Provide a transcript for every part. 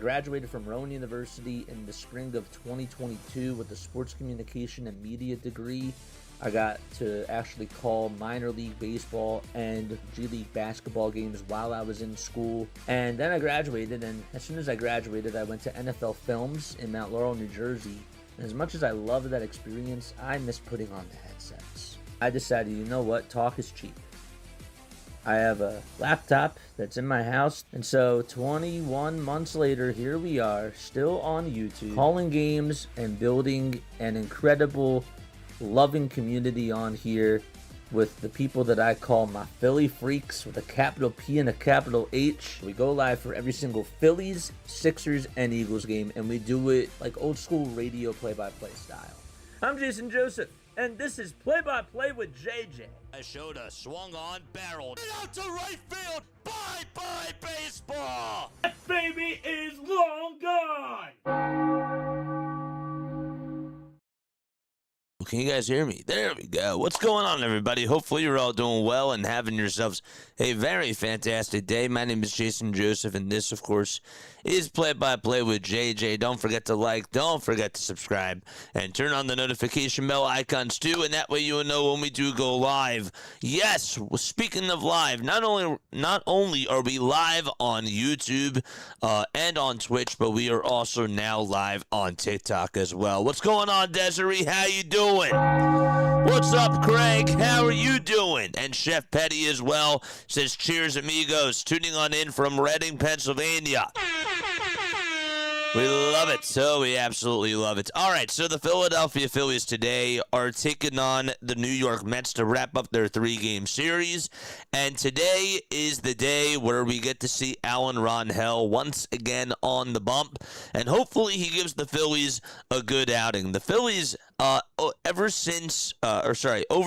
graduated from Rowan University in the spring of 2022 with a sports communication and media degree. I got to actually call minor league baseball and G League basketball games while I was in school. And then I graduated, and as soon as I graduated, I went to NFL Films in Mount Laurel, New Jersey. And as much as I loved that experience, I miss putting on the headsets. I decided, you know what, talk is cheap. I have a laptop that's in my house, and so 21 months later, here we are, still on YouTube, calling games and building an incredible, loving community on here with the people that I call my Philly freaks with a capital P and a capital H. We go live for every single Phillies, Sixers, and Eagles game, and we do it like old school radio play-by-play style. I'm Jason Joseph, and this is Play-by-Play with JJ. I showed a swung on, barreled out to right field. Bye-bye baseball. That baby is long gone. Can you guys hear me? There we go. What's going on, everybody? Hopefully you're all doing well and having yourselves a very fantastic day. My name is Jason Joseph, and this, of course, is Play-by-Play with JJ. Don't forget to like, don't forget to subscribe, and turn on the notification bell icons too, and that way you will know when we do go live. Yes, speaking of live, not only are we live on YouTube and on Twitch, but we are also now live on TikTok as well. What's going on, Desiree? How you doing? What's up, Craig? How are you doing? And Chef Petty as well says, cheers, amigos, tuning on in from Reading, Pennsylvania. We love it. So we absolutely love it. All right, so the Philadelphia Phillies today are taking on the New York Mets to wrap up their 3-game series. And today is the day where we get to see Alan Rangel once again on the bump. And hopefully he gives the Phillies a good outing. The Phillies, over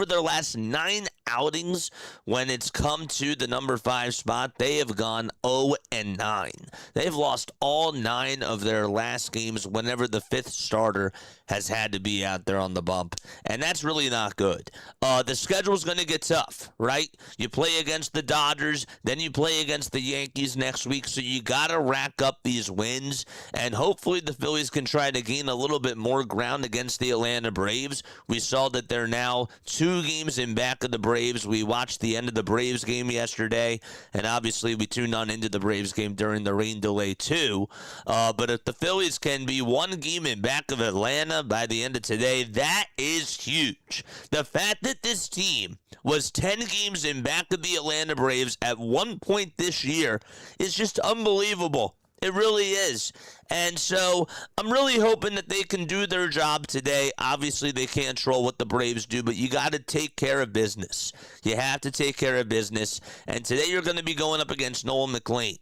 their last 9 outings, when it's come to the number 5 spot, they have gone 0-9. They've lost all 9 of their last games whenever the 5th starter has had to be out there on the bump, and that's really not good. The schedule's going to get tough, right? You play against the Dodgers, then you play against the Yankees next week, so you got to rack up these wins, and hopefully the Phillies can try to gain a little bit more ground against the Atlanta Braves. We saw that they're now 2 games in back of the Braves. We watched the end of the Braves game yesterday, and obviously we tuned on into the Braves game during the rain delay too. But if the Phillies can be 1 game in back of Atlanta by the end of today, that is huge. The fact that this team was 10 games in back of the Atlanta Braves at one point this year is just unbelievable. It really is. And so I'm really hoping that they can do their job today. Obviously, they can't control what the Braves do, but you got to take care of business. You have to take care of business. And today you're going to be going up against Noel McLean.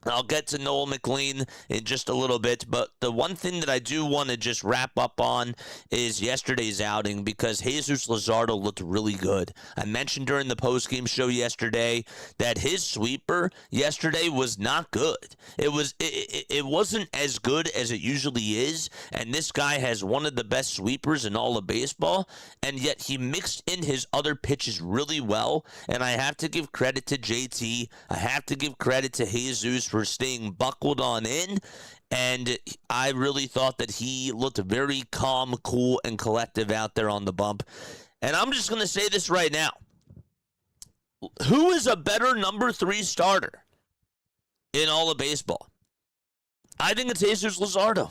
I'll get to Noel McLean in just a little bit, but the one thing that I do want to just wrap up on is yesterday's outing, because Jesus Luzardo looked really good. I mentioned during the postgame show yesterday that his sweeper yesterday was not good. It wasn't as good as it usually is, and this guy has one of the best sweepers in all of baseball, and yet he mixed in his other pitches really well, and I have to give credit to JT. I have to give credit to Jesus for staying buckled on in, and I really thought that he looked very calm, cool, and collective out there on the bump. And I'm just going to say this right now. Who is a better number 3 starter in all of baseball? I think it's Jesus Luzardo.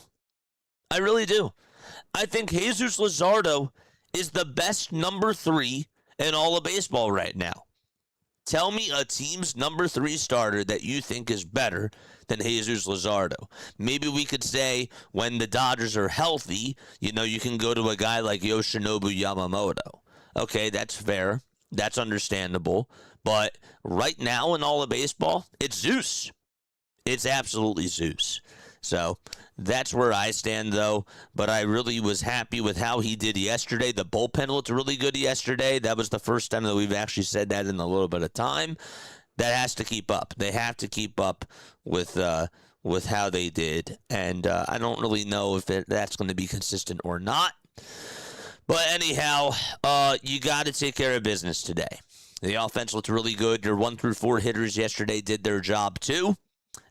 I really do. I think Jesus Luzardo is the best number 3 in all of baseball right now. Tell me a team's number 3 starter that you think is better than Jesus Luzardo. Maybe we could say when the Dodgers are healthy, you can go to a guy like Yoshinobu Yamamoto. Okay, that's fair. That's understandable. But right now in all of baseball, it's Zeus. It's absolutely Zeus. So that's where I stand, though. But I really was happy with how he did yesterday. The bullpen looked really good yesterday. That was the first time that we've actually said that in a little bit of time. That has to keep up. They have to keep up with how they did. And I don't really know if that's going to be consistent or not. But anyhow, you got to take care of business today. The offense looked really good. Your 1 through 4 hitters yesterday did their job too.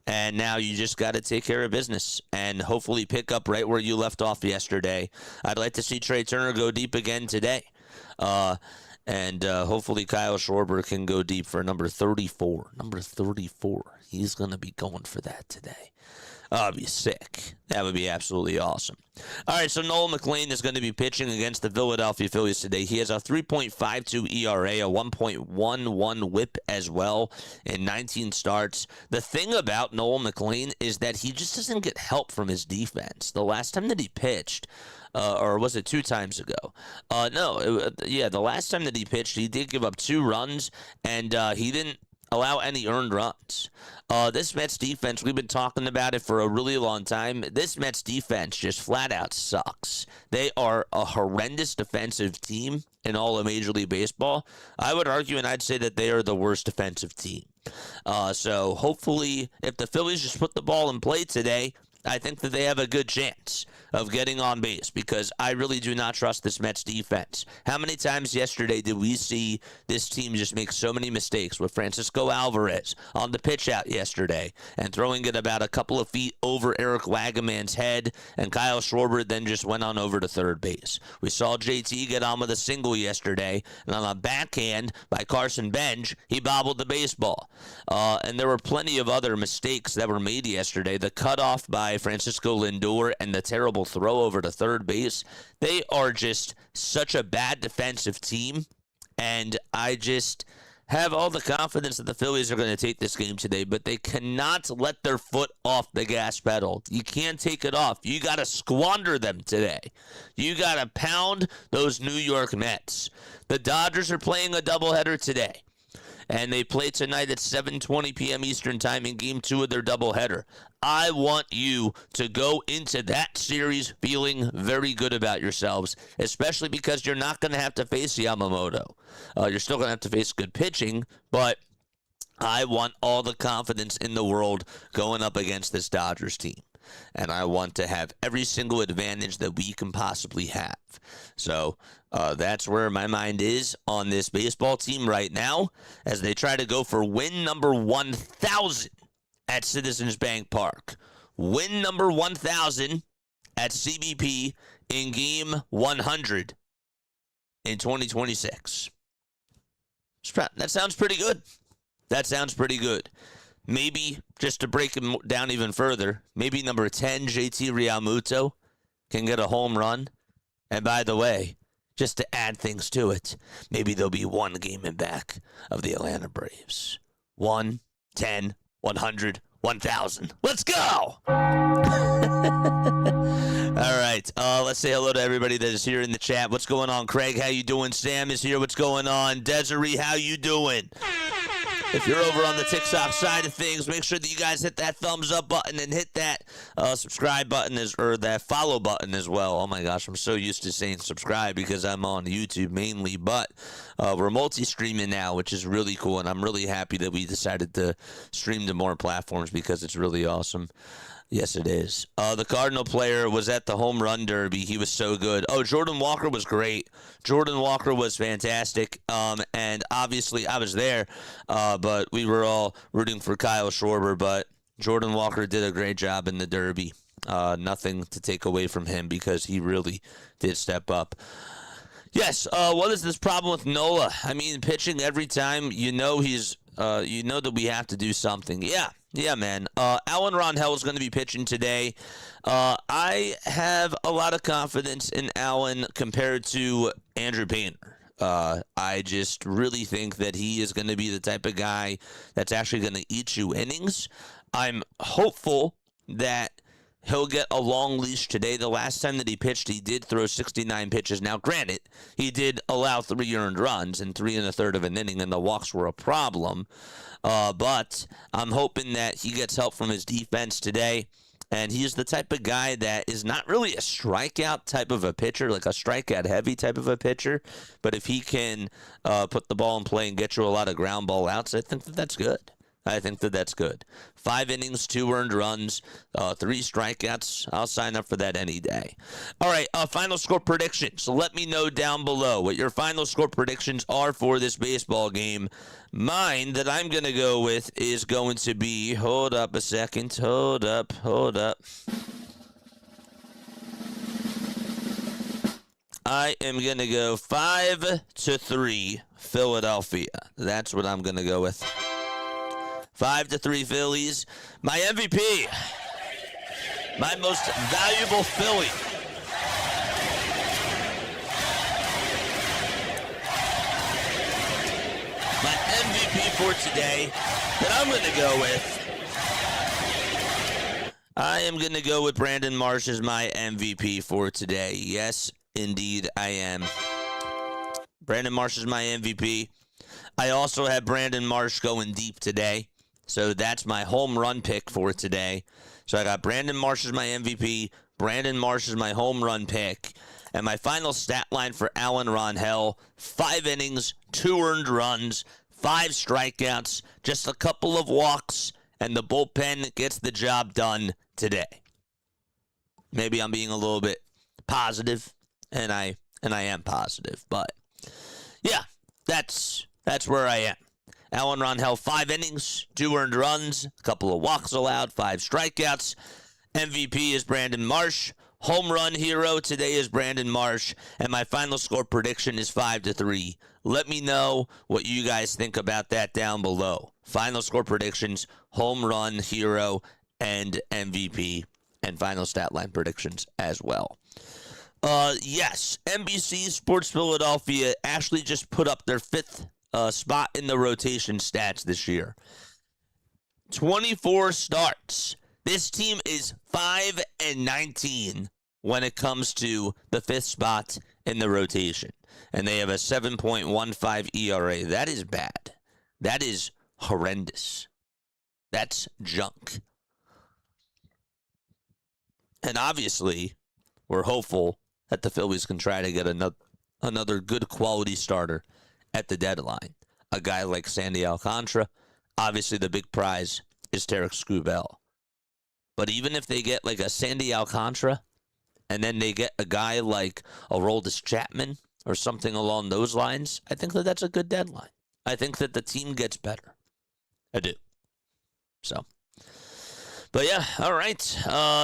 And now you just got to take care of business and hopefully pick up right where you left off yesterday. I'd like to see Trey Turner go deep again today. And hopefully Kyle Schwarber can go deep for number 34. Number 34. He's going to be going for that today. That'd be sick. That would be absolutely awesome. All right, so Noel McLean is going to be pitching against the Philadelphia Phillies today. He has a 3.52 ERA, a 1.11 whip as well in 19 starts. The thing about Noel McLean is that he just doesn't get help from his defense. The last time that he pitched, or was it 2 times ago? The last time that he pitched, he did give up 2 runs, and he didn't allow any earned runs. This Mets defense, we've been talking about it for a really long time. This Mets defense just flat out sucks. They are a horrendous defensive team in all of Major League Baseball. I would argue and I'd say that they are the worst defensive team. So hopefully if the Phillies just put the ball in play today, I think that they have a good chance of getting on base because I really do not trust this Mets defense. How many times yesterday did we see this team just make so many mistakes with Francisco Alvarez on the pitch out yesterday and throwing it about a couple of feet over Eric Wagaman's head, and Kyle Schwarber then just went on over to third base. We saw JT get on with a single yesterday, and on a backhand by Carson Bench, he bobbled the baseball. And there were plenty of other mistakes that were made yesterday. The cutoff by Francisco Lindor and the terrible throw over to third base. They are just such a bad defensive team, and I just have all the confidence that the Phillies are going to take this game today, but they cannot let their foot off the gas pedal. You can't take it off. You got to squander them today. You got to pound those New York Mets. The Dodgers are playing a doubleheader today, and they play tonight at 7:20 p.m. Eastern Time in Game 2 of their doubleheader. I want you to go into that series feeling very good about yourselves, especially because you're not going to have to face Yamamoto. You're still going to have to face good pitching, but I want all the confidence in the world going up against this Dodgers team. And I want to have every single advantage that we can possibly have. So that's where my mind is on this baseball team right now as they try to go for win number 1,000 at Citizens Bank Park. Win number 1,000 at CBP in Game 100 in 2026. That sounds pretty good. That sounds pretty good. Maybe, just to break him down even further, maybe number 10, JT Realmuto, can get a home run. And by the way, just to add things to it, maybe there'll be one game in back of the Atlanta Braves. 1, 10, 100, 1,000. Let's go! All right, let's say hello to everybody that is here in the chat. What's going on, Craig? How you doing? Sam is here. What's going on? Desiree, how you doing? If you're over on the TikTok side of things, make sure that you guys hit that thumbs up button and hit that subscribe button or that follow button as well. Oh my gosh, I'm so used to saying subscribe because I'm on YouTube mainly, but we're multi-streaming now, which is really cool, and I'm really happy that we decided to stream to more platforms because it's really awesome. Yes, it is. The Cardinal player was at the home run derby. He was so good. Oh, Jordan Walker was great. Jordan Walker was fantastic. And obviously I was there, but we were all rooting for Kyle Schwarber. But Jordan Walker did a great job in the derby. Nothing to take away from him because he really did step up. Yes, what is this problem with Nola? I mean, pitching every time, you know that we have to do something. Yeah, man. Alan Ronhell is going to be pitching today. I have a lot of confidence in Alan compared to Andrew Painter. I just really think that he is going to be the type of guy that's actually going to eat you innings. I'm hopeful that he'll get a long leash today. The last time that he pitched, he did throw 69 pitches. Now, granted, he did allow 3 earned runs and 3 1/3 of an inning, and the walks were a problem. But I'm hoping that he gets help from his defense today. And he's the type of guy that is not really a strikeout type of a pitcher, like a strikeout-heavy type of a pitcher. But if he can put the ball in play and get you a lot of ground ball outs, I think that's good. I think that that's good. 5 innings, 2 earned runs, 3 strikeouts. I'll sign up for that any day. All right, final score predictions. So let me know down below what your final score predictions are for this baseball game. Mine that I'm going to go with is going to be, hold up a second, hold up. I am going to go 5-3 Philadelphia. That's what I'm going to go with. 5-3 Phillies. My MVP, my most valuable Philly. My MVP for today that I'm going to go with, I am going to go with Brandon Marsh as my MVP for today. Yes, indeed, I am. Brandon Marsh is my MVP. I also have Brandon Marsh going deep today. So that's my home run pick for today. So I got Brandon Marsh as my MVP. Brandon Marsh is my home run pick. And my final stat line for Alan Rangel, 5 innings, 2 earned runs, 5 strikeouts, just a couple of walks, and the bullpen gets the job done today. Maybe I'm being a little bit positive, and I am positive. But, yeah, that's where I am. Alan Rangel, 5 innings, 2 earned runs, a couple of walks allowed, 5 strikeouts. MVP is Brandon Marsh. Home run hero today is Brandon Marsh. And my final score prediction is 5-3. Let me know what you guys think about that down below. Final score predictions, home run hero, and MVP, and final stat line predictions as well. Yes, NBC Sports Philadelphia actually just put up their 5th spot in the rotation stats this year. 24 starts. This team is 5-19 when it comes to the 5th spot in the rotation. And they have a 7.15 ERA. That is bad. That is horrendous. That's junk. And obviously, we're hopeful that the Phillies can try to get another good quality starter at the deadline. A guy like Sandy Alcantara. Obviously, the big prize is Tarek Skubal. But even if they get like a Sandy Alcantara, and then they get a guy like Aroldis Chapman or something along those lines, I think that that's a good deadline. I think that the team gets better. I do. So. But yeah, all right.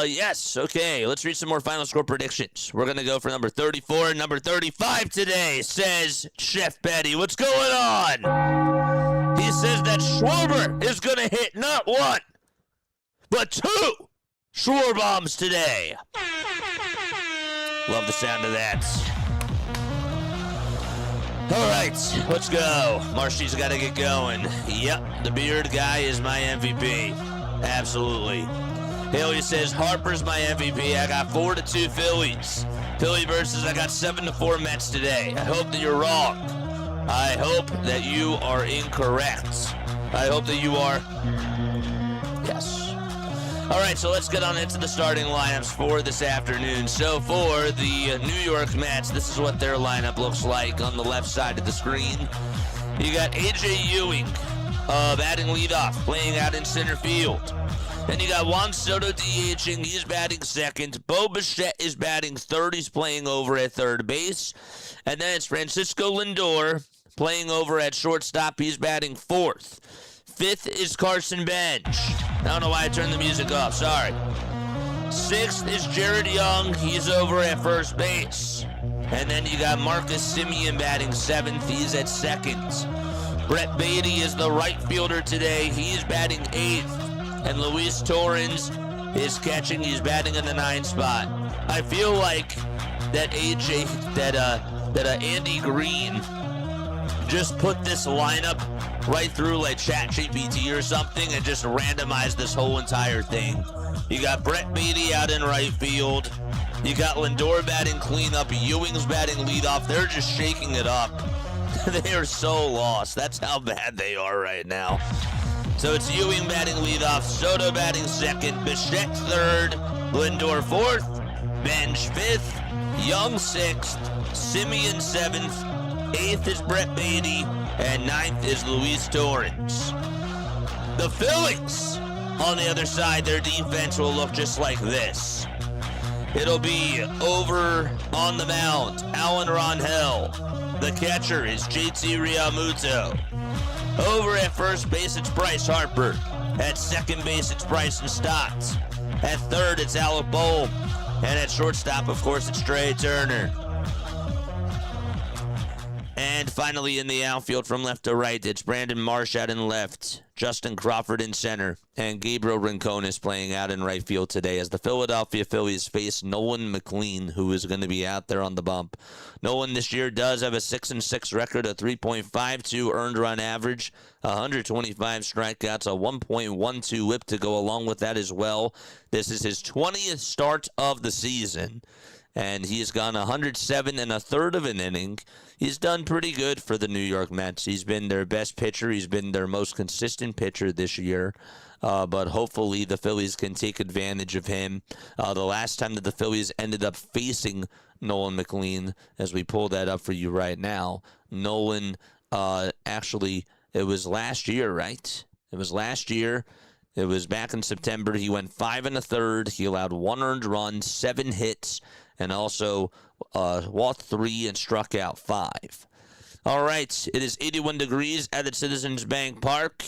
Yes, okay. Let's read some more final score predictions. We're going to go for number 34 and number 35 today, says Chef Betty. What's going on? He says that Schwarber is going to hit not 1, but 2 Schwarber bombs today. Love the sound of that. All right, let's go. Marshy's got to get going. Yep, the beard guy is my MVP. Absolutely. Haley says Harper's my MVP. I got 4-2 Phillies. Philly versus I got 7-4 Mets today. I hope that you're wrong. I hope that you are incorrect. I hope that you are. Yes. All right, so let's get on into the starting lineups for this afternoon. So for the New York Mets, this is what their lineup looks like on the left side of the screen. You got A.J. Ewing batting leadoff, playing out in center field. Then you got Juan Soto DHing. He's batting second. Bo Bichette is batting third. He's playing over at third base. And then it's Francisco Lindor playing over at shortstop. He's batting fourth. Fifth is Carson Bench. I don't know why I turned the music off. Sorry. Sixth is Jared Young. He's over at first base. And then you got Marcus Semien batting seventh. He's at second. Brett Beatty is the right fielder today. He's batting eighth. And Luis Torrens is catching. He's batting in the 9th spot. I feel like that Andy Green just put this lineup right through like ChatGPT or something and just randomized this whole entire thing. You got Brett Beatty out in right field. You got Lindor batting cleanup. Ewing's batting leadoff. They're just shaking it up. They are so lost. That's how bad they are right now. So it's Ewing batting leadoff, Soto batting second, Bichette third, Lindor fourth, Bench fifth, Young sixth, Semien seventh, eighth is Brett Beatty, and ninth is Luis Torrens. The Phillies, on the other side, their defense will look just like this. It'll be over on the mound, Alan Rangel. The catcher is JT Realmuto. Over at first base, it's Bryce Harper. At second base, it's Bryson Stott. At third, it's Alec Bohm. And at shortstop, of course, it's Trey Turner. And finally in the outfield from left to right, it's Brandon Marsh out in left, Justin Crawford in center, and Gabriel Rincon is playing out in right field today as the Philadelphia Phillies face Nolan McLean, who is going to be out there on the bump. Nolan this year does have a 6-6 record, a 3.52 earned run average, 125 strikeouts, a 1.12 whip to go along with that as well. This is his 20th start of the season, and he has gone 107 1/3 of an inning. He's done pretty good for the New York Mets. He's been their best pitcher. He's been their most consistent pitcher this year. But hopefully the Phillies can take advantage of him. The last time that the Phillies ended up facing Nolan McLean, as we pull that up for you right now, Nolan actually, it was last year, right? It was last year. It was back in September. He went 5 1/3. He allowed 1 earned run, 7 hits, and also walked 3 and struck out 5. All right, it is 81 degrees at Citizens Bank Park.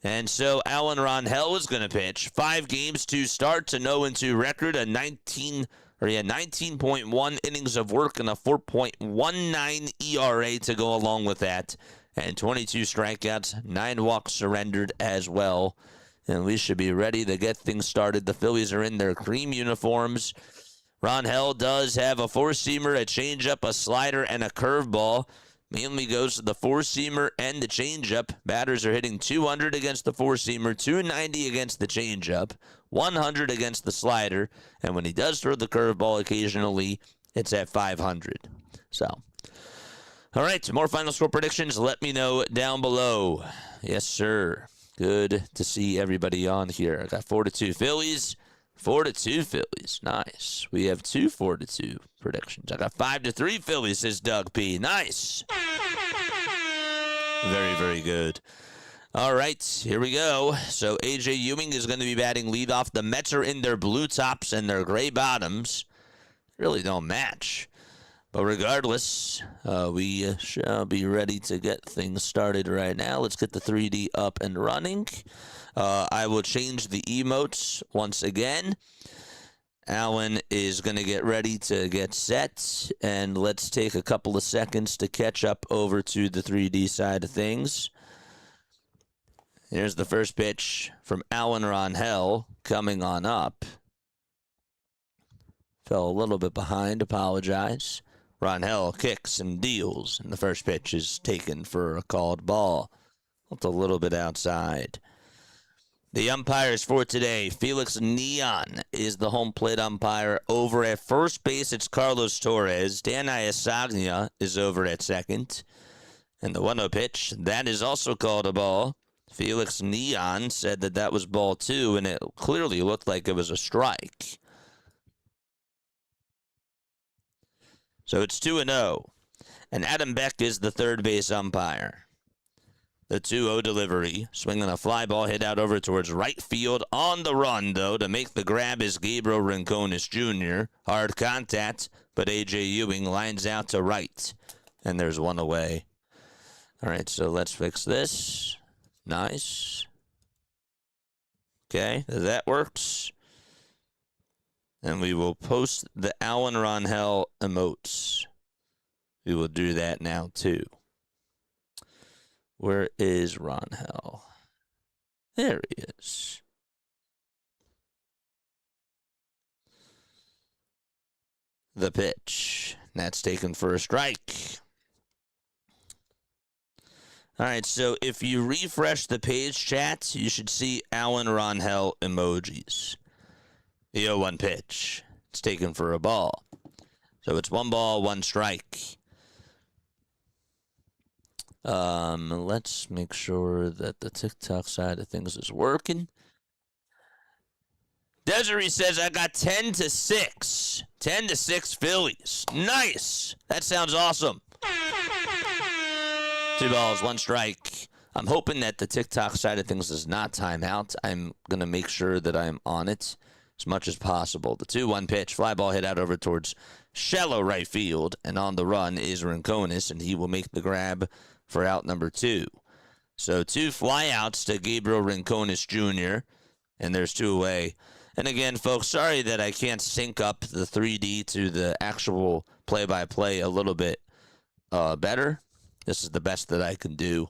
And so Alan Rangel is going to pitch. 5 games, 2 starts, a 0-2 record, a 19.1 innings of work, and a 4.19 ERA to go along with that. And 22 strikeouts, 9 walks surrendered as well. And we should be ready to get things started. The Phillies are in their cream uniforms. Rangel does have a 4-seamer, a changeup, a slider, and a curveball. Mainly goes to the 4-seamer and the changeup. Batters are hitting 200 against the 4-seamer, 290 against the changeup, 100 against the slider. And when he does throw the curveball occasionally, it's at 500. So, all right, more final score predictions. Let me know down below. Yes, sir. Good to see everybody on here. I got 4-2 Phillies. 4-2 Phillies. Nice. We have 2 4-2 predictions. I got 5-3 Phillies, says Doug P. Nice. Very, very good. All right, here we go. So A.J. Ewing is going to be batting leadoff. The Mets are in their blue tops and their gray bottoms. Really don't match. But regardless, we shall be ready to get things started right now. Let's get the 3D up and running. I will change the emotes once again. Alan is going to get ready to get set, and let's take a couple of seconds to catch up over to the 3D side of things. Here's the first pitch from Alan Rangel coming on up. Fell a little bit behind, apologize. Rangel kicks and deals, and the first pitch is taken for a called ball. Looked a little bit outside. The umpires for today, Felix Neon is the home plate umpire. Over at first base, it's Carlos Torres. Dan Iasagna is over at second. And the 1-0 pitch, that is also called a ball. Felix Neon said that that was ball 2, and it clearly looked like it was a strike. So it's 2-0. And Adam Beck is the third base umpire. The 2-0 delivery, swinging a fly ball hit out over towards right field. On the run, though, to make the grab is Gabriel Rincon Jr. Hard contact, but A.J. Ewing lines out to right. And there's one away. All right, so let's fix this. Nice. Okay, that works. And we will post the Alan Rangel emotes. We will do that now, too. Where is Rangel? There he is. The pitch. That's taken for a strike. All right, so if you refresh the page chat, you should see Alan Rangel emojis. The 0-1 pitch. It's taken for a ball. So it's 1 ball, 1 strike. Let's make sure that the TikTok side of things is working. Desiree says I got 10-6. 10-6 Phillies. Nice. That sounds awesome. 2 balls, 1 strike. I'm hoping that the TikTok side of things does not time out. I'm going to make sure that I'm on it as much as possible. The 2-1 pitch, fly ball hit out over towards shallow right field, and on the run is Rincones, and he will make the grab for out number 2. So 2 flyouts to Gabriel Rincones Jr., and there's 2 away. And again, folks, sorry that I can't sync up the 3D to the actual play-by-play a little bit better. This is the best that I can do.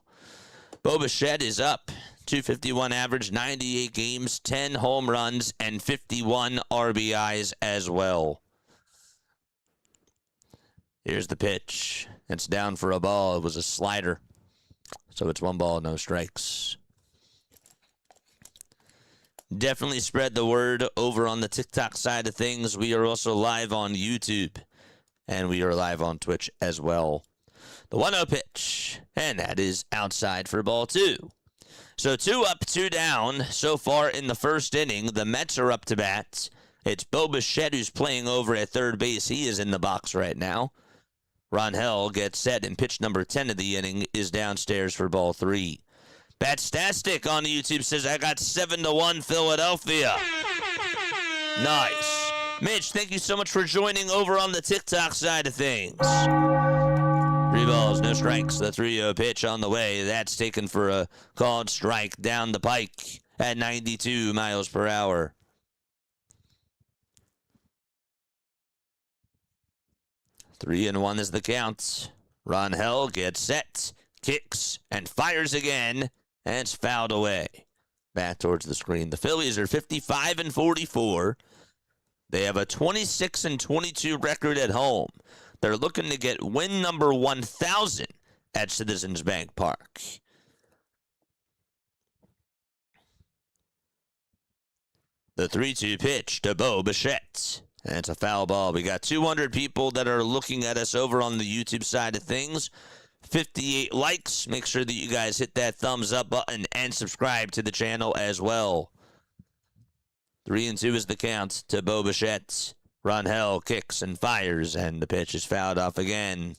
Bo Bichette is up. 251 average, 98 games, 10 home runs, and 51 RBIs as well. Here's the pitch. It's down for a ball. It was a slider. So it's 1 ball, no strikes. Definitely spread the word over on the TikTok side of things. We are also live on YouTube, and we are live on Twitch as well. The 1-0 pitch, and that is outside for ball 2. So 2 up, 2 down so far in the first inning. The Mets are up to bat. It's Bo Bichette who's playing over at third base. He is in the box right now. Rangel gets set, and pitch number 10 of the inning is downstairs for ball 3. Batstastic on YouTube says, I got 7-1 Philadelphia. Nice. Mitch, thank you so much for joining over on the TikTok side of things. 3 balls, no strikes. The 3-0 pitch on the way. That's taken for a called strike down the pike at 92 miles per hour. Three and 1 is the count. Rangel gets set, kicks, and fires again, and it's fouled away. Back towards the screen. The Phillies are 55-44. They have a 26-22 record at home. They're looking to get win number 1,000 at Citizens Bank Park. The 3-2 pitch to Bo Bichette. And it's a foul ball. We got 200 people that are looking at us over on the YouTube side of things. 58 likes. Make sure that you guys hit that thumbs up button and subscribe to the channel as well. 3-2 is the count to Bo Bichette. Rangel kicks and fires, and the pitch is fouled off again.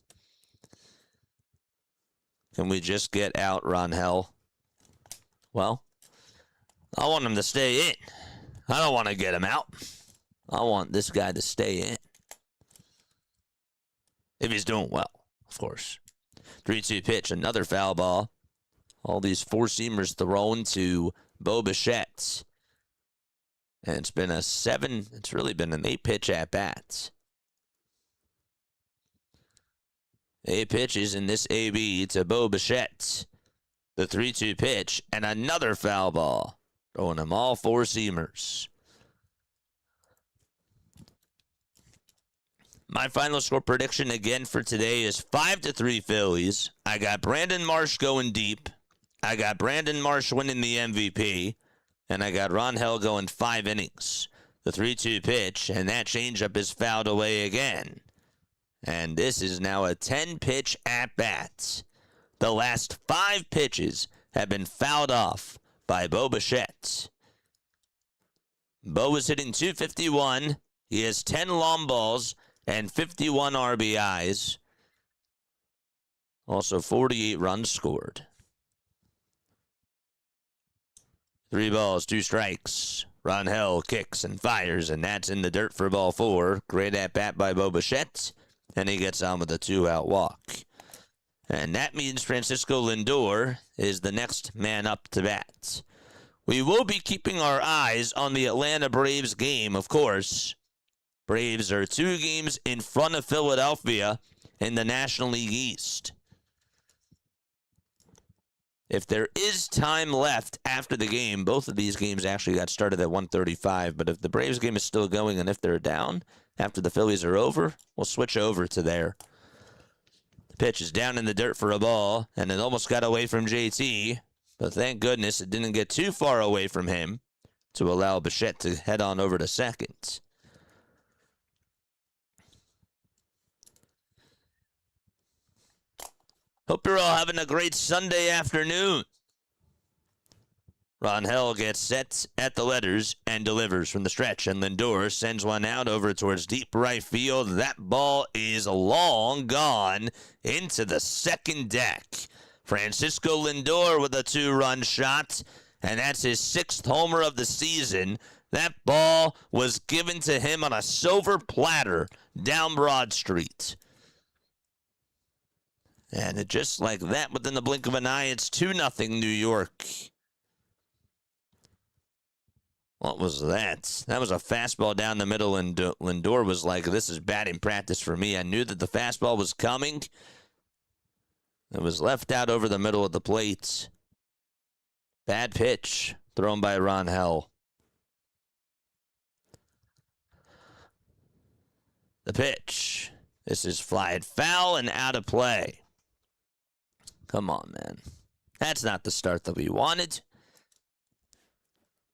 Can we just get out Rangel? Well, I want him to stay in. I don't want to get him out. I want this guy to stay in. If he's doing well, of course. 3-2 pitch, another foul ball. All these four-seamers thrown to Bo Bichette. And it's been it's really been an 8-pitch at-bat. 8 pitches in this AB to Bo Bichette. The 3-2 pitch, and another foul ball. Throwing them all four-seamers. My final score prediction again for today is 5-3 Phillies. I got Brandon Marsh going deep. I got Brandon Marsh winning the MVP. And I got Rangel going 5 innings. The 3-2 pitch, and that changeup is fouled away again. And this is now a 10-pitch at-bat. The last 5 pitches have been fouled off by Bo Bichette. Bo is hitting .251. He has 10 long balls and 51 RBIs. Also 48 runs scored. 3 balls, 2 strikes. Rangel kicks and fires, and that's in the dirt for ball 4. Great at-bat by Bo Bichette, and he gets on with a 2-out walk. And that means Francisco Lindor is the next man up to bat. We will be keeping our eyes on the Atlanta Braves game, of course. Braves are 2 games in front of Philadelphia in the National League East. If there is time left after the game, both of these games actually got started at 1:35, but if the Braves game is still going and if they're down after the Phillies are over, we'll switch over to there. The pitch is down in the dirt for a ball, and it almost got away from JT, but thank goodness it didn't get too far away from him to allow Bichette to head on over to second. Hope you're all having a great Sunday afternoon. Rangel gets set at the letters and delivers from the stretch, and Lindor sends one out over towards deep right field. That ball is long gone into the second deck. Francisco Lindor with a 2-run shot, and that's his 6th homer of the season. That ball was given to him on a silver platter down Broad Street. And just like that, within the blink of an eye, it's 2-0 New York. What was that? That was a fastball down the middle, and Lindor was like, this is batting practice for me. I knew that the fastball was coming. It was left out over the middle of the plate. Bad pitch thrown by Rangel. The pitch. This is flied foul and out of play. Come on, man. That's not the start that we wanted.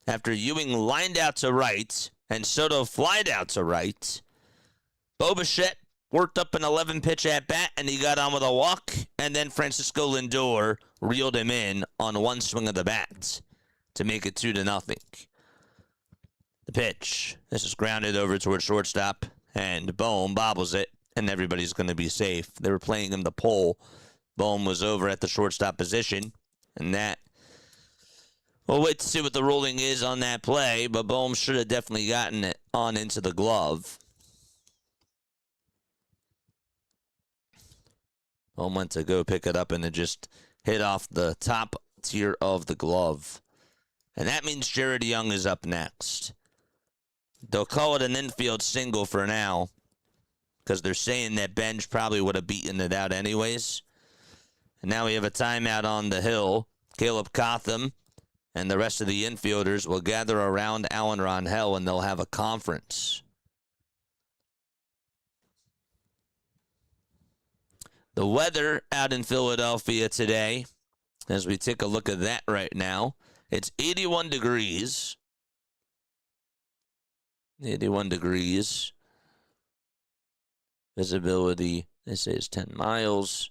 After Ewing lined out to right and Soto flied out to right, Bo Bichette worked up an 11-pitch at-bat, and he got on with a walk, and then Francisco Lindor reeled him in on one swing of the bat to make it 2-0. The pitch. This is grounded over towards shortstop, and Bohm bobbles it, and everybody's going to be safe. They were playing him the pole. Bohm was over at the shortstop position, and that... We'll wait to see what the ruling is on that play, but Bohm should have definitely gotten it on into the glove. Bohm went to go pick it up, and it just hit off the top tier of the glove. And that means Jared Young is up next. They'll call it an infield single for now, because they're saying that Benj probably would have beaten it out anyways. And now we have a timeout on the hill. Caleb Cotham and the rest of the infielders will gather around Alan Rangel, and they'll have a conference. The weather out in Philadelphia today, as we take a look at that right now, it's 81 degrees. 81 degrees. Visibility, they say, is 10 miles.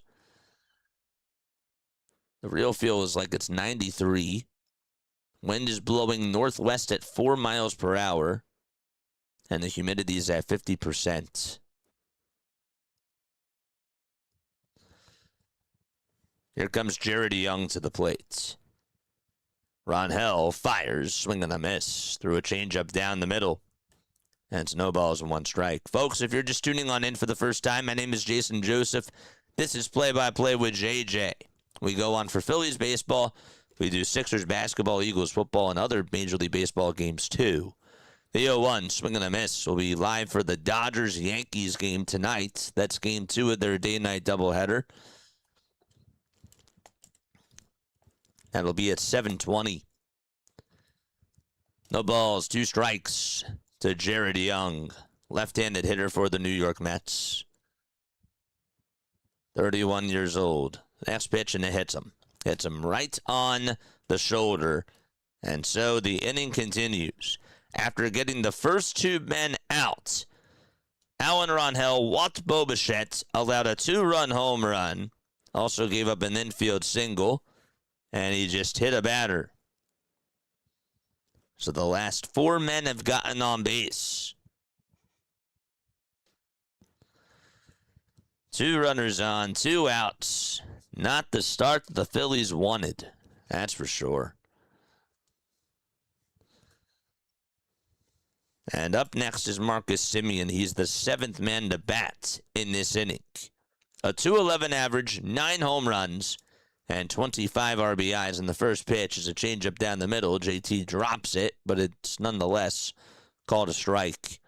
The real feel is like it's 93. Wind is blowing northwest at 4 miles per hour. And the humidity is at 50%. Here comes Jared Young to the plate. Rangel fires, swing and a miss, threw a changeup down the middle. And it's no balls and 1 strike. Folks, if you're just tuning on in for the first time, my name is Jason Joseph. This is Play-by-Play with JJ. We go on for Phillies baseball. We do Sixers basketball, Eagles football, and other Major League Baseball games too. The 0-1, swing and a miss, will be live for the Dodgers-Yankees game tonight. That's game 2 of their day-night doubleheader. That'll be at 7:20. No balls, 2 strikes to Jared Young, left-handed hitter for the New York Mets. 31 years old. Next pitch, and it hits him. Hits him right on the shoulder. And so the inning continues. After getting the first 2 men out, Alan Rangel walked Bo Bichette, allowed a 2-run home run, also gave up an infield single, and he just hit a batter. So the last 4 men have gotten on base. 2 runners on, 2 outs. Not the start the Phillies wanted, that's for sure. And up next is Marcus Semien. He's the 7th man to bat in this inning. A .211 average, 9 home runs, and 25 RBIs. And the first pitch is a changeup down the middle. JT drops it, but it's nonetheless called a strike.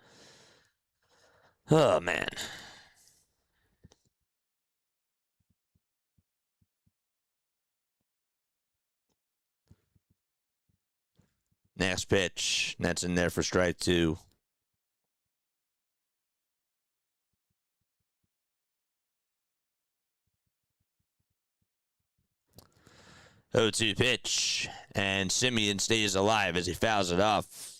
Oh, man. Next pitch. That's in there for strike 2. 0-2 pitch, and Semien stays alive as he fouls it off.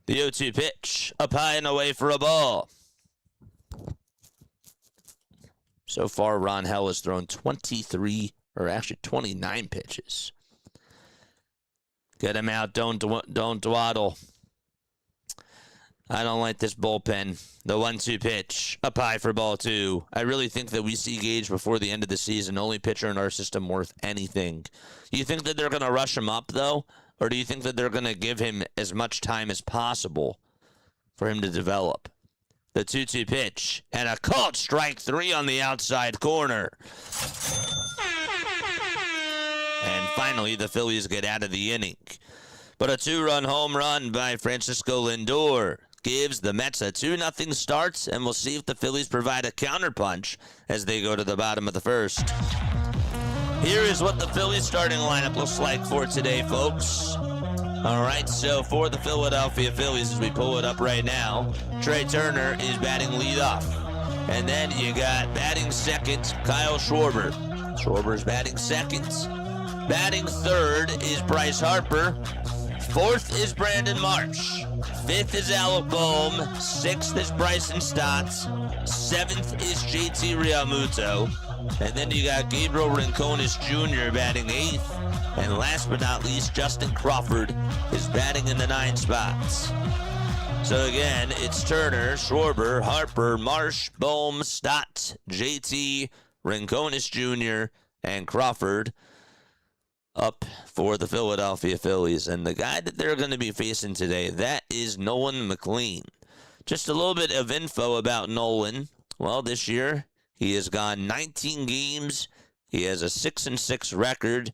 The 0-2 pitch, up high and away for a ball. So far, Rangel has thrown 29 pitches. Get him out. Don't dawdle. I don't like this bullpen. The 1-2 pitch. Up high for ball 2. I really think that we see Gage before the end of the season. Only pitcher in our system worth anything. You think that they're going to rush him up, though? Or do you think that they're going to give him as much time as possible for him to develop? The 2-2 pitch. And a called strike 3 on the outside corner. And finally, the Phillies get out of the inning. But a 2-run home run by Francisco Lindor gives the Mets a 2-0 start, and we'll see if the Phillies provide a counterpunch as they go to the bottom of the first. Here is what the Phillies starting lineup looks like for today, folks. All right, so for the Philadelphia Phillies, as we pull it up right now, Trey Turner is batting leadoff. And then you got batting second, Kyle Schwarber. Schwarber's batting second. Batting third is Bryce Harper. Fourth is Brandon Marsh. Fifth is Alec Boehm. Sixth is Bryson Stotts. Seventh is JT Realmuto. And then you got Gabriel Rincones Jr. batting eighth. And last but not least, Justin Crawford is batting in the 9 spots. So again, it's Turner, Schwarber, Harper, Marsh, Boehm, Stotts, JT, Rincones Jr., and Crawford up for the Philadelphia Phillies. And the guy that they're going to be facing today, that is Nolan McLean. Just a little bit of info about Nolan. Well, this year he has gone 19 games. He has a 6-6 record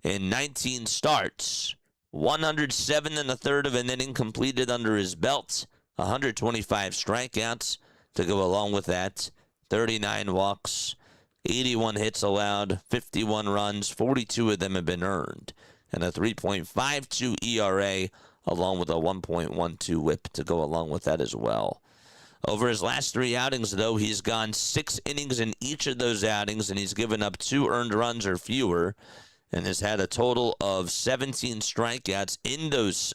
in 19 starts. 107 1/3 of an inning completed under his belt. 125 strikeouts to go along with that. 39 walks. 81 hits allowed, 51 runs, 42 of them have been earned, and a 3.52 ERA along with a 1.12 whip to go along with that as well. Over his last 3 outings, though, he's gone 6 innings in each of those outings, and he's given up 2 earned runs or fewer, and has had a total of 17 strikeouts in those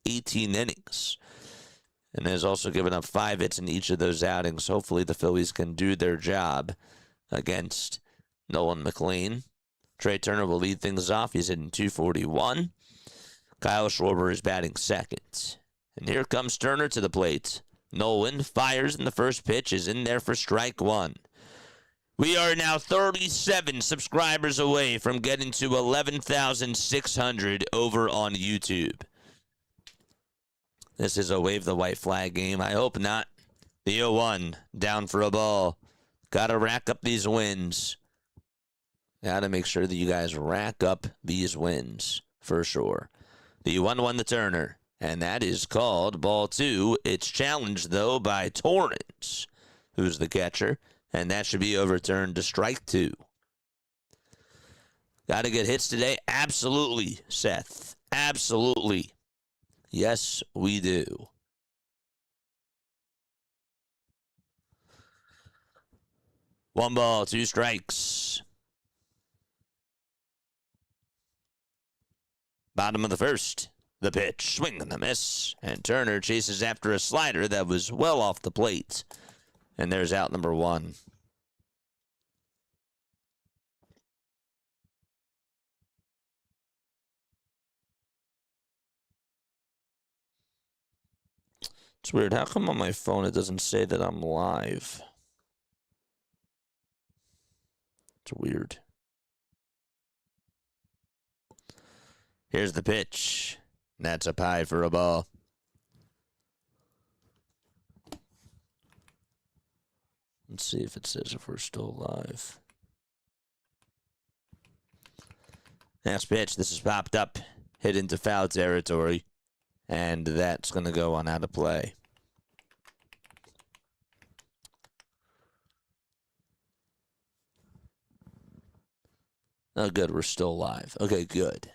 18 innings. And has also given up 5 hits in each of those outings. Hopefully the Phillies can do their job against Nolan McLean. Trey Turner will lead things off. He's hitting .241. Kyle Schwarber is batting second. And here comes Turner to the plate. Nolan fires, and the first pitch is in there for strike 1. We are now 37 subscribers away from getting to 11,600 over on YouTube. This is a wave the white flag game. I hope not. The 0-1 down for a ball. Got to rack up these wins. Got to make sure that you guys rack up these wins for sure. The 1-1 to Turner, and that is called ball 2. It's challenged, though, by Torrance, who's the catcher, and that should be overturned to strike 2. Got to get hits today? Absolutely, Seth. Absolutely. Yes, we do. One ball, 2 strikes. Bottom of the first. The pitch, swing and a miss. And Turner chases after a slider that was well off the plate. And there's out number 1. It's weird. How come on my phone it doesn't say that I'm live? It's weird. Here's the pitch. That's up high for a ball. Let's see if it says if we're still live. Next pitch. This is popped up. Hit into foul territory. And that's going to go on out of play. Oh, good. We're still live. Okay, good.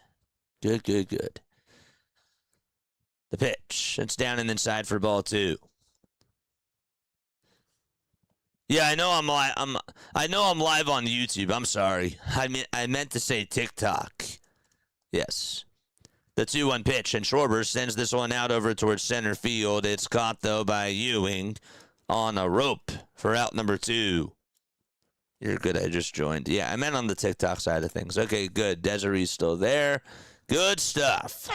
Good. The pitch. It's down and inside for ball 2. Yeah, I know I'm live. I know I'm live on YouTube. I'm sorry. I meant to say TikTok. Yes. The 2-1 pitch, and Schwarber sends this one out over towards center field. It's caught, though, by Ewing on a rope for out number 2. You're good. I just joined. Yeah, I meant on the TikTok side of things. Okay, good. Desiree's still there. Good stuff.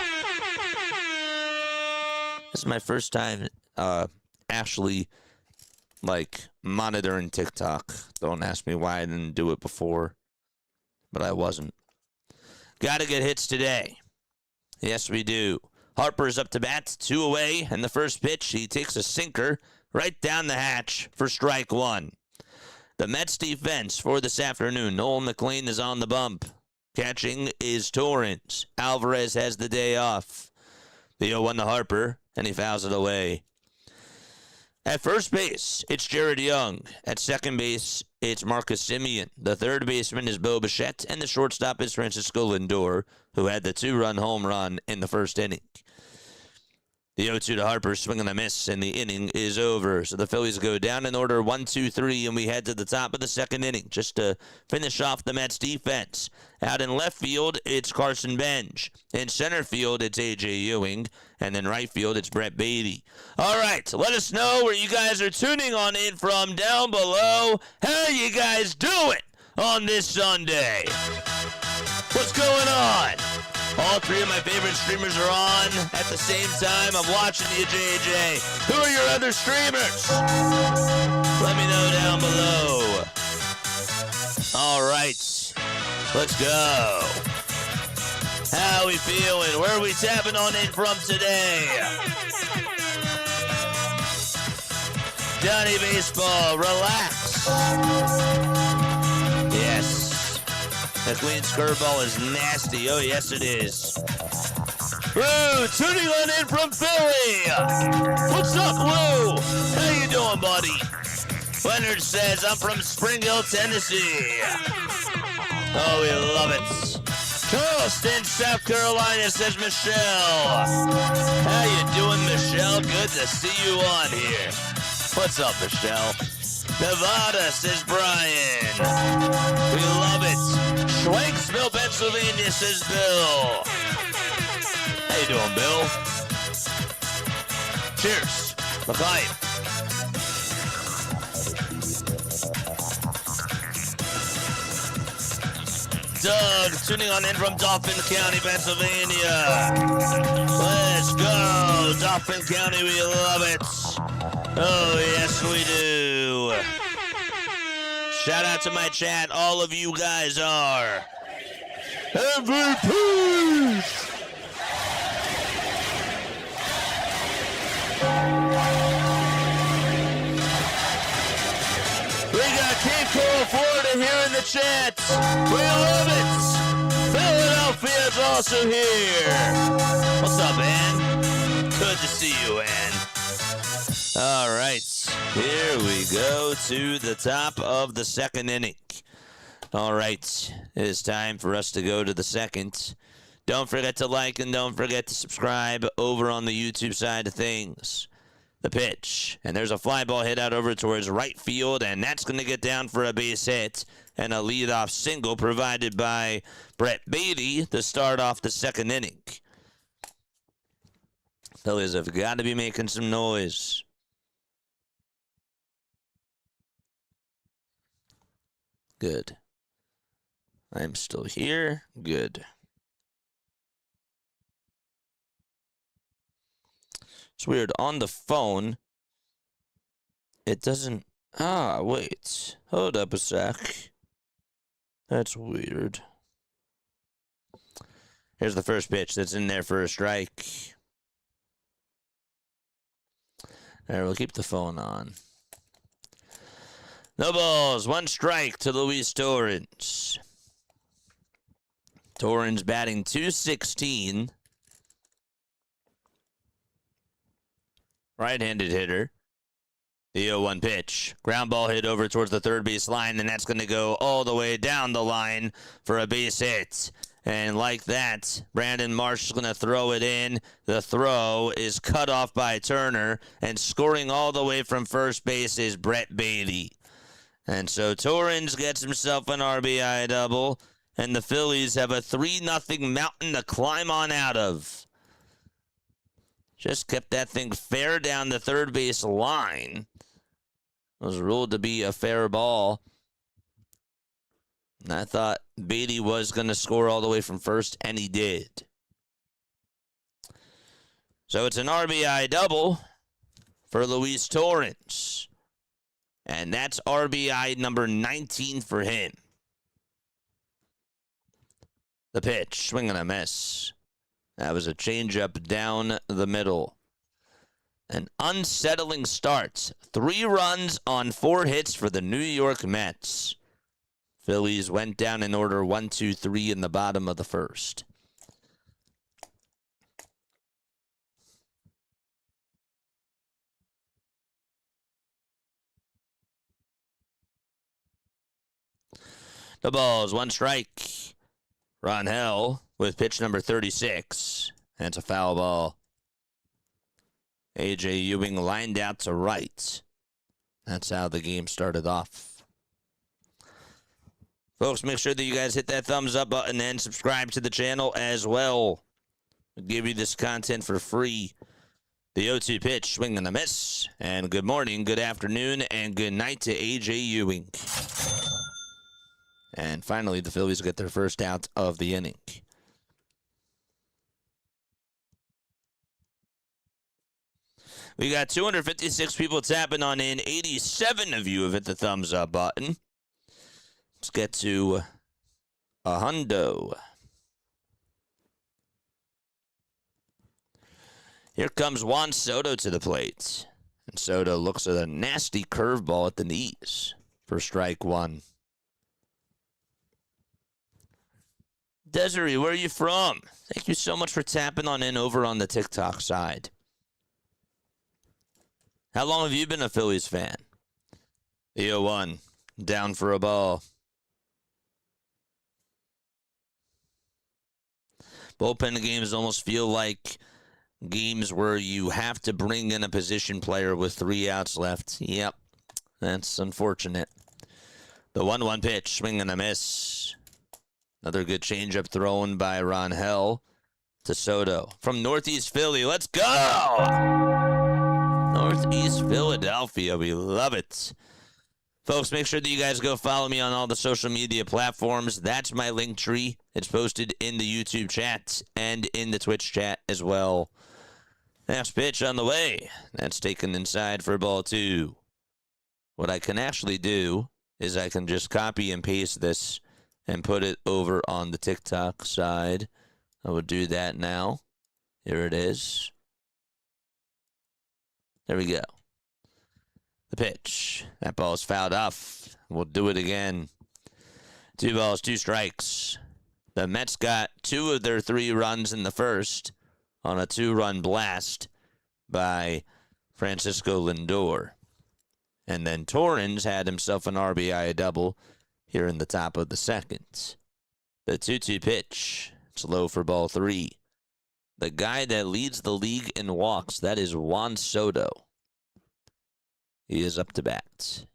This is my first time actually, like, monitoring TikTok. Don't ask me why I didn't do it before, but I wasn't. Got to get hits today. Yes, we do. Harper's up to bat, 2 away, and the first pitch, he takes a sinker right down the hatch for strike 1. The Mets defense for this afternoon. Noel McLean is on the bump. Catching is Torrens. Alvarez has the day off. The 0-1 to Harper, and he fouls it away. At first base, it's Jared Young. At second base, it's Marcus Semien. The third baseman is Bo Bichette, and the shortstop is Francisco Lindor, who had the 2-run home run in the first inning. The 0-2 to Harper, swing and a miss, and the inning is over. So the Phillies go down in order 1-2-3, and we head to the top of the second inning just to finish off the Mets defense. Out in left field, it's Carson Bench. In center field, it's A.J. Ewing. And in right field, it's Brett Beatty. All right, let us know where you guys are tuning on in from down below. How you guys doing on this Sunday? What's going on? All 3 of my favorite streamers are on at the same time. I'm watching you, JJ. Who are your other streamers? Let me know down below. All right, let's go. How we feeling? Where are we tapping on in from today? Johnny Baseball, relax. Yes. McLean's curveball is nasty. Oh, yes, it is. Lou, tuning on in from Philly. What's up, Lou? How you doing, buddy? Leonard says, I'm from Spring Hill, Tennessee. Oh, we love it. Charleston, South Carolina, says Michelle. How you doing, Michelle? Good to see you on here. What's up, Michelle? Nevada, says Brian. We love it. Schwanksville, Pennsylvania, says Bill. How you doing, Bill? Cheers. L'chaim. Doug, tuning on in from Dauphin County, Pennsylvania. Let's go. Dauphin County, we love it. Oh, yes, we do. Shout out to my chat. All of you guys are MVPs. We got Cape Coral, Florida here in the chat. We love it. Philadelphia's also here. What's up, Ann? Good to see you, Ann. All right, here we go to the top of the second inning. All right, it is time for us to go to the second. Don't forget to like and don't forget to subscribe over on the YouTube side of things. The pitch, and there's a fly ball hit out over towards right field, and that's going to get down for a base hit and a leadoff single provided by Brett Beatty to start off the second inning. Phillies have got to be making some noise. Good. I'm still here. Good. It's weird. On the phone, it doesn't... Ah, wait. Hold up a sec. That's weird. Here's the first pitch that's in there for a strike. All right, we'll keep the phone on. No balls. 1 strike to Luis Torrens. Torrens batting .216. Right-handed hitter. The 0-1 pitch. Ground ball hit over towards the third base line, and that's going to go all the way down the line for a base hit. And like that, Brandon Marsh is going to throw it in. The throw is cut off by Turner, and scoring all the way from first base is Brett Beatty. And so Torrens gets himself an RBI double, and the Phillies have a 3-0 mountain to climb on out of. Just kept that thing fair down the third base line. It was ruled to be a fair ball. And I thought Beatty was going to score all the way from first, and he did. So it's an RBI double for Luis Torrens. And that's RBI number 19 for him. The pitch, swing and a miss. That was a changeup down the middle. An unsettling start. 3 runs on 4 hits for the New York Mets. Phillies went down in order 1, 2, 3 in the bottom of the first. The ball's 1 strike. Rangel with pitch number 36. That's a foul ball. A.J. Ewing lined out to right. That's how the game started off. Folks, make sure that you guys hit that thumbs up button and subscribe to the channel as well. We'll give you this content for free. The 0-2 pitch, swing and a miss. And good morning, good afternoon, and good night to A.J. Ewing. And finally, the Phillies get their first out of the inning. We got 256 people tapping on in. 87 of you have hit the thumbs up button. Let's get to a hundo. Here comes Juan Soto to the plate. And Soto looks at a nasty curveball at the knees for strike 1. Desiree, where are you from? Thank you so much for tapping on in over on the TikTok side. How long have you been a Phillies fan? The 0-1, down for a ball. Bullpen games almost feel like games where you have to bring in a position player with 3 outs left. Yep, that's unfortunate. The 1-1 pitch, swing and a miss. Another good changeup thrown by Rangel to Soto. From Northeast Philly, let's go! Northeast Philadelphia, we love it. Folks, make sure that you guys go follow me on all the social media platforms. That's my link tree. It's posted in the YouTube chat and in the Twitch chat as well. Next pitch on the way. That's taken inside for ball 2. What I can actually do is I can just copy and paste this and put it over on the TikTok side. I will do that now. Here it is. There we go. The pitch. That ball is fouled off. We'll do it again. 2 balls, 2 strikes. The Mets got 2 of their 3 runs in the first on a 2-run blast by Francisco Lindor. And then Torrens had himself an RBI double here in the top of the second. The 2-2 pitch. It's low for ball 3. The guy that leads the league in walks, that is Juan Soto. He is up to bat.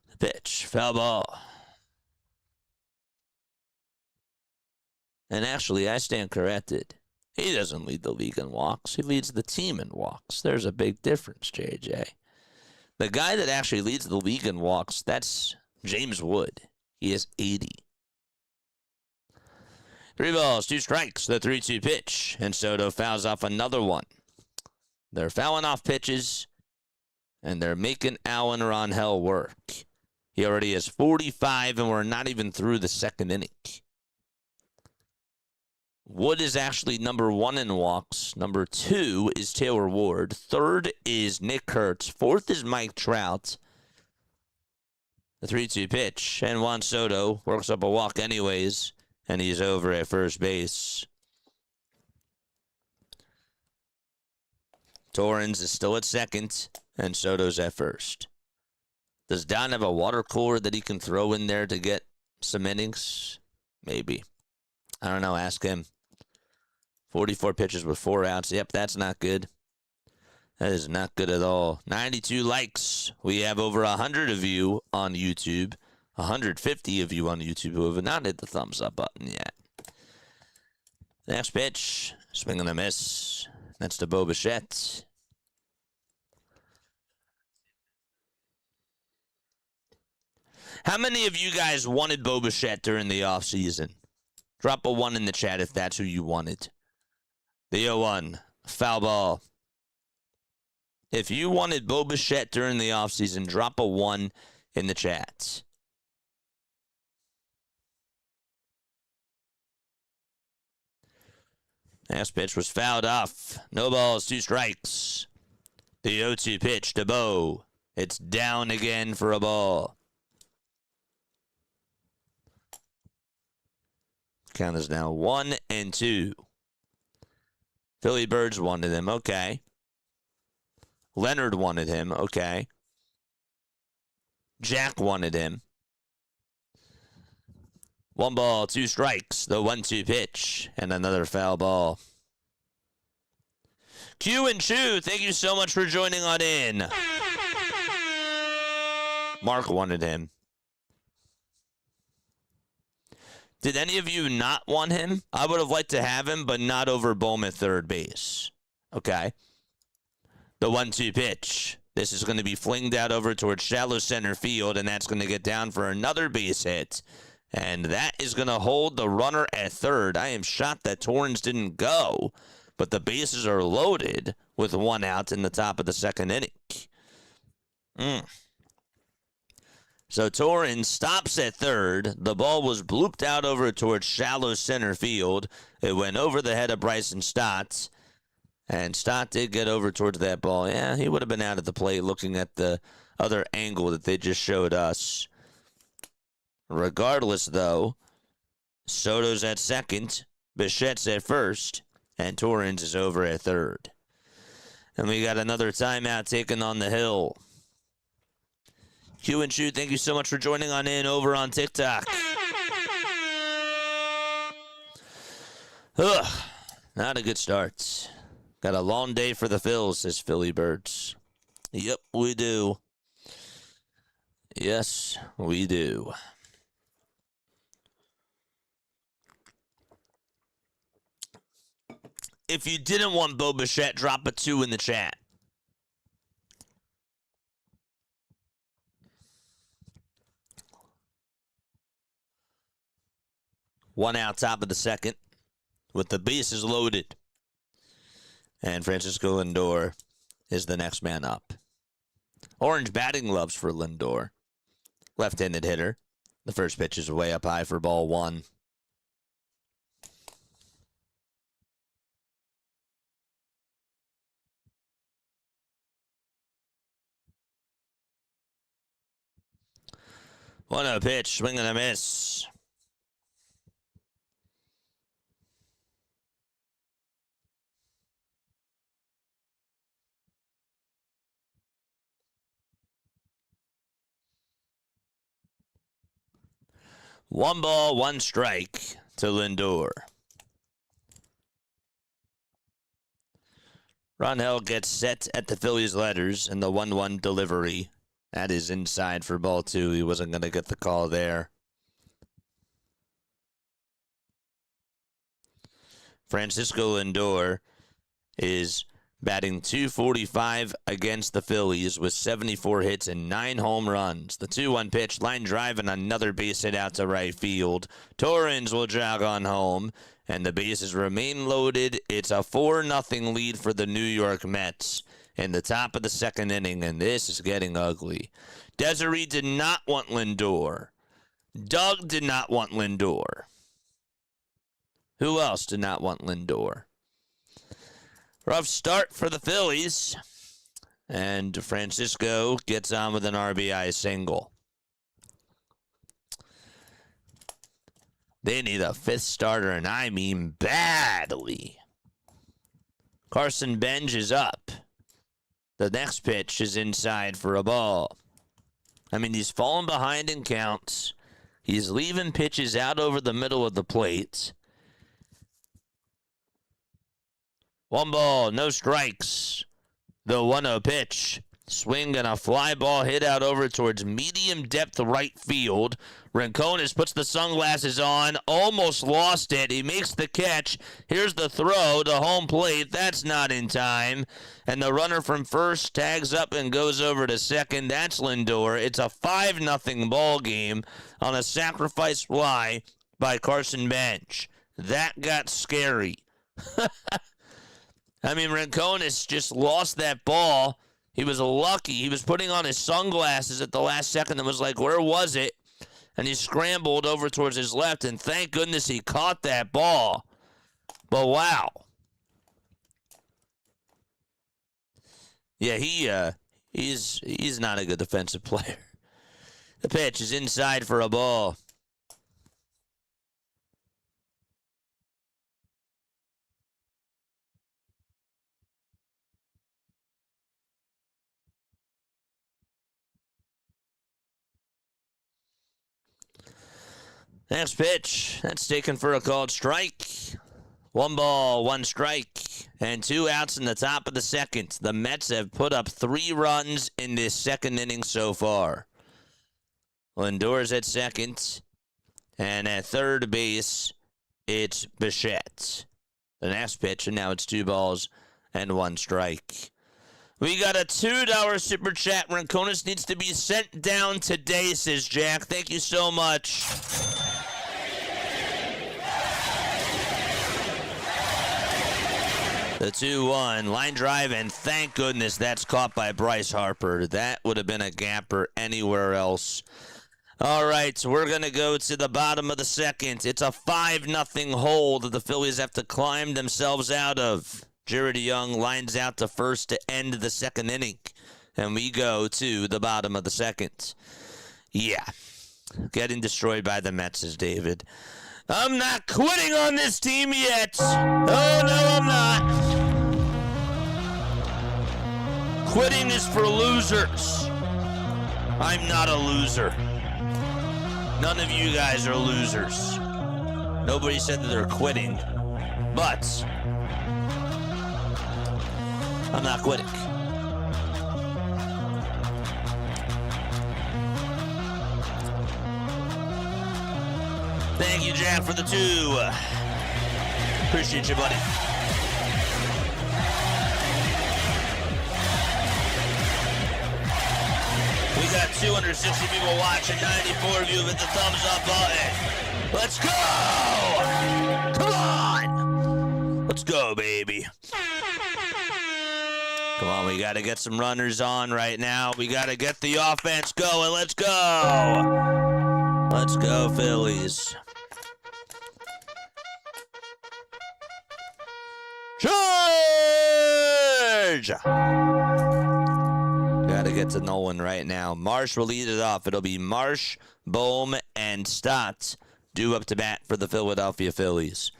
The pitch, foul ball. And actually, I stand corrected. He doesn't lead the league in walks. He leads the team in walks. There's a big difference, JJ. The guy that actually leads the league in walks, that's James Wood. He has 80. 3 balls, 2 strikes, the 3-2 pitch. And Soto fouls off another one. They're fouling off pitches, and they're making Alan Rangel work. He already has 45, and we're not even through the second inning. Wood is actually number 1 in walks. Number 2 is Taylor Ward. 3rd is Nick Kurtz. 4th is Mike Trout. The 3-2 pitch. And Juan Soto works up a walk anyways, and he's over at first base. Torrens is still at second, and Soto's at first. Does Don have a water cooler that he can throw in there to get some innings? Maybe. I don't know. Ask him. 44 pitches with 4 outs. Yep, that's not good. That is not good at all. 92 likes. We have over 100 of you on YouTube. 150 of you on YouTube who have not hit the thumbs up button yet. Next pitch. Swing and a miss. That's to Bo Bichette. How many of you guys wanted Bo Bichette during the offseason? Drop a 1 in the chat if that's who you wanted. The 0-1. Foul ball. If you wanted Bo Bichette during the offseason, drop a 1 in the chat. Last pitch was fouled off. No balls, 2 strikes. The 0-2 pitch to Bo. It's down again for a ball. Count is now 1-2. Philly Birds wanted him. Okay. Leonard wanted him. Okay. Jack wanted him. 1 ball, 2 strikes. The 1-2 pitch. And another foul ball. Q and Chew, thank you so much for joining on in. Mark wanted him. Did any of you not want him? I would have liked to have him, but not over Bohm at third base. Okay. The 1-2 pitch. This is going to be flinged out over towards shallow center field, and that's going to get down for another base hit. And that is going to hold the runner at third. I am shocked that Torrens didn't go, but the bases are loaded with 1 out in the top of the second inning. So Torrens stops at third. The ball was blooped out over towards shallow center field. It went over the head of Bryson Stott. And Stott did get over towards that ball. Yeah, he would have been out at the plate looking at the other angle that they just showed us. Regardless, though, Soto's at second, Bichette's at first, and Torrens is over at third. And we got another timeout taken on the hill. Q and Chew, thank you so much for joining on in over on TikTok. Ugh, not a good start. Got a long day for the Phils, says Philly Birds. Yep, we do. Yes, we do. If you didn't want Bo Bichette, drop a 2 in the chat. One out, top of the second, with the bases loaded. And Francisco Lindor is the next man up. Orange batting gloves for Lindor. Left-handed hitter. The first pitch is way up high for ball 1. One a pitch, swing and a miss. One ball, 1 strike to Lindor. Rangel gets set at the Phillies letters in the 1-1 delivery. That is inside for ball 2. He wasn't going to get the call there. Francisco Lindor is batting .245 against the Phillies with 74 hits and 9 home runs. The 2-1 pitch, line drive, and another base hit out to right field. Torrens will jog on home, and the bases remain loaded. It's a 4-0 lead for the New York Mets in the top of the second inning, and this is getting ugly. Desiree did not want Lindor. Doug did not want Lindor. Who else did not want Lindor? Rough start for the Phillies. And Francisco gets on with an RBI single. They need a 5th starter, and I mean badly. Carson Benj is up. The next pitch is inside for a ball. I mean, he's fallen behind in counts. He's leaving pitches out over the middle of the plate. 1 ball, no strikes. The 1-0 pitch. Swing and a fly ball hit out over towards medium depth right field. Rincones puts the sunglasses on, almost lost it. He makes the catch. Here's the throw to home plate. That's not in time. And the runner from first tags up and goes over to second. That's Lindor. It's a 5-0 ball game on a sacrifice fly by Carson Bench. That got scary. I mean, Rincones just lost that ball. He was lucky. He was putting on his sunglasses at the last second and was like, where was it? And he scrambled over towards his left, and thank goodness he caught that ball. But wow. Yeah, he's not a good defensive player. The pitch is inside for a ball. Next pitch, that's taken for a called strike. 1 ball, 1 strike, and 2 outs in the top of the second. The Mets have put up 3 runs in this second inning so far. Lindor's at second, and at third base, it's Bichette. The next pitch, and now it's 2 balls and 1 strike. We got a $2 super chat. Rincones needs to be sent down today, says Jack. Thank you so much. The 2-1 line drive, and thank goodness that's caught by Bryce Harper. That would have been a gapper anywhere else. All right, so we're going to go to the bottom of the second. It's a 5-0 hole that the Phillies have to climb themselves out of. Jared Young lines out to first to end the second inning, and we go to the bottom of the second. Yeah, getting destroyed by the Mets, is David. I'm not quitting on this team yet. Oh, no, I'm not. Quitting is for losers. I'm not a loser. None of you guys are losers. Nobody said that they're quitting, but I'm not quitting. Thank you, Jack, for the 2. Appreciate you, buddy. We got 260 people watching, 94 of you hit the thumbs up button. Let's go! Come on! Let's go, baby. Come on, we got to get some runners on right now. We got to get the offense going. Let's go! Let's go, Phillies. Charge! Gotta get to Nolan right now. Marsh will lead it off. It'll be Marsh, Bohm, and Stott due up to bat for the Philadelphia Phillies.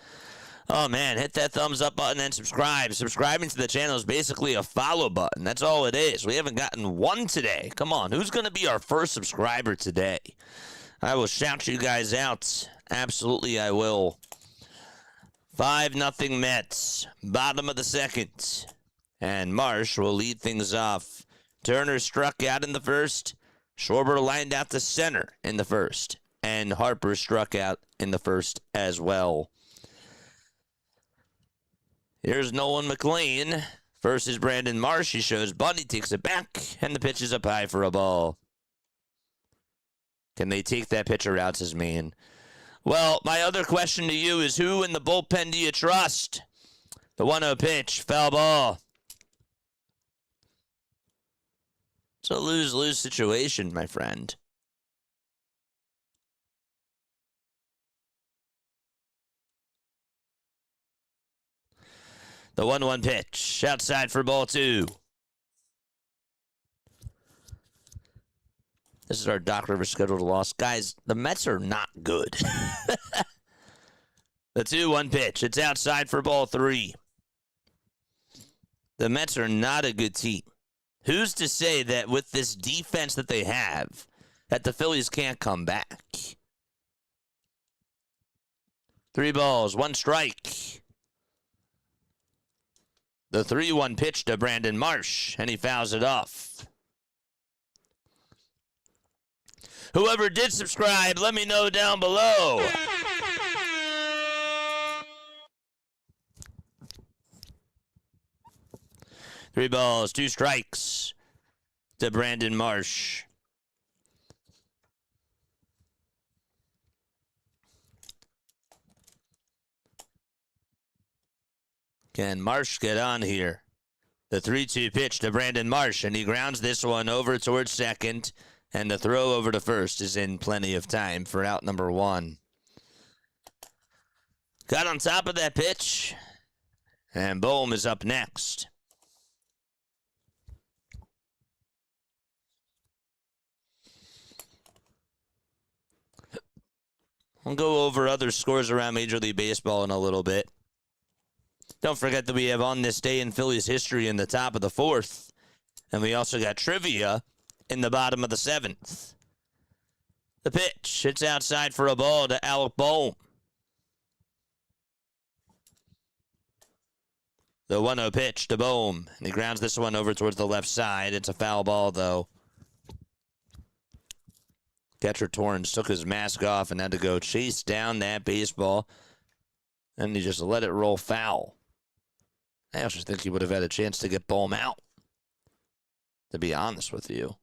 Oh, man, hit that thumbs up button and subscribe. Subscribing to the channel is basically a follow button. That's all it is. We haven't gotten one today. Come on, who's going to be our first subscriber today? I will shout you guys out. Absolutely, I will. 5-0 Mets. Bottom of the second. And Marsh will lead things off. Turner struck out in the first. Schwarber lined out to center in the first. And Harper struck out in the first as well. Here's Nolan McLean versus Brandon Marsh. He shows Bundy, takes it back, and the pitch is up high for a ball. Can they take that pitcher out, says Maine? Well, my other question to you is, who in the bullpen do you trust? The 1-0 pitch, foul ball. It's a lose-lose situation, my friend. The 1-1 pitch, outside for ball 2. This is our Doc Rivers scheduled loss. Guys, the Mets are not good. The 2-1 pitch, it's outside for ball 3. The Mets are not a good team. Who's to say that with this defense that they have, that the Phillies can't come back? 3 balls, 1 strike. The 3-1 pitch to Brandon Marsh, and he fouls it off. Whoever did subscribe, let me know down below. Three balls, two strikes to Brandon Marsh. Can Marsh get on here? The 3-2 pitch to Brandon Marsh, and he grounds this one over towards second, and the throw over to first is in plenty of time for out number one. Got on top of that pitch, and Bohm is up next. We'll go over other scores around Major League Baseball in a little bit. Don't forget that we have On This Day in Phillies history in the top of the fourth. And we also got trivia in the bottom of the seventh. The pitch. It's outside for a ball to Alec Bohm. The 1-0 pitch to Bohm. And he grounds this one over towards the left side. It's a foul ball, though. Catcher Torrance took his mask off and had to go chase down that baseball. And he just let it roll foul. I actually think he would have had a chance to get Bohm out, to be honest with you.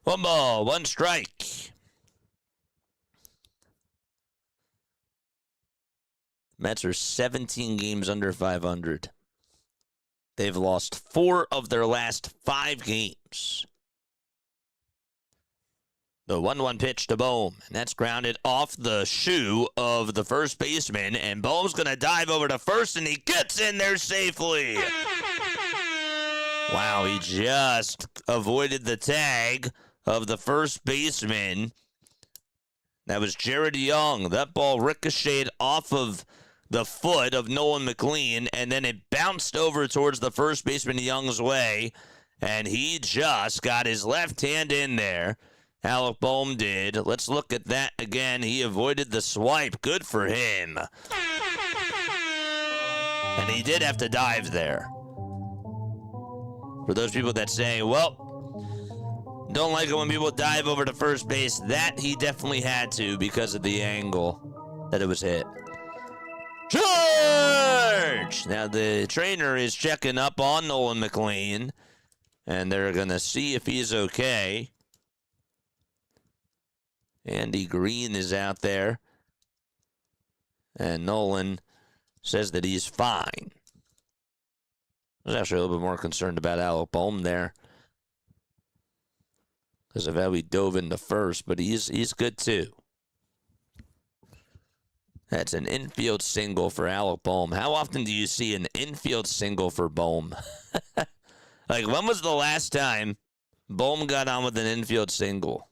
One ball, one strike. Mets are 17 games under 500. They've lost 4 of their last 5 games. The 1-1 pitch to Bohm, and that's grounded off the shoe of the first baseman, and Bohm's going to dive over to first, and he gets in there safely. Wow, he just avoided the tag of the first baseman. That was Jared Young. That ball ricocheted off of the foot of Nolan McLean, and then it bounced over towards the first baseman Young's way, and he just got his left hand in there. Alec Bohm did. Let's look at that again. He avoided the swipe. Good for him. And he did have to dive there. For those people that say, well, don't like it when people dive over to first base, that he definitely had to because of the angle that it was hit. Charge! Now the trainer is checking up on Nolan McLean, and they're going to see if he's okay. Andy Green is out there, and Nolan says that he's fine. I was actually a little bit more concerned about Alec Bohm there because of how he dove into first, but he's good too. That's an infield single for Alec Bohm. How often do you see an infield single for Bohm? Like, when was the last time Bohm got on with an infield single?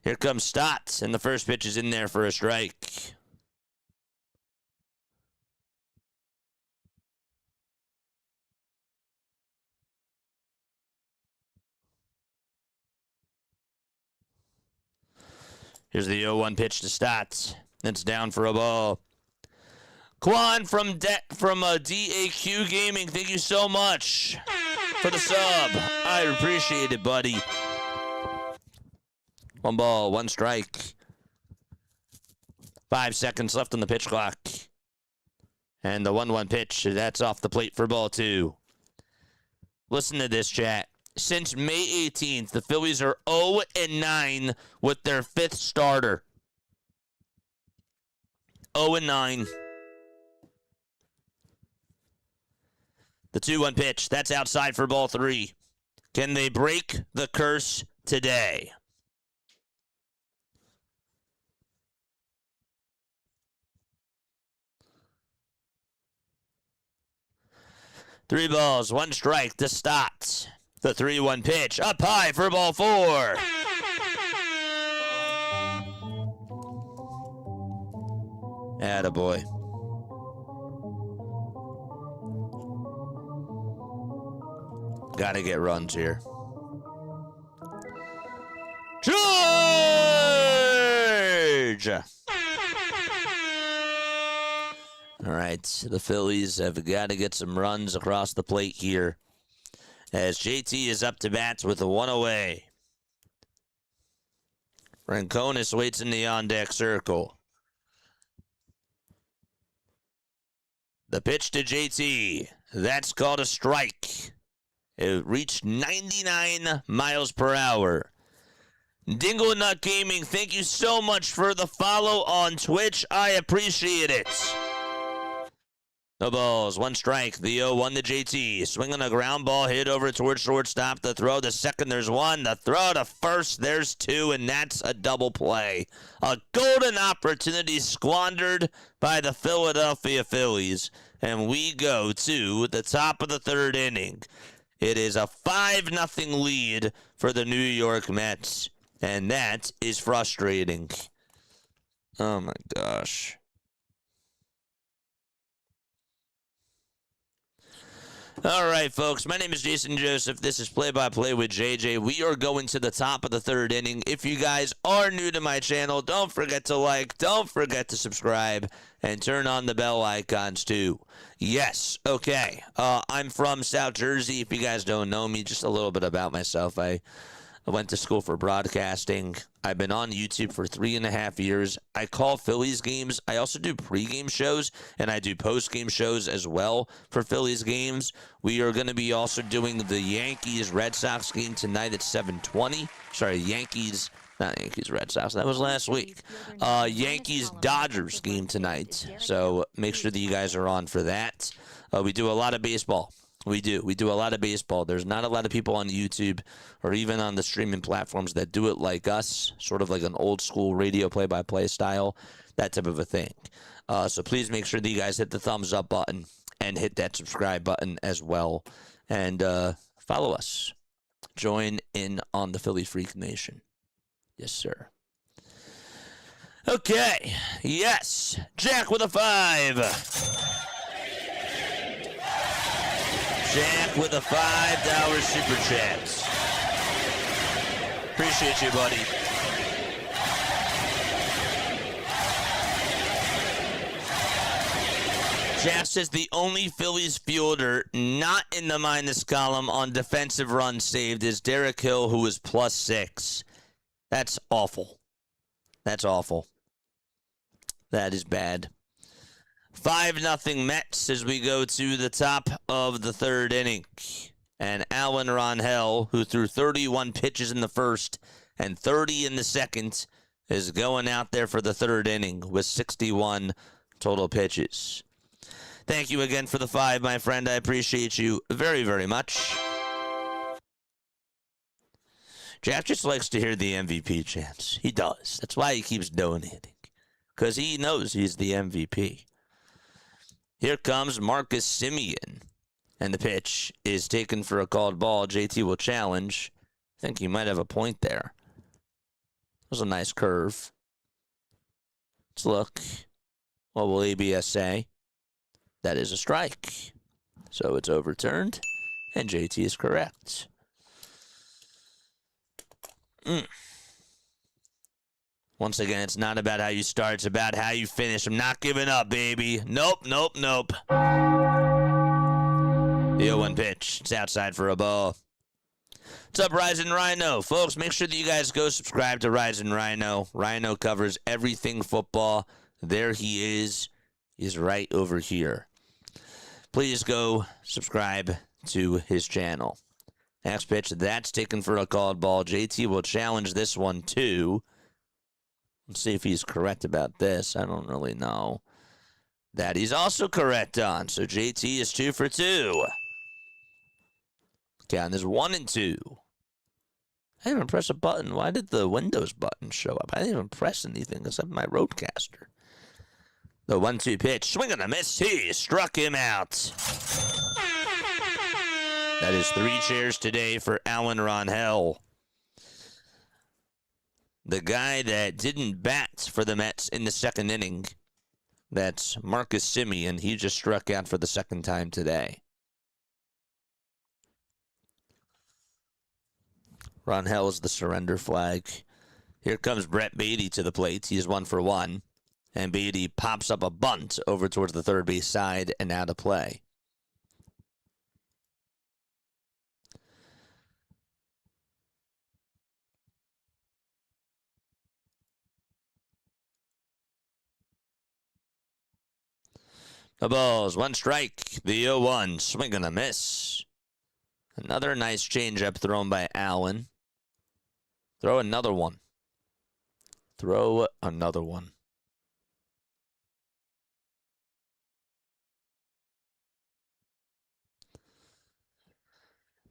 Here comes Stotts, and the first pitch is in there for a strike. Here's the 0-1 pitch to Stotts. It's down for a ball. Quan from DAQ Gaming, thank you so much for the sub. I appreciate it, buddy. 1 ball, 1 strike. 5 seconds left on the pitch clock. And the 1-1 pitch, that's off the plate for ball 2. Listen to this, chat. Since May 18th, the Phillies are 0-9 with their 5th starter. 0-9. The 2-1 pitch, that's outside for ball 3. Can they break the curse today? Three balls, 1 strike to Stotts. The 3-1 pitch, up high for ball 4. Attaboy. Gotta get runs here. Charge! Georgia. All right, the Phillies have got to get some runs across the plate here, as JT is up to bat with a 1 away. Ranconis waits in the on-deck circle. The pitch to JT. That's called a strike. It reached 99 miles per hour. Dingle Nut Gaming, thank you so much for the follow on Twitch. I appreciate it. No balls, 1 strike. The 0-1 to JT. Swinging a ground ball hit over towards shortstop. The throw to second, there's 1. The throw to first, there's 2, and that's a double play. A golden opportunity squandered by the Philadelphia Phillies. And we go to the top of the 3rd inning. It is a 5-0 lead for the New York Mets. And that is frustrating. Oh my gosh. All right, folks. My name is Jason Joseph. This is Play by Play with JJ. We are going to the top of the 3rd inning. If you guys are new to my channel, don't forget to like, don't forget to subscribe, and turn on the bell icons too. Yes, okay. I'm from South Jersey. If you guys don't know me, just a little bit about myself. I went to school for broadcasting. I've been on YouTube for 3.5 years. I call Phillies games. I also do pregame shows, and I do postgame shows as well for Phillies games. We are going to be also doing the Yankees-Red Sox game tonight at 7:20. Sorry, not Yankees-Red Sox. That was last week. Yankees-Dodgers game tonight. So make sure that you guys are on for that. We do a lot of baseball. We do a lot of baseball. There's not a lot of people on YouTube or even on the streaming platforms that do it like us, sort of like an old school radio play-by-play style, that type of a thing. So please make sure that you guys hit the thumbs up button and hit that subscribe button as well. And follow us. Join in on the Philly Freak Nation. Yes, sir. Okay. Yes. Jack with a 5. Jack with a $5 super chat. Appreciate you, buddy. Jack says the only Phillies fielder not in the minus column on defensive runs saved is Derek Hill, who is +6. That's awful. That's awful. That is bad. 5-0 Mets as we go to the top of the 3rd inning. And Alan Rangel, who threw 31 pitches in the first and 30 in the second, is going out there for the 3rd inning with 61 total pitches. Thank you again for the 5, my friend. I appreciate you very, very much. Jack just likes to hear the MVP chants. He does. That's why he keeps donating, because he knows he's the MVP. Here comes Marcus Semien, and the pitch is taken for a called ball. JT will challenge. I think he might have a point there. That was a nice curve. Let's look. What will ABS say? That is a strike. So it's overturned, and JT is correct. Once again, it's not about how you start. It's about how you finish. I'm not giving up, baby. Nope. The 0-1 pitch. It's outside for a ball. What's up, Rising Rhino? Folks, make sure that you guys go subscribe to Rising Rhino. Rhino covers everything football. There he is. He's right over here. Please go subscribe to his channel. Next pitch, that's taken for a called ball. JT will challenge this one, too. Let's see if he's correct about this. I don't really know. That he's also correct on. So JT is 2 for 2. Okay, and there's 1 and 2. I didn't even press a button. Why did the Windows button show up? I didn't even press anything except my Roadcaster. The 1-2 pitch. Swing and a miss. He struck him out. That is 3 chairs today for Alan Rangel. The guy that didn't bat for the Mets in the 2nd inning, that's Marcus Semien. He just struck out for the 2nd time today. Rangel is the surrender flag. Here comes Brett Beatty to the plate. He's 1-for-1. And Beatty pops up a bunt over towards the third base side and out of play. The balls, one strike. The 0-1, swing and a miss. Another nice changeup thrown by Allen. Throw another one. Throw another one.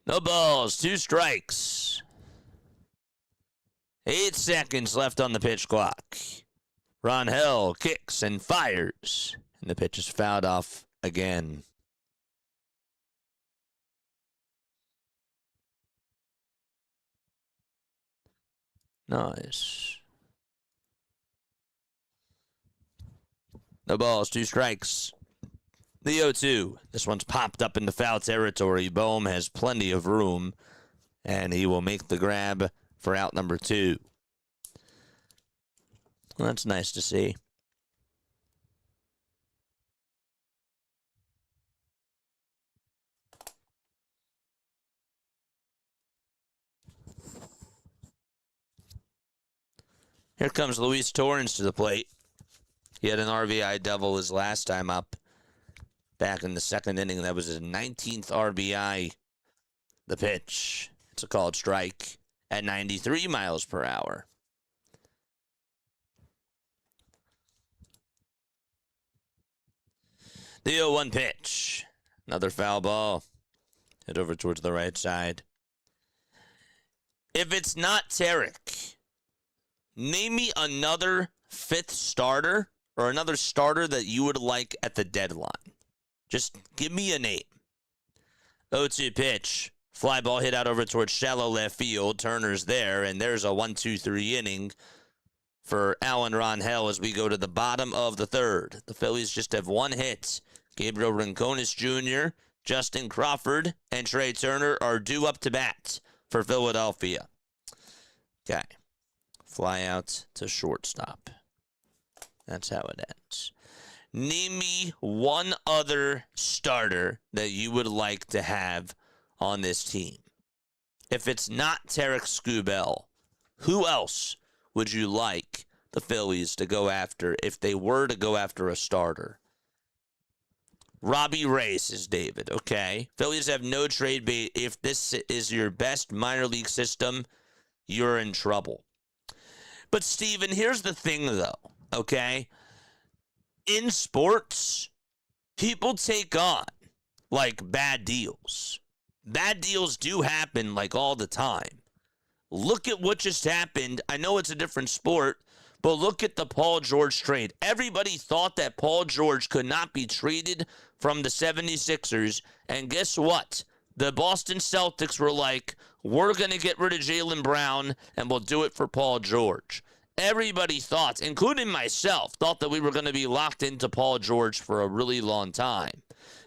No balls, 2 strikes. 8 seconds left on the pitch clock. Rangel kicks and fires. And the pitch is fouled off again. Nice. No balls, 2 strikes. The 0-2. This one's popped up into foul territory. Bohm has plenty of room, and he will make the grab for out number 2. Well, that's nice to see. Here comes Luis Torrens to the plate. He had an RBI double his last time up back in the second inning. That was his 19th RBI. The pitch. It's a called strike at 93 miles per hour. The 0-1 pitch. Another foul ball. Head over towards the right side. If it's not Tarek, name me another 5th starter or another starter that you would like at the deadline. Just give me a name. 0-2 pitch. Fly ball hit out over towards shallow left field. Turner's there, and there's a 1-2-3 inning for Alan Rangel as we go to the bottom of the third. The Phillies just have 1 hit. Gabriel Rincones Jr., Justin Crawford, and Trey Turner are due up to bat for Philadelphia. Okay. Fly out to shortstop. That's how it ends. Name me one other starter that you would like to have on this team. If it's not Tarek Skubal, who else would you like the Phillies to go after if they were to go after a starter? Robbie Ray, says David. Okay. Phillies have no trade bait. If this is your best minor league system, you're in trouble. But, Steven, here's the thing, though. Okay? In sports, people take on, like, bad deals. Bad deals do happen, like, all the time. Look at what just happened. I know it's a different sport, but look at the Paul George trade. Everybody thought that Paul George could not be traded from the 76ers, and guess what? The Boston Celtics were like, we're going to get rid of Jaylen Brown, and we'll do it for Paul George. Everybody thought, including myself, thought that we were going to be locked into Paul George for a really long time.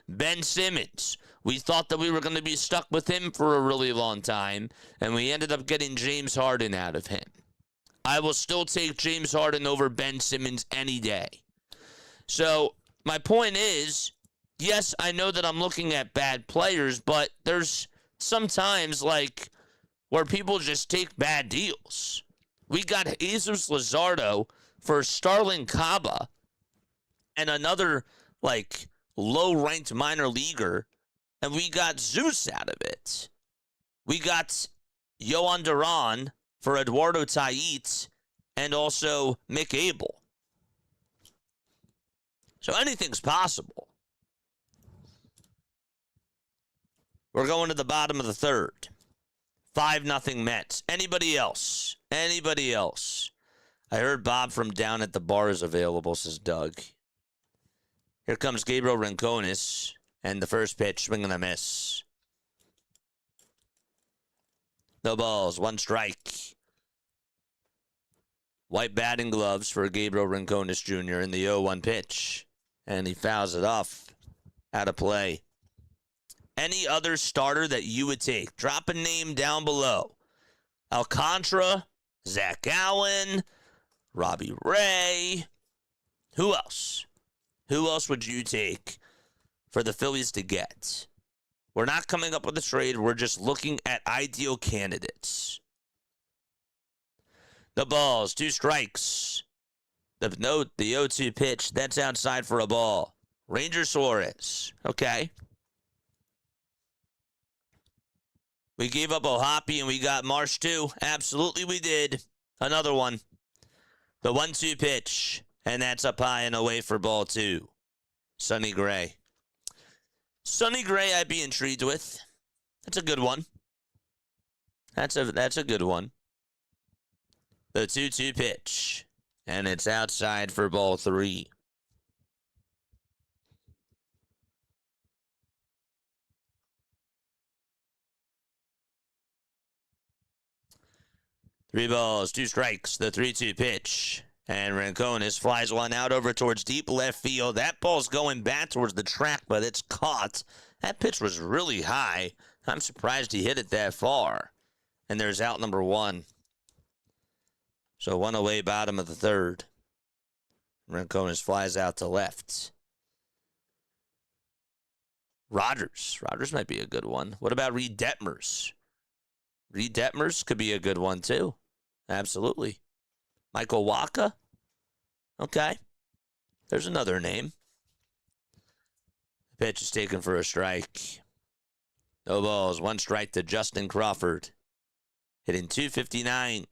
Ben Simmons, we thought that we were going to be stuck with him for a really long time, and we ended up getting James Harden out of him. I will still take James Harden over Ben Simmons any day. So my point is, yes, I know that I'm looking at bad players, but there's sometimes like where people just take bad deals. We got Jesus Luzardo for Starlin Caba and another like low-ranked minor leaguer, and we got Zeus out of it. We got Yohan Duran for Eduardo Tait and also Mick Abel. So anything's possible. We're going to the bottom of the third. 5-0 Mets. Anybody else? Anybody else? I heard Bob from down at the bar is available, says Doug. Here comes Gabriel Rincones, and the first pitch, swing and a miss. No balls, 1 strike. White batting gloves for Gabriel Rincones Jr. in the 0-1 pitch, and he fouls it off. Out of play. Any other starter that you would take? Drop a name down below. Alcantara, Zach Allen, Robbie Ray. Who else? Who else would you take for the Phillies to get? We're not coming up with a trade. We're just looking at ideal candidates. The balls, 2 strikes. The 0-2 pitch, that's outside for a ball. Ranger Suarez. Okay. We gave up O'Hoppe and we got Marsh too. Absolutely we did. Another one. The 1-2 pitch. And that's up high and away for ball 2. Sonny Gray. Sonny Gray I'd be intrigued with. That's a good one. That's a good one. The 2-2 pitch. And it's outside for ball 3. Three balls, 2 strikes, the 3-2 pitch. And Rancones flies one out over towards deep left field. That ball's going back towards the track, but it's caught. That pitch was really high. I'm surprised he hit it that far. And there's out number 1. So 1 away, bottom of the 3rd. Rancones flies out to left. Rogers. Rogers might be a good one. What about Reed Detmers? Reed Detmers could be a good one, too. Absolutely. Michael Wacha? Okay. There's another name. The pitch is taken for a strike. No balls. 1 strike to Justin Crawford. Hitting .259.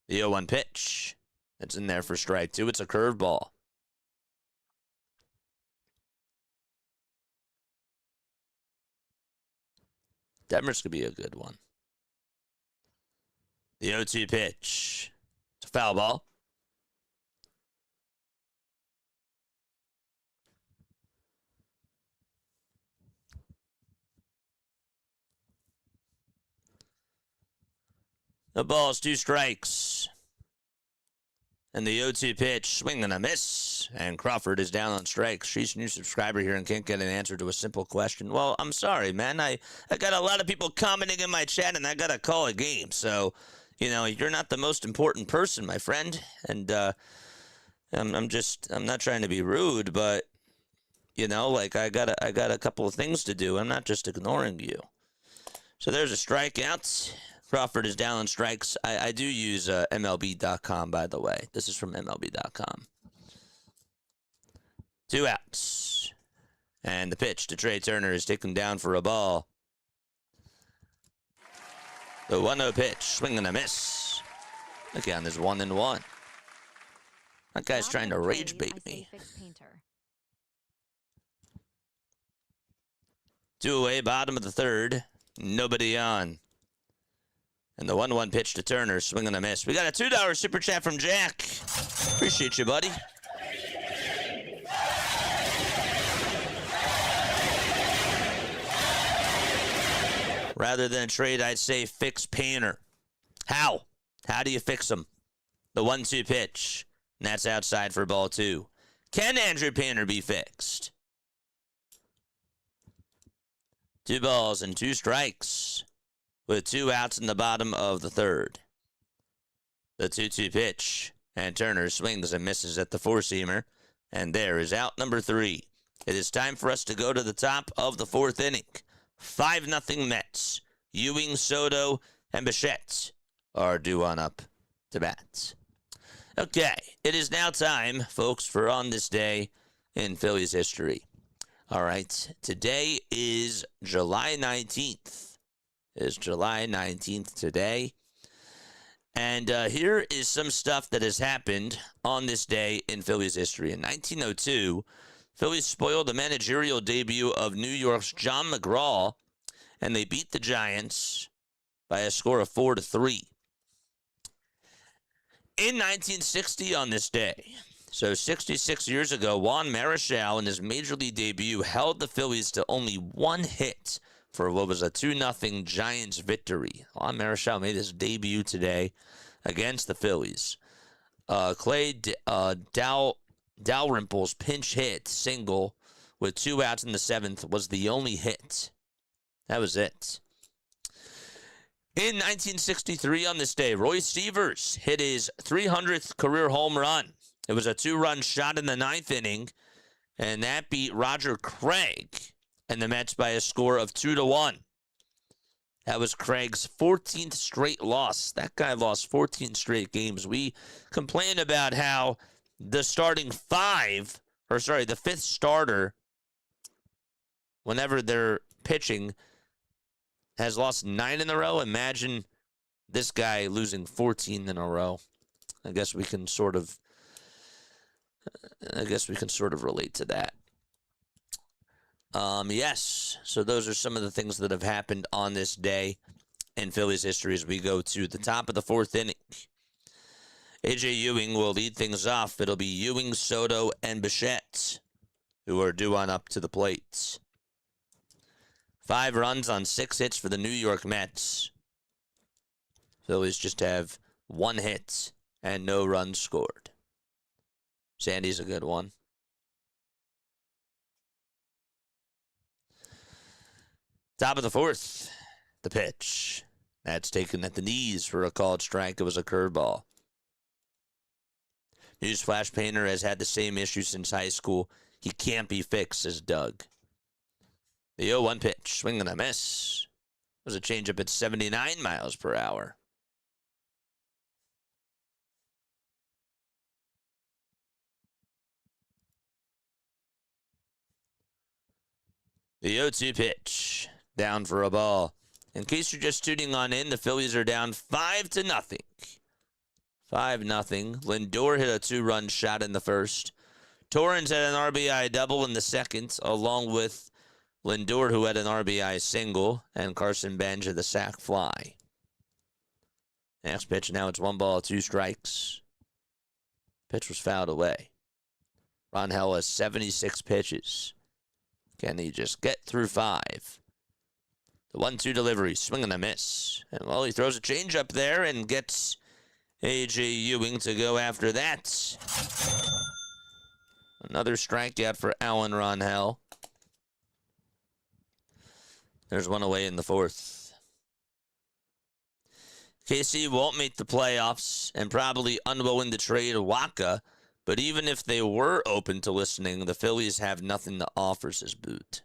The 0-1 pitch. It's in there for strike 2. It's a curveball. Detmers could be a good one. The 0-2 pitch. It's a foul ball. The ball's 2 strikes. And the 0-2 pitch, swing and a miss. And Crawford is down on strikes. She's a new subscriber here and can't get an answer to a simple question. Well, I'm sorry, man. I got a lot of people commenting in my chat, and I got to call a game. So, you know, you're not the most important person, my friend. And I'm not trying to be rude, but, you know, like I got a couple of things to do. I'm not just ignoring you. So there's a strikeout. Crawford is down on strikes. I do use MLB.com, by the way. This is from MLB.com. 2 outs. And the pitch to Trey Turner is taken down for a ball. The 1-0 pitch, swing and a miss. Again, there's 1-1. That guy's trying to rage bait me. 2 away, bottom of the 3rd. Nobody on. And the 1-1 pitch to Turner, swing and a miss. We got a $2 super chat from Jack. Appreciate you, buddy. Rather than a trade, I'd say fix Painter. How? How do you fix him? The 1-2 pitch. And that's outside for ball 2. Can Andrew Painter be fixed? 2 balls and 2 strikes. With 2 outs in the bottom of the 3rd. The 2-2 pitch. And Turner swings and misses at the 4-seamer. And there is out number 3. It is time for us to go to the top of the 4th inning. 5-0 Mets. Ewing, Soto, and Bichette are due on up to bat. Okay, it is now time, folks, for On This Day in Phillies history. All right, today is July 19th. Is July 19th today. And here is some stuff that has happened on this day in Phillies history. In 1902, Phillies spoiled the managerial debut of New York's John McGraw, and they beat the Giants by a score of 4-3. In 1960 on this day, so 66 years ago, Juan Marichal in his major league debut held the Phillies to only 1 hit for what was a 2-0 Giants victory. Juan Marichal made his debut today against the Phillies. Clay Dalrymple's pinch hit single with 2 outs in the 7th was the only hit. That was it. In 1963, on this day, Roy Stevers hit his 300th career home run. It was a 2-run shot in the 9th inning, and that beat Roger Craig and the Mets by a score of 2-1. That was Craig's 14th straight loss. That guy lost 14 straight games. We complain about how the the fifth starter, whenever they're pitching, has lost 9 in a row. Imagine this guy losing 14 in a row. I guess we can sort of relate to that. Yes. So those are some of the things that have happened on this day in Phillies history as we go to the top of the 4th inning. A.J. Ewing will lead things off. It'll be Ewing, Soto, and Bichette who are due on up to the plate. 5 runs on 6 hits for the New York Mets. Phillies just have 1 hit and no runs scored. Sandy's a good one. Top of the 4th, the pitch. That's taken at the knees for a called strike. It was a curveball. Newsflash, Painter has had the same issue since high school. He can't be fixed, says Doug. The 0-1 pitch, swing and a miss. It was a changeup at 79 miles per hour. The 0-2 pitch, down for a ball. In case you're just tuning on in, the Phillies are down 5-0. 5-0. Lindor hit a 2-run shot in the first. Torrens had an RBI double in the second, along with Lindor, who had an RBI single, and Carson Bench had the sac fly. Next pitch, now it's 1 ball, 2 strikes. Pitch was fouled away. Rangel has 76 pitches. Can he just get through 5? The 1-2 delivery, swing and a miss. And, well, he throws a changeup there and gets A.J. Ewing to go after that. Another strikeout for Alan Rangel. There's 1 away in the 4th. KC won't make the playoffs and probably unwilling to trade Waka, but even if they were open to listening, the Phillies have nothing to offer, says Boot.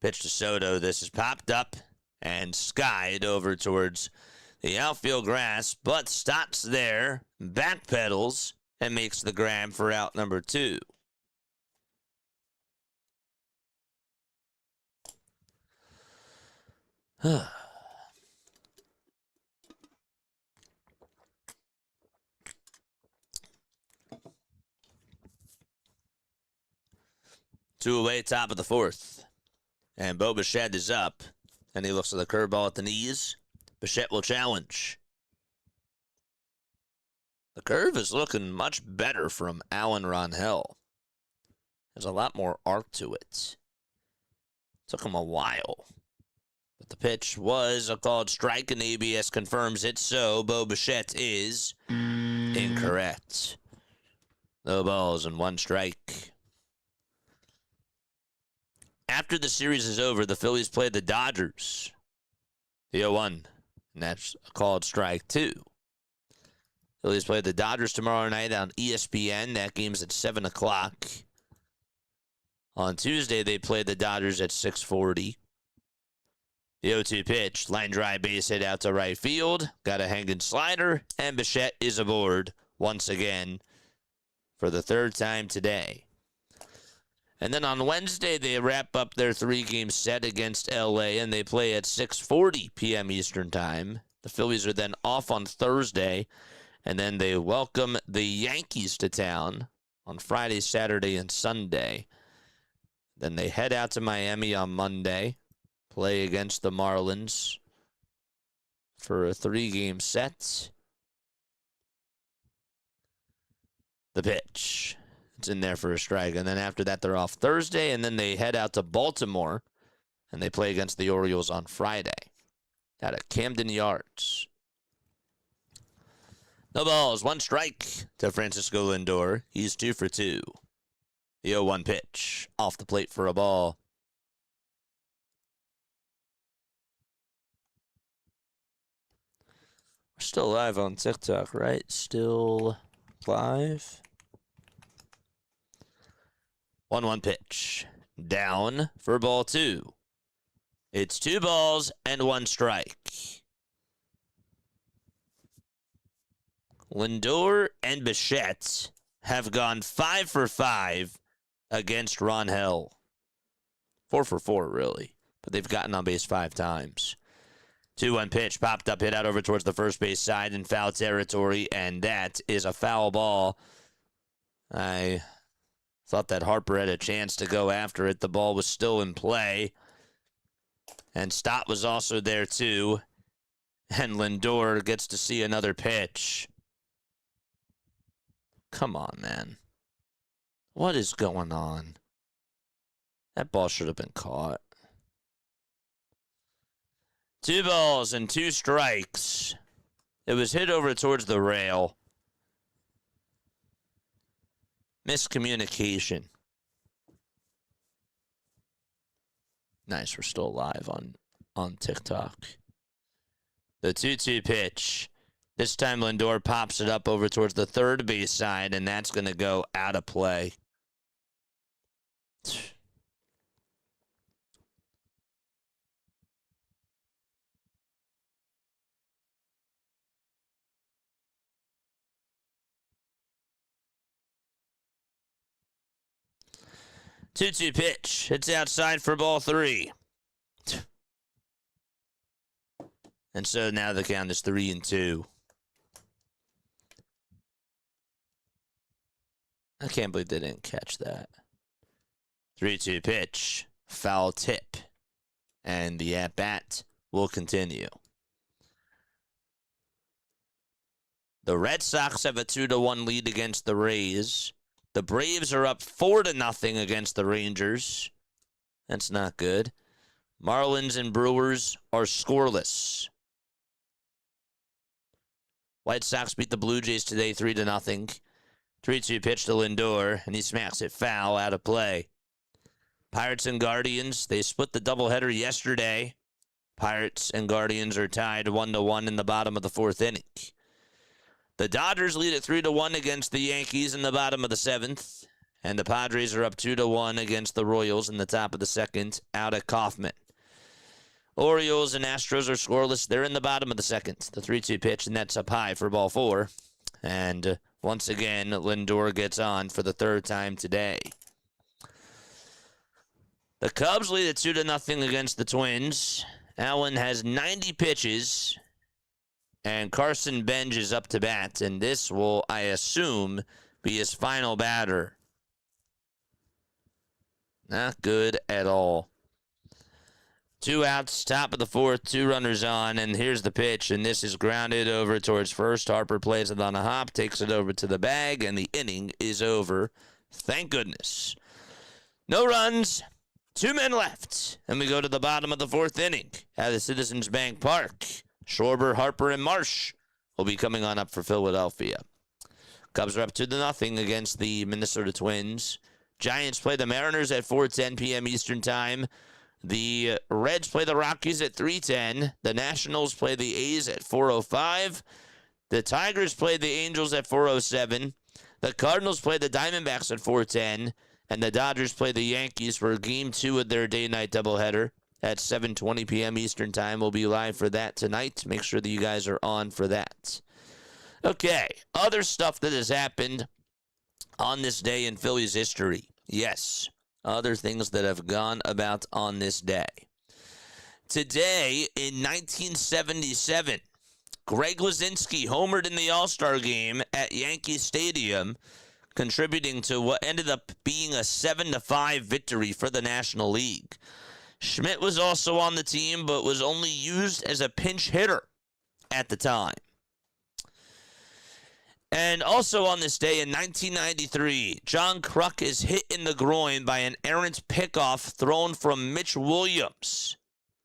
Pitch to Soto. This is popped up and skied over towards the outfield grass, but stops there, backpedals, and makes the grab for out number 2. Two away, top of the 4th. And Bo Bichette is up. And he looks at the curveball at the knees. Bichette will challenge. The curve is looking much better from Alan Rangel. There's a lot more arc to it. Took him a while. But the pitch was a called strike, and ABS confirms it, so Bo Bichette is incorrect. No balls and 1 strike. After the series is over, the Phillies play the Dodgers. The 0-1, and that's a called strike 2. Phillies play the Dodgers tomorrow night on ESPN. That game's at 7 o'clock. On Tuesday, they play the Dodgers at 6:40. The 0-2 pitch, line drive base hit out to right field. Got a hanging slider, and Bichette is aboard once again for the 3rd time today. And then on Wednesday, they wrap up their 3-game set against L.A., and they play at 6:40 p.m. Eastern Time. The Phillies are then off on Thursday, and then they welcome the Yankees to town on Friday, Saturday, and Sunday. Then they head out to Miami on Monday, play against the Marlins for a 3-game set. The pitch. It's in there for a strike. And then after that, they're off Thursday, and then they head out to Baltimore, and they play against the Orioles on Friday out at Camden Yards. No balls, 1 strike to Francisco Lindor. He's 2 for 2. The 0-1 pitch off the plate for a ball. We're still live on TikTok, right? Still live. 1-1 pitch. Down for ball 2. It's 2 balls and 1 strike. Lindor and Bichette have gone 5 for 5 against Rangel. 4 for 4, really. But they've gotten on base 5 times. 2-1 pitch, popped up, hit out over towards the first base side in foul territory, and that is a foul ball. I thought that Harper had a chance to go after it. The ball was still in play. And Stott was also there, too. And Lindor gets to see another pitch. Come on, man. What is going on? That ball should have been caught. 2 balls and 2 strikes. It was hit over towards the rail. Miscommunication. Nice, we're still live on TikTok. The 2-2 pitch. This time Lindor pops it up over towards the third base side, and that's going to go out of play. 2-2 pitch. It's outside for ball 3. And so now the count is 3-2. I can't believe they didn't catch that. 3-2 pitch. Foul tip. And the at-bat will continue. The Red Sox have a 2-1 lead against the Rays. The Braves are up 4-0 against the Rangers. That's not good. Marlins and Brewers are scoreless. White Sox beat the Blue Jays today 3-0. 3-2 pitch to Lindor, and he smacks it foul, out of play. Pirates and Guardians, they split the doubleheader yesterday. Pirates and Guardians are tied 1-1 in the bottom of the 4th inning. The Dodgers lead at 3-1 against the Yankees in the bottom of the 7th. And the Padres are up 2-1 against the Royals in the top of the 2nd, out at Kauffman. Orioles and Astros are scoreless. They're in the bottom of the 2nd. The 3-2 pitch, and that's up high for ball 4. And once again, Lindor gets on for the 3rd time today. The Cubs lead at 2-0 against the Twins. Allen has 90 pitches. And Carson Bench is up to bat, and this will, I assume, be his final batter. Not good at all. 2 outs, top of the 4th, 2 runners on, and here's the pitch, and this is grounded over towards first. Harper plays it on a hop, takes it over to the bag, and the inning is over. Thank goodness. No runs, 2 men left, and we go to the bottom of the 4th inning at the Citizens Bank Park. Schwarber, Harper, and Marsh will be coming on up for Philadelphia. Cubs are up 2-0 against the Minnesota Twins. Giants play the Mariners at 4:10 p.m. Eastern Time. The Reds play the Rockies at 3:10. The Nationals play the A's at 4:05. The Tigers play the Angels at 4:07. The Cardinals play the Diamondbacks at 4:10. And the Dodgers play the Yankees for Game 2 of their day-night doubleheader at 7:20 p.m. Eastern Time. We'll be live for that tonight. Make sure that you guys are on for that. Okay, other stuff that has happened on this day in Phillies history. Yes, other things that have gone about on this day. Today, in 1977, Greg Luzinski homered in the All-Star game at Yankee Stadium, contributing to what ended up being a 7-5 victory for the National League. Schmidt was also on the team, but was only used as a pinch hitter at the time. And also on this day in 1993, John Kruk is hit in the groin by an errant pickoff thrown from Mitch Williams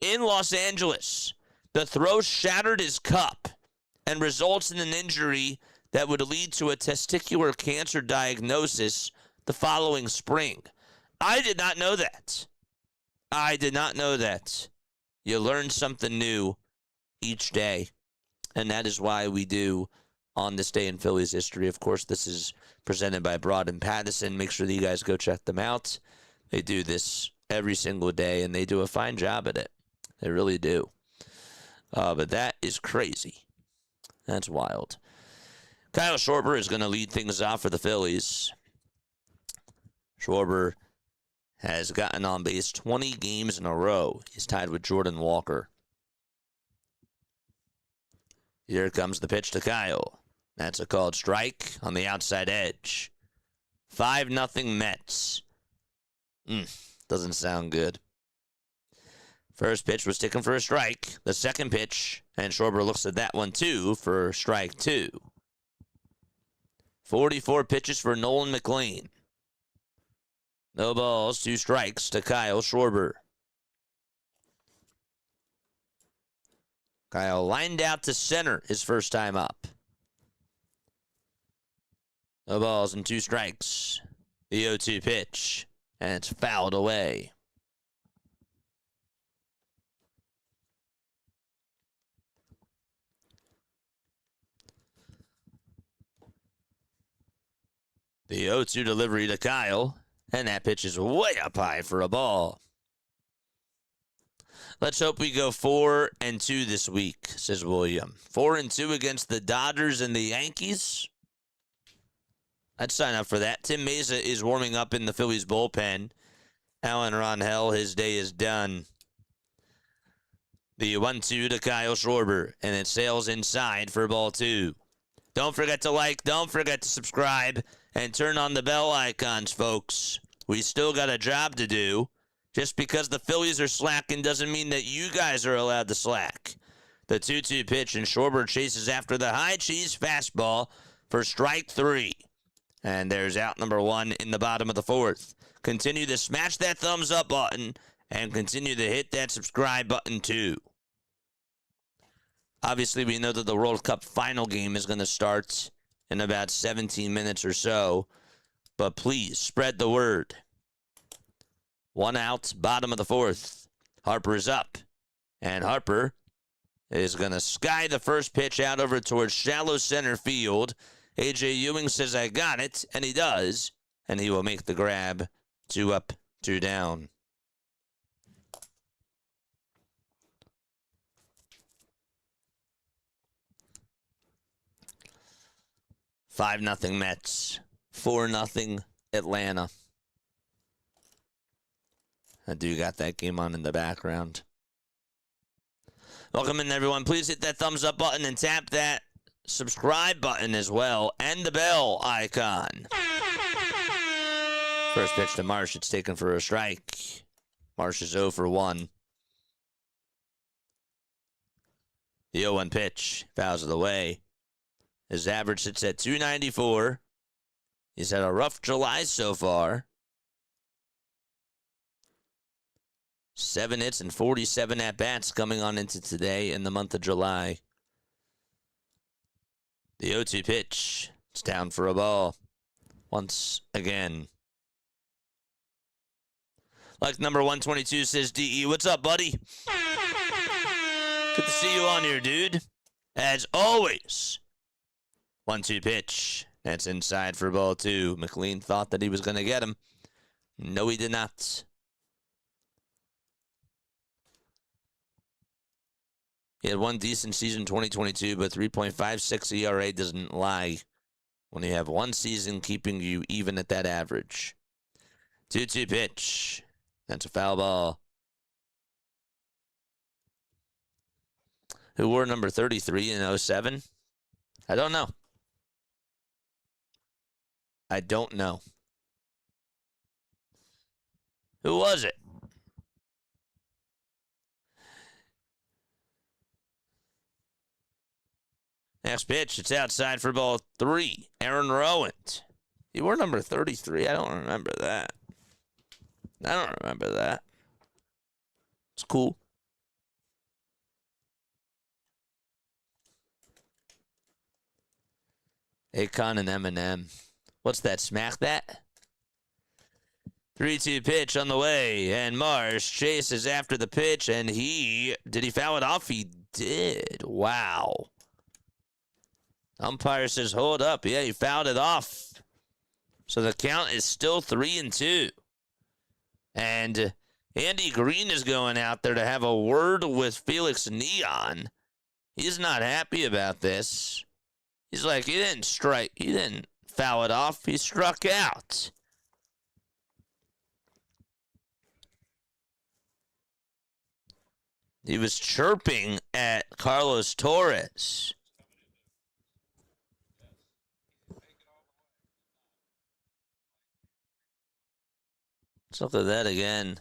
in Los Angeles. The throw shattered his cup and results in an injury that would lead to a testicular cancer diagnosis the following spring. I did not know that. I did not know that. You learn something new each day. and that is why we do On This Day in Phillies History. Of course, this is presented by Broad and Pattison. Make sure that you guys go check them out. They do this every single day, and they do a fine job at it. They really do. But that is crazy. That's wild. Kyle Schwarber is going to lead things off for the Phillies. Schwarber has gotten on base 20 games in a row. He's tied with Jordan Walker. Here comes the pitch to Kyle. That's a called strike on the outside edge. 5-0 Mets. Doesn't sound good. First pitch was taken for a strike. The second pitch, and Schwarber looks at that one too for strike 2. 44 pitches for Nolan McLean. No balls, 2 strikes to Kyle Schwarber. Kyle lined out to center his first time up. No balls and 2 strikes. The 0-2 pitch, and it's fouled away. The 0-2 delivery to Kyle, and that pitch is way up high for a ball. Let's hope we go 4-2 this week, says William. 4-2 against the Dodgers and the Yankees. I'd sign up for that. Tim Mesa is warming up in the Phillies bullpen. Alan Ronhell, his day is done. The 1-2 to Kyle Schwarber, and it sails inside for ball 2. Don't forget to like, don't forget to subscribe, and turn on the bell icons, folks. We still got a job to do. Just because the Phillies are slacking doesn't mean that you guys are allowed to slack. The 2-2 pitch, and Schwarber chases after the high cheese fastball for strike 3. And there's out number 1 in the bottom of the 4th. Continue to smash that thumbs up button and continue to hit that subscribe button too. Obviously, we know that the World Cup final game is going to start in about 17 minutes or so. But please spread the word. 1 out, bottom of the 4th. Harper is up. And Harper is going to sky the first pitch out over towards shallow center field. A.J. Ewing says, I got it. And he does. And he will make the grab. 2 up, 2 down. Five nothing Mets. 4-0 Atlanta. I do got that game on in the background. Welcome in, everyone. Please hit that thumbs up button and tap that subscribe button as well, and the bell icon. First pitch to Marsh. It's taken for a strike. Marsh is 0 for 1. The 0-1 pitch. Fouls it away. His average sits at 294. He's had a rough July so far. 7 hits and 47 at-bats coming on into today in the month of July. The 0-2 pitch. It's down for a ball. Once again. Like number 122 says, DE, what's up, buddy? Good to see you on here, dude. As always. 1-2 pitch. That's inside for ball 2. McLean thought that he was going to get him. No, he did not. He had one decent season 2022, but 3.56 ERA doesn't lie when you have one season keeping you even at that average. 2-2 pitch. That's a foul ball. Who wore number 33 in 07? I don't know. I don't know. Who was it? Next pitch, it's outside for ball 3. Aaron Rowand. He wore number 33. I don't remember that. It's cool. Akon and Eminem. What's that? Smack that? 3-2 pitch on the way, and Marsh chases after the pitch, and did he foul it off? He did. Wow. Umpire says, hold up. Yeah, he fouled it off. So the count is still 3-2. And Andy Green is going out there to have a word with Felix Neon. He's not happy about this. He's like, he didn't strike. He didn't foul it off. He struck out. He was chirping at Carlos Torres. Let's look at that again.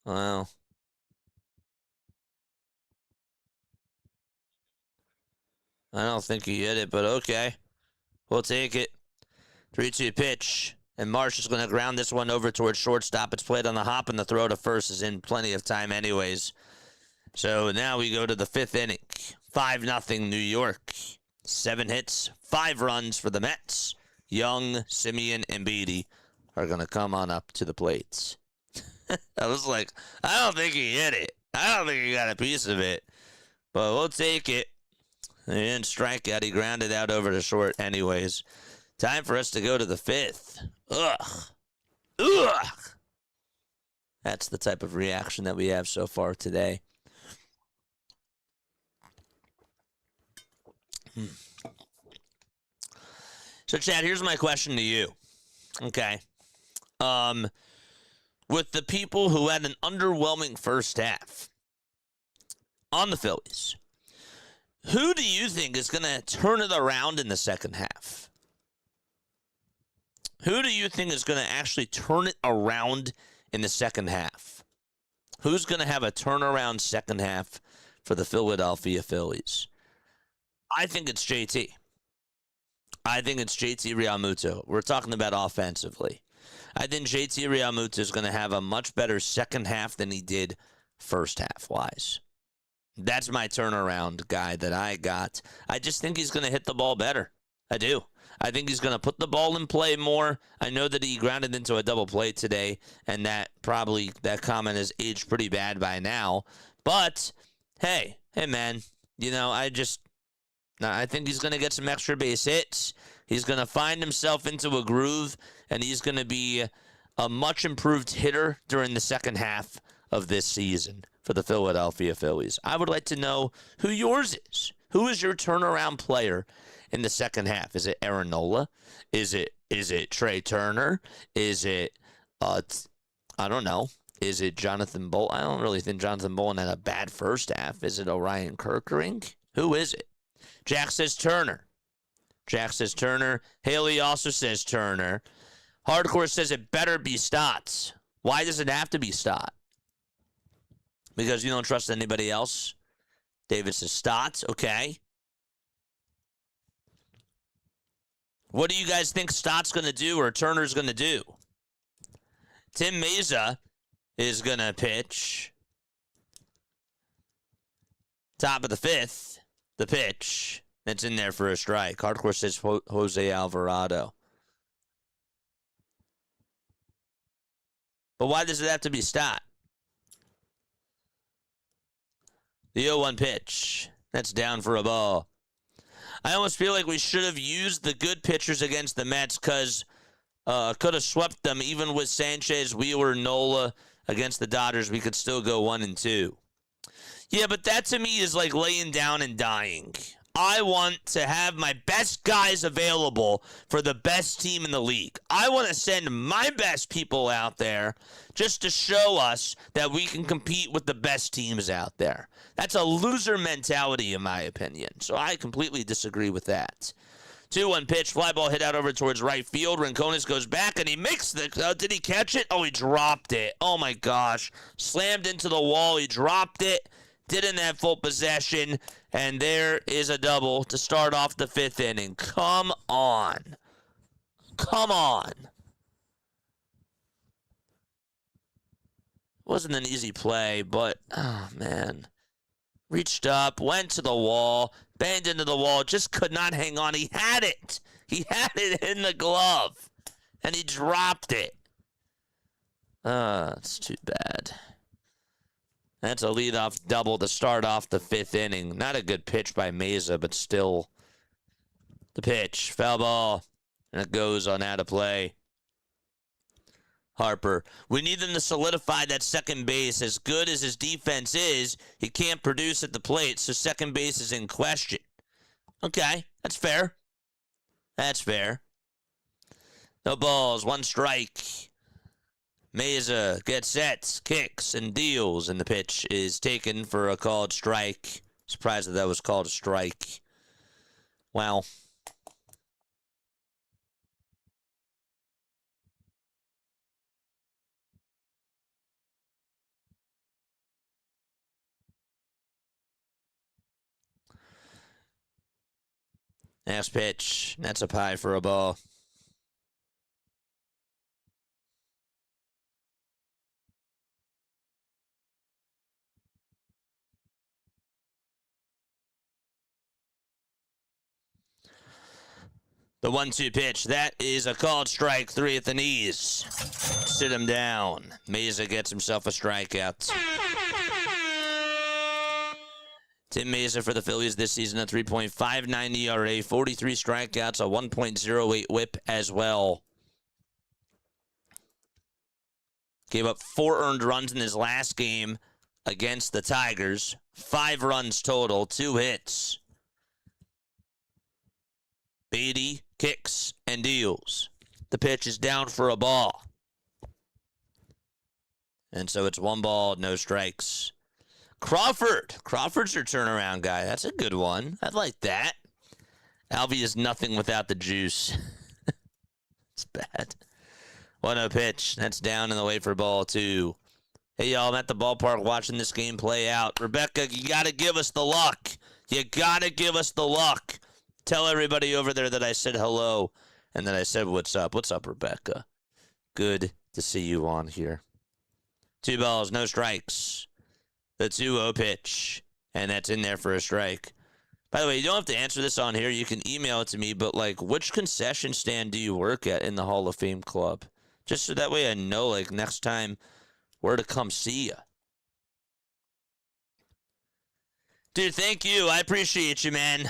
Wow. I don't think he hit it, but okay. We'll take it. 3-2 pitch. And Marsh is going to ground this one over towards shortstop. It's played on the hop, and the throw to first is in plenty of time anyways. So now we go to the 5th inning. 5-0 New York. 7 hits, 5 runs for the Mets. Young, Simeon, and Beatty are going to come on up to the plates. I was like, I don't think he hit it. I don't think he got a piece of it. But we'll take it. He didn't strike out. He grounded out over to short anyways. Time for us to go to the 5th. Ugh. Ugh. That's the type of reaction that we have so far today. So, Chad, here's my question to you. Okay. With the people who had an underwhelming first half on the Phillies, who do you think is going to turn it around in the second half? Who do you think is going to actually turn it around in the second half? Who's going to have a turnaround second half for the Philadelphia Phillies? I think it's JT. I think it's JT Realmuto. We're talking about offensively. I think JT Realmuto is going to have a much better second half than he did first half-wise. That's my turnaround guy that I got. I just think he's going to hit the ball better. I do. I think he's going to put the ball in play more. I know that he grounded into a double play today, and that comment has aged pretty bad by now. But, hey, man, I think he's going to get some extra base hits. He's going to find himself into a groove, and he's going to be a much improved hitter during the second half of this season for the Philadelphia Phillies. I would like to know who yours is. Who is your turnaround player in the second half? Is it Aaron Nola? Is it Trey Turner? Is it, I don't know. Is it Jonathan Bolton? I don't really think Jonathan Bolton had a bad first half. Is it Orion Kerkering? Who is it? Jack says Turner. Haley also says Turner. Hardcore says it better be Stotts. Why does it have to be Stott? Because you don't trust anybody else? David says Stotts. Okay. What do you guys think Stott's going to do or Turner's going to do? Tim Meza is going to pitch. Top of the 5th. The pitch. That's in there for a strike. Hardcore says Jose Alvarado. But why does it have to be Stott? The 0-1 pitch. That's down for a ball. I almost feel like we should have used the good pitchers against the Mets because could have swept them. Even with Sanchez, Wheeler, Nola against the Dodgers, we could still go 1-2. Yeah, but that to me is like laying down and dying. I want to have my best guys available for the best team in the league. I want to send my best people out there just to show us that we can compete with the best teams out there. That's a loser mentality, in my opinion. So I completely disagree with that. 2-1 pitch, fly ball hit out over towards right field. Rincones goes back, and he makes the... did he catch it? Oh, he dropped it. Oh, my gosh. Slammed into the wall. He dropped it. Didn't have full possession, and there is a double to start off the 5th inning. Come on. Come on. Wasn't an easy play, but, oh, man. Reached up, went to the wall, banged into the wall, just could not hang on. He had it. He had it in the glove, and he dropped it. It's too bad. That's a leadoff double to start off the 5th inning. Not a good pitch by Mesa, but still the pitch. Foul ball. And it goes on out of play. Harper. We need them to solidify that second base. As good as his defense is, he can't produce at the plate, so second base is in question. Okay, that's fair. That's fair. No balls, 1 strike. Mesa gets set, kicks, and deals, and the pitch is taken for a called strike. Surprised that was called a strike. Wow. Next pitch. That's up high for a ball. The 1-2 pitch. That is a called strike. 3 at the knees. Sit him down. Mesa gets himself a strikeout. Tim Mesa for the Phillies this season, a 3.59 ERA, 43 strikeouts, a 1.08 whip as well. Gave up 4 earned runs in his last game against the Tigers. 5 runs total, 2 hits. Beatty kicks and deals. The pitch is down for a ball. And so it's 1 ball, no strikes. Crawford. Crawford's your turnaround guy. That's a good one. I like that. Alvey is nothing without the juice. It's bad. 1-0 pitch. That's down and away for ball 2. Hey, y'all, I'm at the ballpark watching this game play out. Rebecca, you got to give us the luck. You got to give us the luck. Tell everybody over there that I said hello and that I said what's up. What's up, Rebecca? Good to see you on here. 2 balls, no strikes. The 2-0 pitch, and that's in there for a strike. By the way, you don't have to answer this on here. You can email it to me, but, like, which concession stand do you work at in the Hall of Fame Club? Just so that way I know, like, next time where to come see you. Dude, thank you. I appreciate you, man.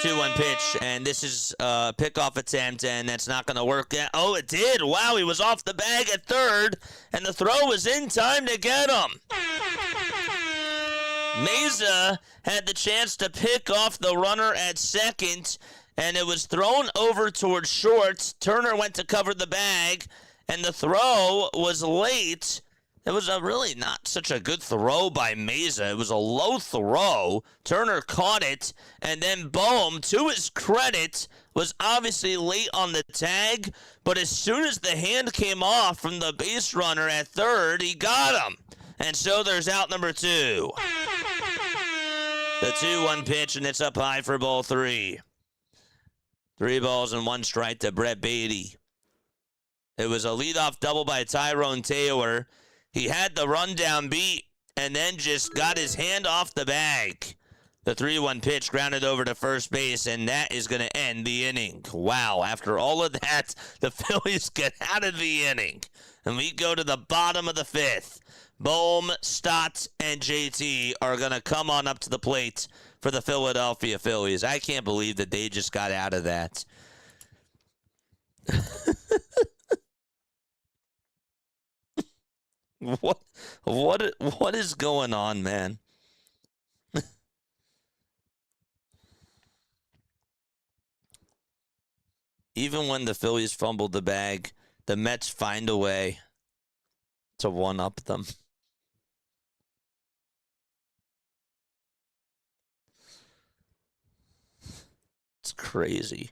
2-1 pitch, and this is a pickoff attempt, and that's not going to work. Oh, it did. Wow, he was off the bag at third, and the throw was in time to get him. Mesa had the chance to pick off the runner at second, and it was thrown over towards short. Turner went to cover the bag, and the throw was late. It was a really not such a good throw by Mesa. It was a low throw. Turner caught it, and then Bohm, to his credit, was obviously late on the tag, but as soon as the hand came off from the base runner at third, he got him. And so there's out number 2. The 2-1 pitch, and it's up high for ball 3. 3 balls and 1 strike to Brett Beatty. It was a leadoff double by Tyrone Taylor. He had the rundown beat and then just got his hand off the bag. The 3-1 pitch grounded over to first base, and that is going to end the inning. Wow, after all of that, the Phillies get out of the inning. And we go to the bottom of the 5th. Bohm, Stott, and JT are going to come on up to the plate for the Philadelphia Phillies. I can't believe that they just got out of that. What is going on, man? Even when the Phillies fumbled the bag, the Mets find a way to one-up them. It's crazy.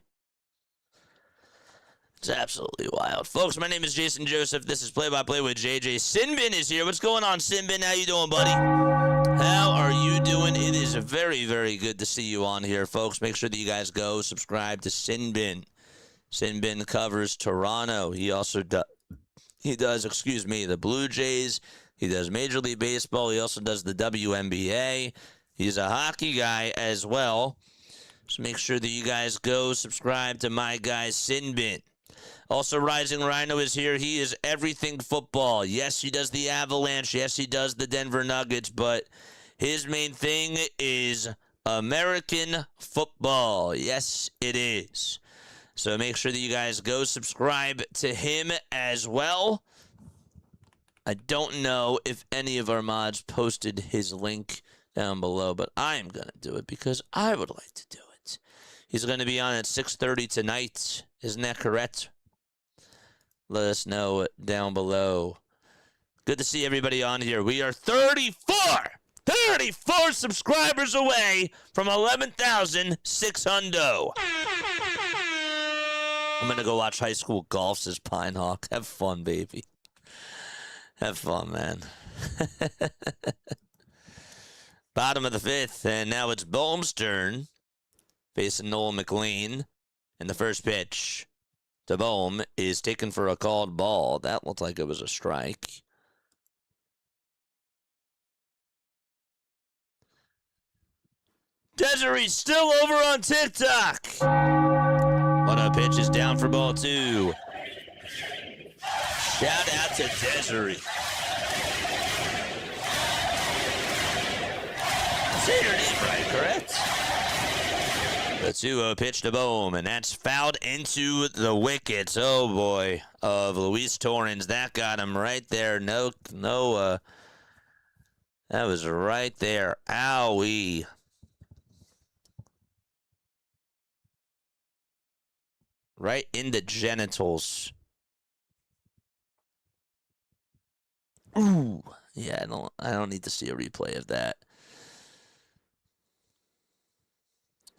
It's absolutely wild. Folks, my name is Jason Joseph. This is Play-by-Play with JJ. Sinbin is here. What's going on, Sinbin? How you doing, buddy? How are you doing? It is very, very good to see you on here, folks. Make sure that you guys go subscribe to Sinbin. Sinbin covers Toronto. He also does the Blue Jays. He does Major League Baseball. He also does the WNBA. He's a hockey guy as well. So make sure that you guys go subscribe to my guy, Sinbin. Also, Rising Rhino is here. He is everything football. Yes, he does the Avalanche. Yes, he does the Denver Nuggets. But his main thing is American football. Yes, it is. So make sure that you guys go subscribe to him as well. I don't know if any of our mods posted his link down below, but I am going to do it because I would like to do it. He's going to be on at 6:30 tonight. Isn't that correct? Let us know down below. Good to see everybody on here. We are 34 subscribers away from 11,600. I'm going to go watch high school golf, says Pinehawk. Have fun, baby. Have fun, man. Bottom of the fifth, and now it's Boehm's turn, facing Noel McLean. And the first pitch to Boehm is taken for a called ball. That looked like it was a strike. Desiree's still over on TikTok. What a pitch is down for ball two. Shout out to Desiree. Say your name right, correct? The 2-0 pitch to Boehm, and that's fouled into the wickets. Oh boy, of Luis Torrens. That got him right there. That was right there. Owie. Right in the genitals. Ooh. Yeah, I don't need to see a replay of that.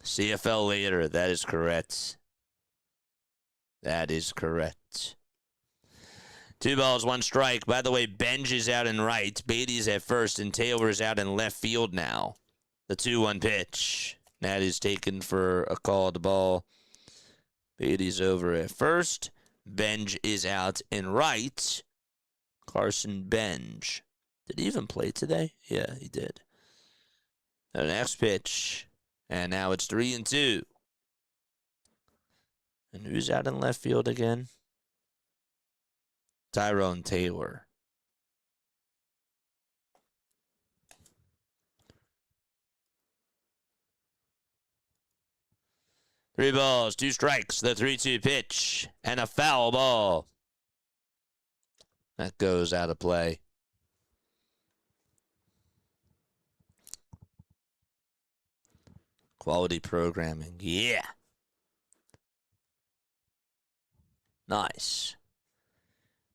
CFL later. That is correct. That is correct. 2 balls, 1 strike. By the way, Benj is out in right. Beatty's at first, and Taylor's out in left field now. The 2-1 pitch. That is taken for a called ball. Beatty's over at first. Benj is out in right. Carson Benj. Did he even play today? Yeah, he did. The next pitch. And now it's 3-2. And who's out in left field again? Tyrone Taylor. Three balls, 2 strikes, the 3-2 pitch, and a foul ball. That goes out of play. Quality programming, yeah. Nice.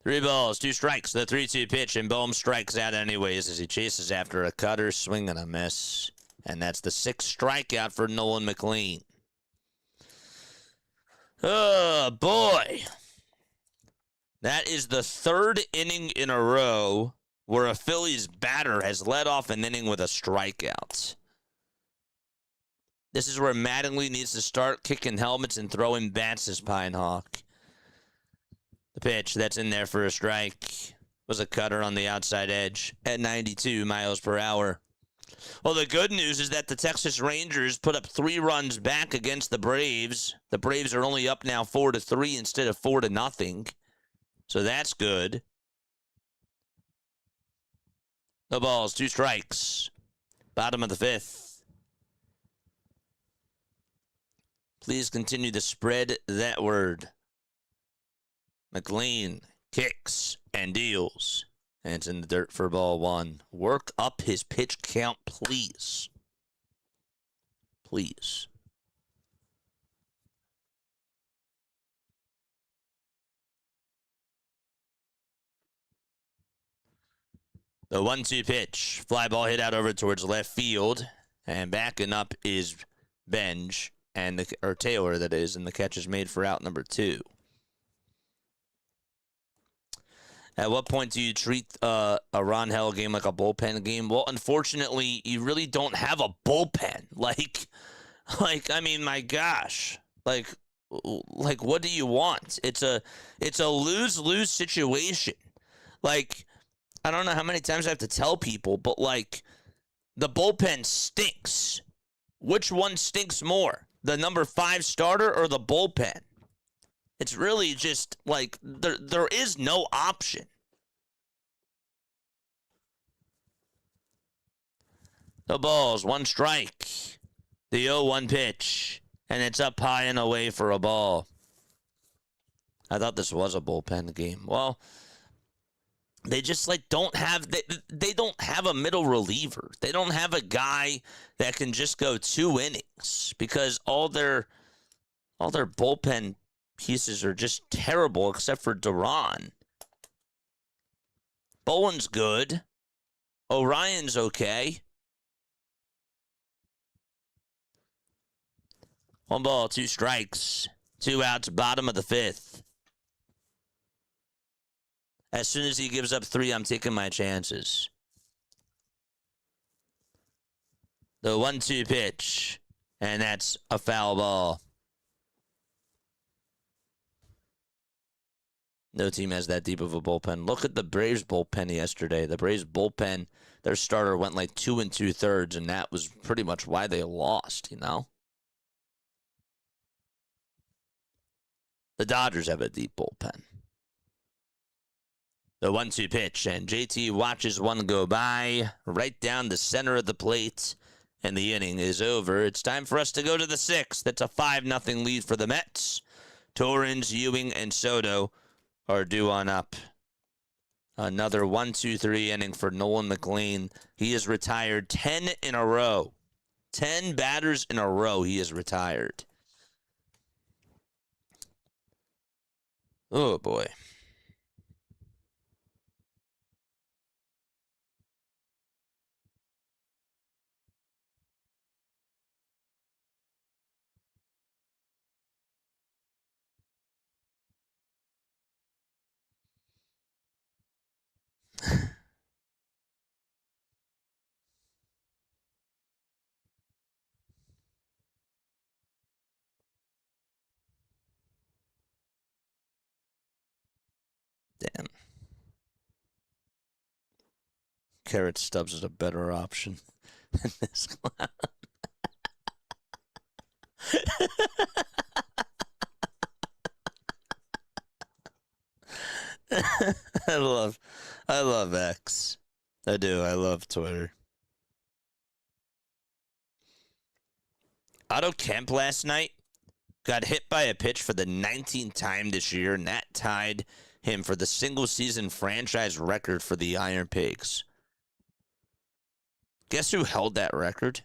3 balls, 2 strikes, the 3-2 pitch, and Boehm strikes out anyways as he chases after a cutter, swing and a miss. And that's the 6th strikeout for Nolan McLean. Oh, boy. That is the 3rd inning in a row where a Phillies batter has led off an inning with a strikeout. This is where Mattingly needs to start kicking helmets and throwing bats as Pinehawk. The pitch that's in there for a strike was a cutter on the outside edge at 92 miles per hour. Well, the good news is that the Texas Rangers put up 3 runs back against the Braves. The Braves are only up now 4-3 instead of 4-0. So that's good. No balls, 2 strikes. Bottom of the 5th. Please continue to spread that word. McLean kicks and deals. And it's in the dirt for ball 1. Work up his pitch count, please. Please. The 1-2 pitch. Fly ball hit out over towards left field. And backing up is Benj. Or Taylor, that is. And the catch is made for out number 2. At what point do you treat a Ron Hell game like a bullpen game? Well, unfortunately, you really don't have a bullpen. Like, I mean, my gosh. Like, what do you want? It's a lose-lose situation. Like, I don't know how many times I have to tell people, but, like, the bullpen stinks. Which one stinks more? The number 5 starter or the bullpen? It's really just like there is no option. The ball's one strike. The 0-1 pitch. And it's up high and away for a ball. I thought this was a bullpen game. Well, they just don't have they don't have a middle reliever. They don't have a guy that can just go 2 innings because all their bullpen pieces are just terrible except for Duran. Bowen's good. Orion's okay. 1 ball, 2 strikes. 2 outs, bottom of the 5th. As soon as he gives up 3, I'm taking my chances. The 1-2 pitch. And that's a foul ball. No team has that deep of a bullpen. Look at the Braves bullpen yesterday. The Braves bullpen, their starter went 2 2/3, and that was pretty much why they lost, The Dodgers have a deep bullpen. The 1-2 pitch, and JT watches one go by right down the center of the plate, and the inning is over. It's time for us to go to the 6th. That's a 5-0 lead for the Mets. Torrens, Ewing, and Soto are due on up. Another 1-2-3 inning for Nolan McLean. He has retired 10 in a row. 10 batters in a row he has retired. Oh, boy. Damn. Carrot Stubbs is a better option than this clown. I love X. I do. I love Twitter. Otto Kemp last night got hit by a pitch for the 19th time this year, and that tied him for the single-season franchise record for the Iron Pigs. Guess who held that record?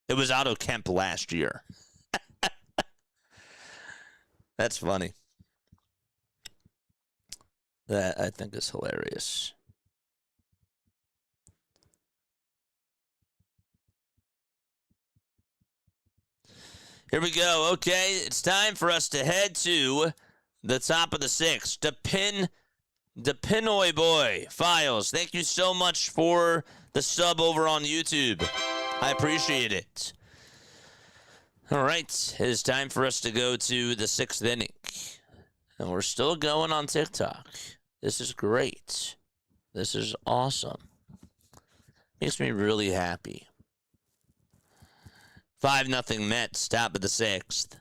It was Otto Kemp last year. That's funny. That, I think, is hilarious. Here we go. Okay, it's time for us to head to the top of the 6th. The Pinoy Boy Files. Thank you so much for the sub over on YouTube. I appreciate it. All right, it is time for us to go to the 6th inning. And we're still going on TikTok. This is great. This is awesome. Makes me really happy. 5-0 Mets, top of the 6th.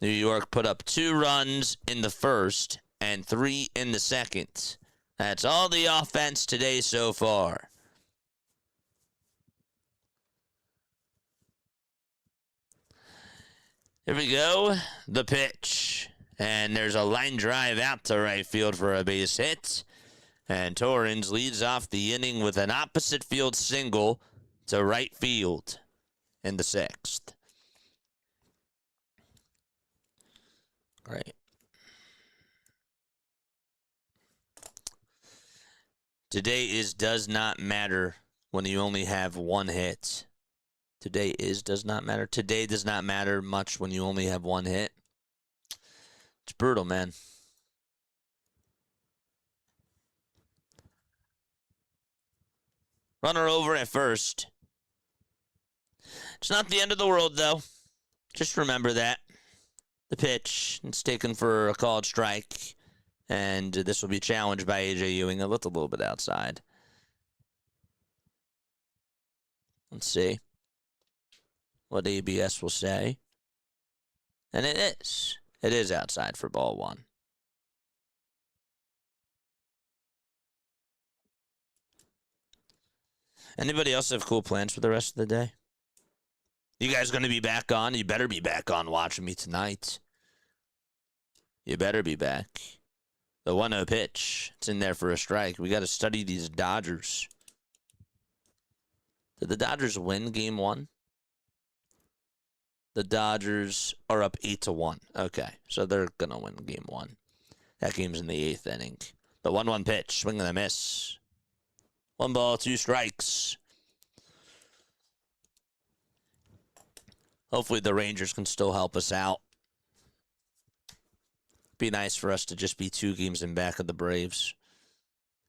New York put up 2 runs in the first and 3 in the second. That's all the offense today so far. Here we go. The pitch. And there's a line drive out to right field for a base hit. And Torrens leads off the inning with an opposite field single to right field in the 6th. Great. Today does not matter when you only have 1 hit. Today does not matter. Today does not matter much when you only have 1 hit. It's brutal, man. Runner over at first. It's not the end of the world, though. Just remember that. The pitch, it's taken for a called strike. And this will be challenged by A.J. Ewing. I looked a little bit outside. Let's see what ABS will say. And it is. It is outside for ball one. Anybody else have cool plans for the rest of the day? You guys going to be back on? You better be back on watching me tonight. You better be back. The 1-0 pitch. It's in there for a strike. We got to study these Dodgers. Did the Dodgers win game one? The Dodgers are up 8-1. Okay, so they're going to win game one. That game's in the 8th inning. The 1-1 pitch. Swing and a miss. 1 ball, 2 strikes. Hopefully the Rangers can still help us out. Be nice for us to just be 2 games in back of the Braves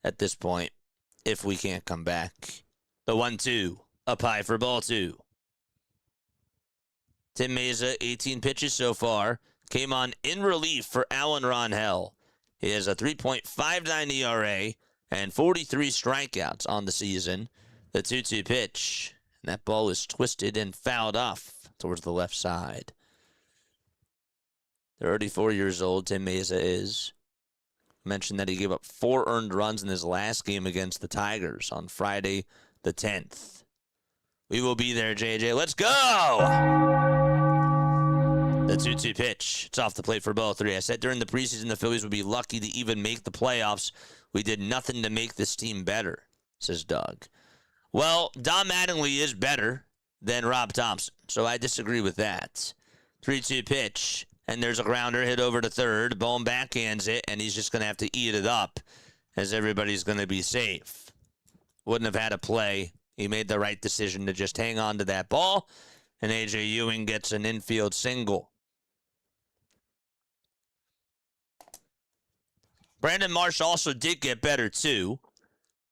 at this point, if we can't come back. The 1-2, up high for ball 2. Tim Meza, 18 pitches so far, came on in relief for Alan Rangel. He has a 3.59 ERA and 43 strikeouts on the season. The 2-2 pitch, and that ball is twisted and fouled off towards the left side. 34 years old, Tim Meza is. Mentioned that he gave up 4 earned runs in his last game against the Tigers on Friday the 10th. We will be there, JJ. Let's go! The 2-2 pitch. It's off the plate for ball 3. I said during the preseason the Phillies would be lucky to even make the playoffs. We did nothing to make this team better, says Doug. Well, Don Mattingly is better than Rob Thompson, so I disagree with that. 3-2 pitch. And there's a grounder hit over to third. Bohm backhands it, and he's just going to have to eat it up as everybody's going to be safe. Wouldn't have had a play. He made the right decision to just hang on to that ball, and A.J. Ewing gets an infield single. Brandon Marsh also did get better, too.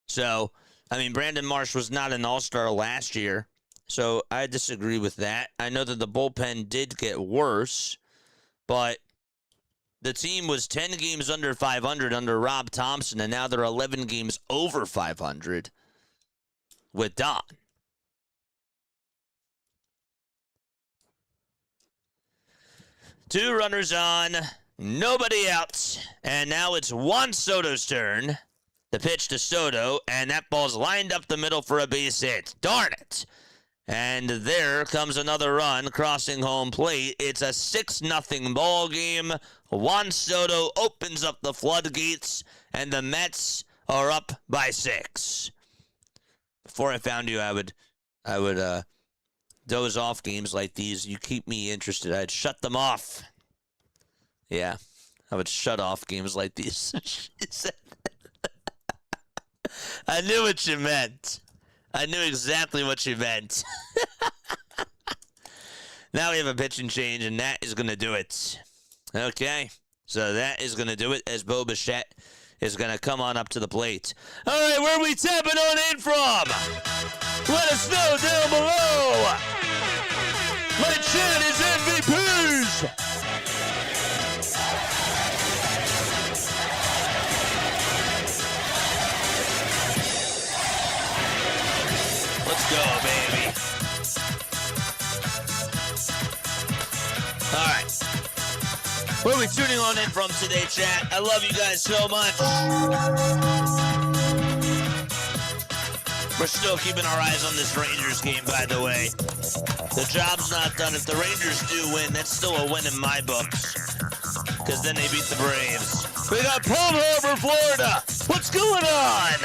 So, I mean, Brandon Marsh was not an all-star last year, so I disagree with that. I know that the bullpen did get worse, but the team was 10 games under 500 under Rob Thompson, and now they're 11 games over 500 with Don. Two runners on, nobody out, and now it's Juan Soto's turn. The pitch to Soto, and that ball's lined up the middle for a base hit. Darn it. And there comes another run crossing home plate. It's a 6-0 ball game. Juan Soto opens up the floodgates, and the Mets are up by 6. Before I found you, I would doze off games like these. You keep me interested. I'd shut them off. Yeah, I would shut off games like these. I knew what you meant. I knew exactly what you meant. Now we have a pitching change, and that is going to do it. Okay, so that is going to do it as Bo Bichette is going to come on up to the plate. All right, where are we tapping on in from? Let us know down below. My chat is MVPs. Let's go, baby. All right. Where are we tuning on in from today, chat? I love you guys so much. We're still keeping our eyes on this Rangers game, by the way. The job's not done. If the Rangers do win, that's still a win in my books. Because then they beat the Braves. We got Palm Harbor, Florida. What's going on?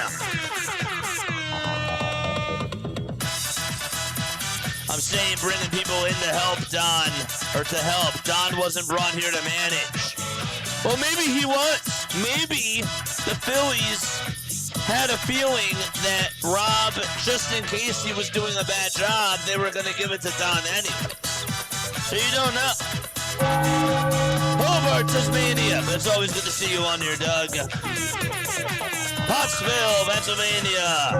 I'm saying bringing people in to help Don, or to help. Don wasn't brought here to manage. Well, maybe he was. Maybe the Phillies had a feeling that Rob, just in case he was doing a bad job, they were going to give it to Don anyways. So you don't know. Hobart, Tasmania. But it's always good to see you on here, Doug. Pottsville, Pennsylvania.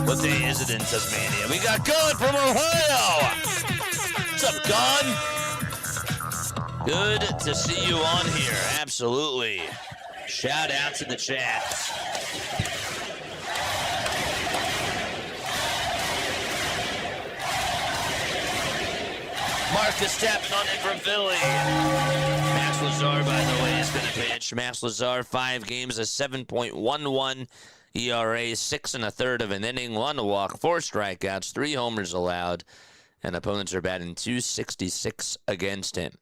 What day is it in Tasmania? We got Gun from Ohio. What's up, Gun? Good to see you on here. Absolutely. Shout out to the chat. Marcus tapping on it from Philly. Max Lazar, by the way, is going to pitch. Max Lazar, 5 games, a 7.11 ERA, 6 1/3 of an inning, 1 walk, 4 strikeouts, 3 homers allowed, and opponents are batting .266 against him.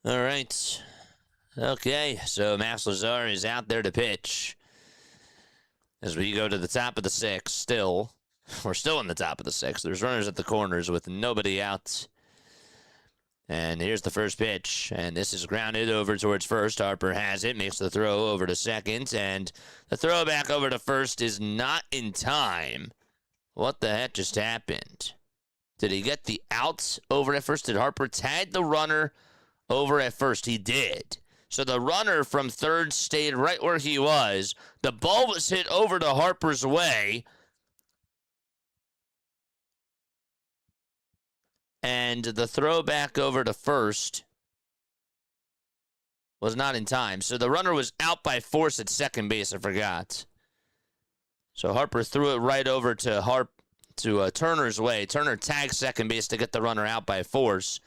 All right. Okay, so Max Lazar is out there to pitch. As we go to the top of the 6th, still. We're still in the top of the 6th. There's runners at the corners with nobody out. And here's the first pitch. And this is grounded over towards first. Harper has it, makes the throw over to second. And the throw back over to first is not in time. What the heck just happened? Did he get the outs over at first? Did Harper tag the runner over at first? He did. So the runner from third stayed right where he was. The ball was hit over to Harper's way. And the throw back over to first was not in time. So the runner was out by force at second base. I forgot. So Harper threw it right over to Turner's way. Turner tagged second base to get the runner out by force.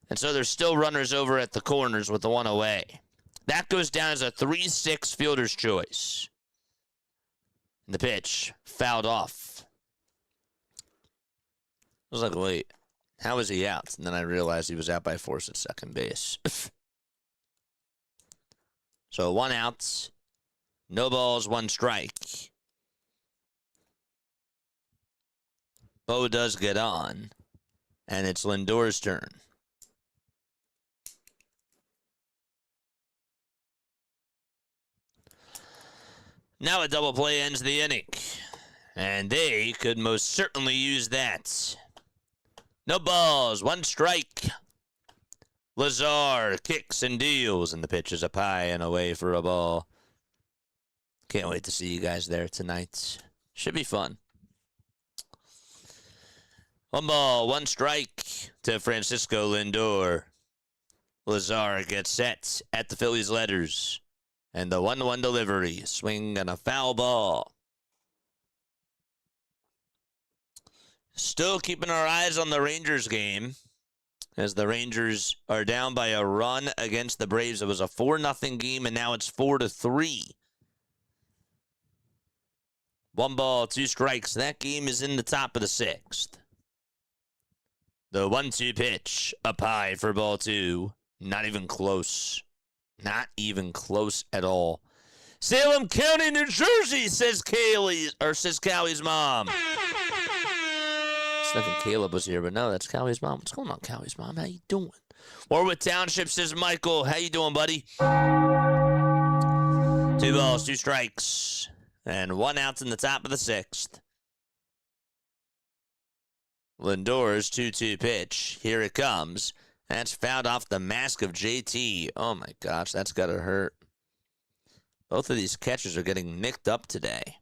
And so there's still runners over at the corners with the one away. That goes down as a 3-6 fielder's choice. And the pitch fouled off. I was like, wait. How is he out? And then I realized he was out by force at second base. So 1 out, no balls, 1 strike. Bo does get on, and it's Lindor's turn. Now a double play ends the inning, and they could most certainly use that. No balls, 1 strike. Lazar kicks and deals, and the pitch is up high and away for a ball. Can't wait to see you guys there tonight. Should be fun. 1 ball, 1 strike to Francisco Lindor. Lazar gets set at the Phillies letters. And the 1-1 delivery. Swing and a foul ball. Still keeping our eyes on the Rangers game, as the Rangers are down by a run against the Braves. It was a 4-0 game, and now it's 4-3. 1 ball, 2 strikes. That game is in the top of the 6th. The 1-2 pitch up high for ball 2. Not even close. Not even close at all. Salem County, New Jersey, says Callie's mom. I think Caleb was here, but no, that's Callie's mom. What's going on, Callie's mom? How you doing? Warwick Township, says Michael. How you doing, buddy? 2 balls, 2 strikes, and 1 out in the top of the 6th. Lindor's 2-2 pitch. Here it comes. That's fouled off the mask of JT. Oh, my gosh, that's got to hurt. Both of these catchers are getting nicked up today.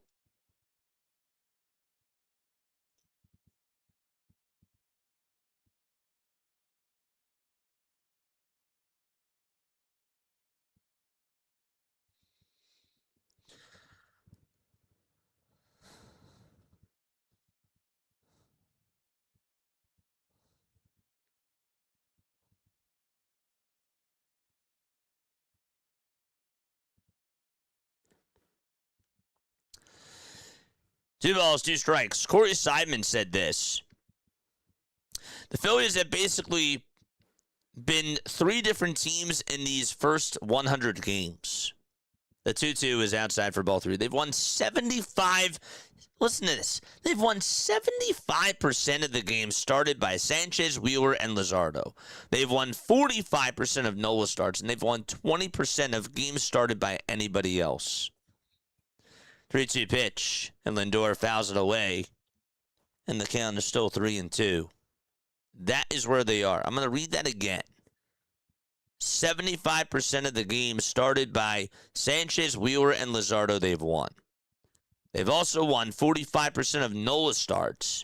Two balls, 2 strikes. Corey Seidman said this. The Phillies have basically been 3 different teams in these first 100 games. The 2-2 is outside for ball 3. They've won 75. Listen to this. They've won 75% of the games started by Sanchez, Wheeler, and Luzardo. They've won 45% of Nola starts, and they've won 20% of games started by anybody else. 3-2 pitch, and Lindor fouls it away, and the count is still 3-2. That is where they are. I'm going to read that again. 75% of the games started by Sanchez, Wheeler, and Luzardo they've won. They've also won 45% of Nola starts,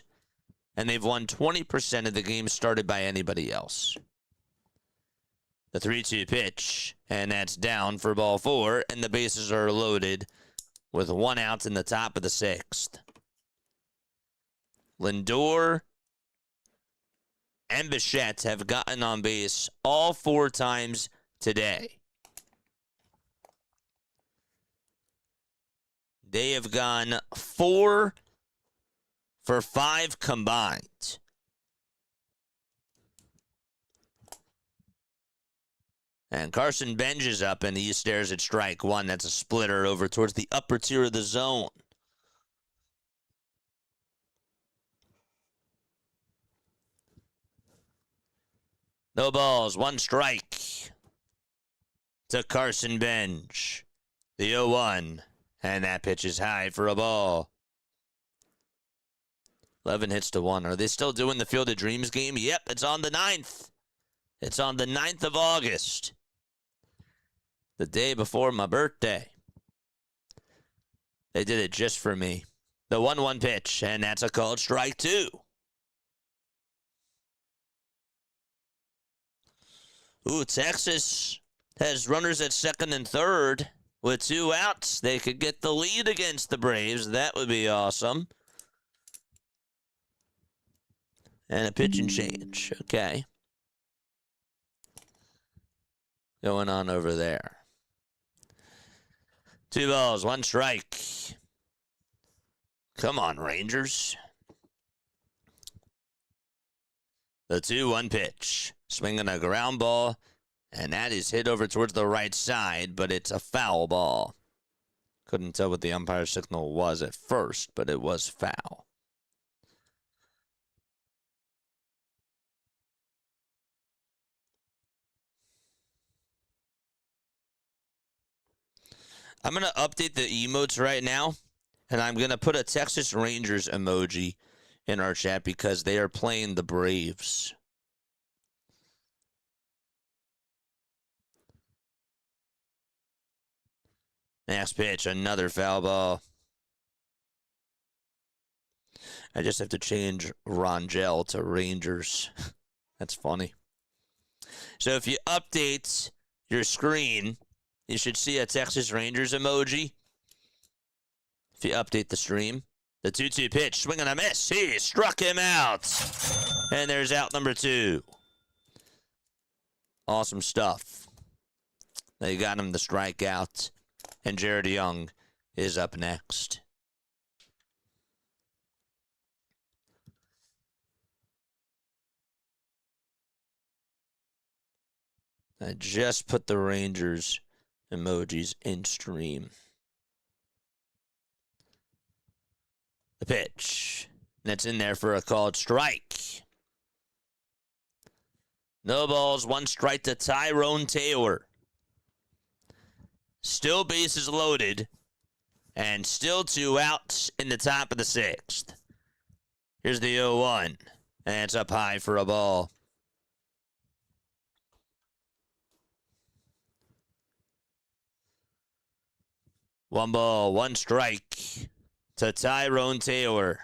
and they've won 20% of the games started by anybody else. The 3-2 pitch, and that's down for ball 4, and the bases are loaded with 1 out in the top of the 6th. Lindor and Bichette have gotten on base all 4 times today. They have gone 4 for 5 combined. And Carson Benj is up, and he stares at strike one. That's a splitter over towards the upper tier of the zone. No balls, 1 strike to Carson Benj. The 0-1, and that pitch is high for a ball. 11 hits to 1. Are they still doing the Field of Dreams game? Yep, it's on the 9th. It's on the 9th of August. The day before my birthday. They did it just for me. The 1-1 pitch, and that's a called strike 2. Ooh, Texas has runners at second and third with 2 outs. They could get the lead against the Braves. That would be awesome. And a pitch and change. Okay. Going on over there. 2 balls, 1 strike. Come on, Rangers. The 2-1 pitch. Swinging a ground ball, and that is hit over towards the right side, but it's a foul ball. Couldn't tell what the umpire signal was at first, but it was foul. I'm going to update the emotes right now, and I'm going to put a Texas Rangers emoji in our chat because they are playing the Braves. Next pitch, another foul ball. I just have to change Rangel to Rangers. That's funny. So if you update your screen, you should see a Texas Rangers emoji. If you update the stream. The 2-2 pitch, swing and a miss. He struck him out. And there's out number 2. Awesome stuff. They got him the strikeout. And Jared Young is up next. I just put the Rangers emojis in stream. The pitch. That's in there for a called strike. No balls, 1 strike to Tyrone Taylor. Still bases loaded, and still 2 outs in the top of the 6th. Here's the 0-1, and it's up high for a ball. One ball, 1 strike to Tyrone Taylor.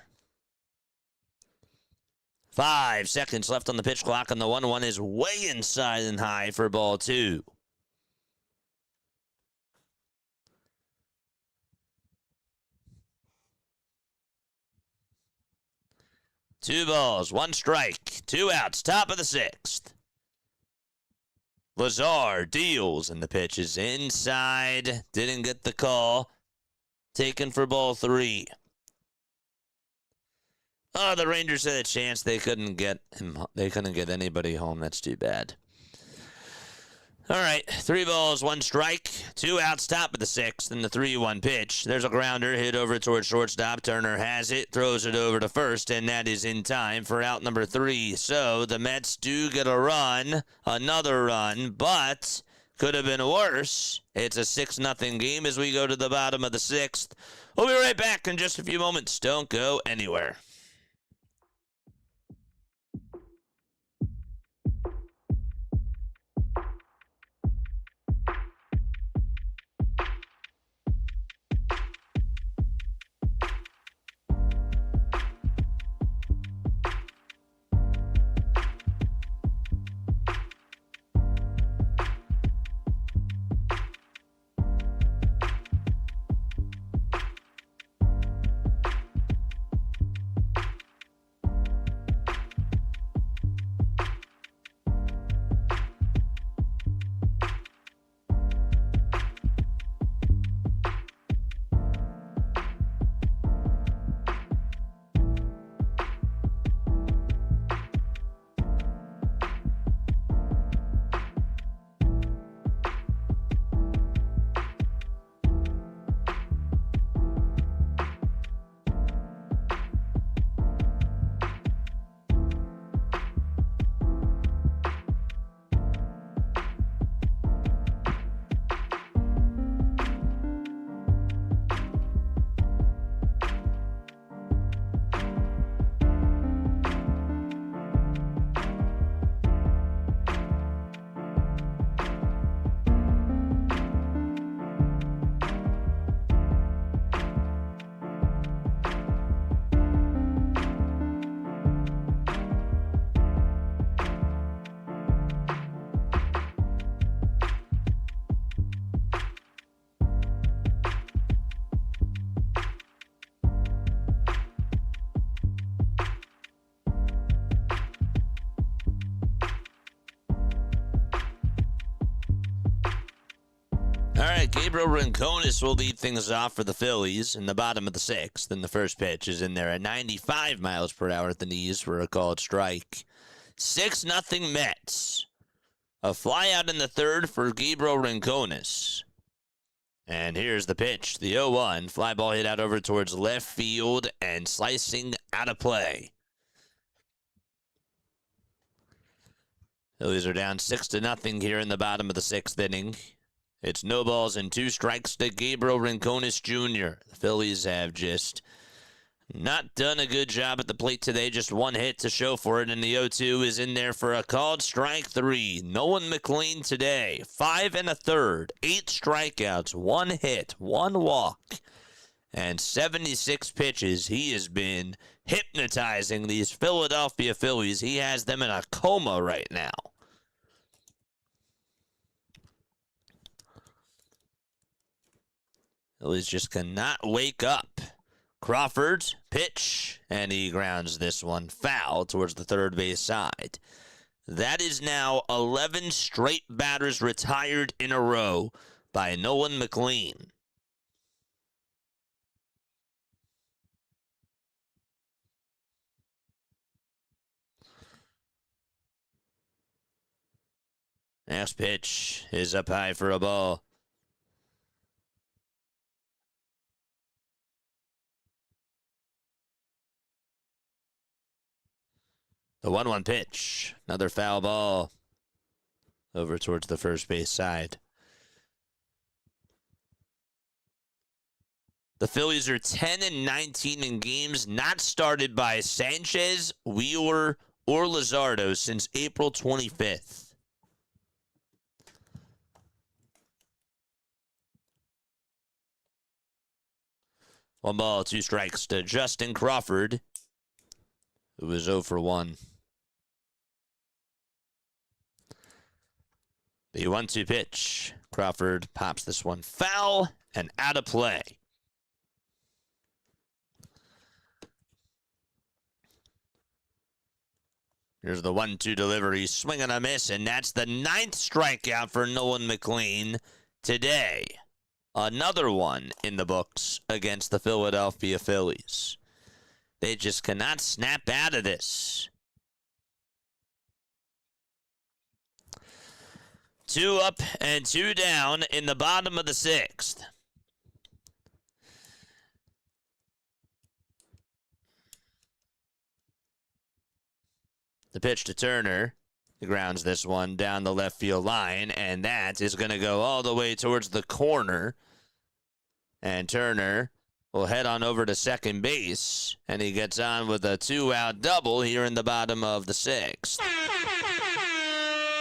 5 seconds left on the pitch clock, and the 1-1 is way inside and high for ball 2. Two balls, 1 strike, 2 outs, top of the 6th. Lazar deals, and the pitch is inside. Didn't get the call. Taken for ball 3. Oh, the Rangers had a chance. They couldn't get him. They couldn't get anybody home. That's too bad. All right, 3 balls, 1 strike, 2 outs, top of the 6th, and the 3-1 pitch. There's a grounder hit over towards shortstop. Turner has it, throws it over to first, and that is in time for out number 3. So the Mets do get a run, another run, but could have been worse. It's a 6-0 game as we go to the bottom of the 6th. We'll be right back in just a few moments. Don't go anywhere. All right, Gabriel Rinconis will lead things off for the Phillies in the bottom of the sixth. And the first pitch is in there at 95 miles per hour at the knees for a called strike. 6-0 Mets. A fly out in the third for Gabriel Rinconis. And here's the pitch. The 0-1. Fly ball hit out over towards left field and slicing out of play. Phillies are down 6-0 here in the bottom of the sixth inning. It's no balls and 2 strikes to Gabriel Rinconis Jr. The Phillies have just not done a good job at the plate today. Just 1 hit to show for it, and the 0-2 is in there for a called strike 3. Nolan McLean today, 5 1/3, 8 strikeouts, 1 hit, 1 walk, and 76 pitches. He has been hypnotizing these Philadelphia Phillies. He has them in a coma right now. Phillies just cannot wake up. Crawford's pitch, and he grounds this one foul towards the third base side. That is now 11 straight batters retired in a row by Nolan McLean. Next pitch is up high for a ball. The 1-1 pitch. Another foul ball over towards the first base side. The Phillies are 10-19 in games not started by Sanchez, Wheeler, or Luzardo since April 25th. One ball, 2 strikes to Justin Crawford, who was 0 for 1. The 1-2 pitch. Crawford pops this one foul and out of play. Here's the 1-2 delivery. Swing and a miss, and that's the 9th strikeout for Nolan McLean today. Another one in the books against the Philadelphia Phillies. They just cannot snap out of this. 2 up and 2 down in the bottom of the sixth. The pitch to Turner. He grounds this one down the left field line, and that is going to go all the way towards the corner. And Turner will head on over to second base, and he gets on with a 2-out double here in the bottom of the sixth.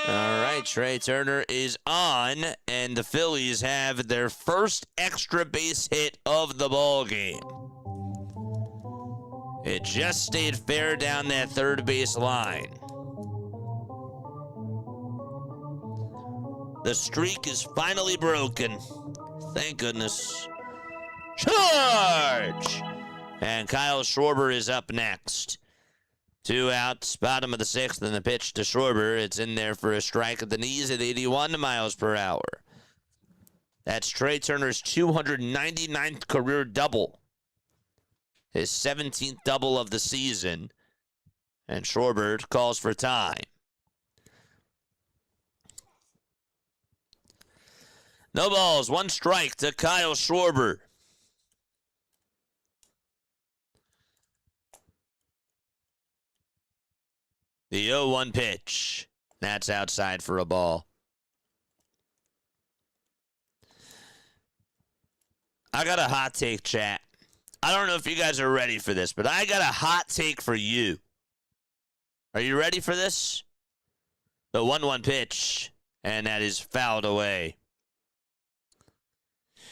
All right, Trey Turner is on, and the Phillies have their first extra base hit of the ball game. It just stayed fair down that third base line. The streak is finally broken. Thank goodness. Charge! And Kyle Schwarber is up next. 2 outs, bottom of the sixth, and the pitch to Schwarber. It's in there for a strike at the knees at 81 miles per hour. That's Trey Turner's 299th career double. His 17th double of the season. And Schwarber calls for time. No balls, 1 strike to Kyle Schwarber. The 0-1 pitch. That's outside for a ball. I got a hot take, chat. I don't know if you guys are ready for this, but I got a hot take for you. Are you ready for this? The 1-1 pitch, and that is fouled away.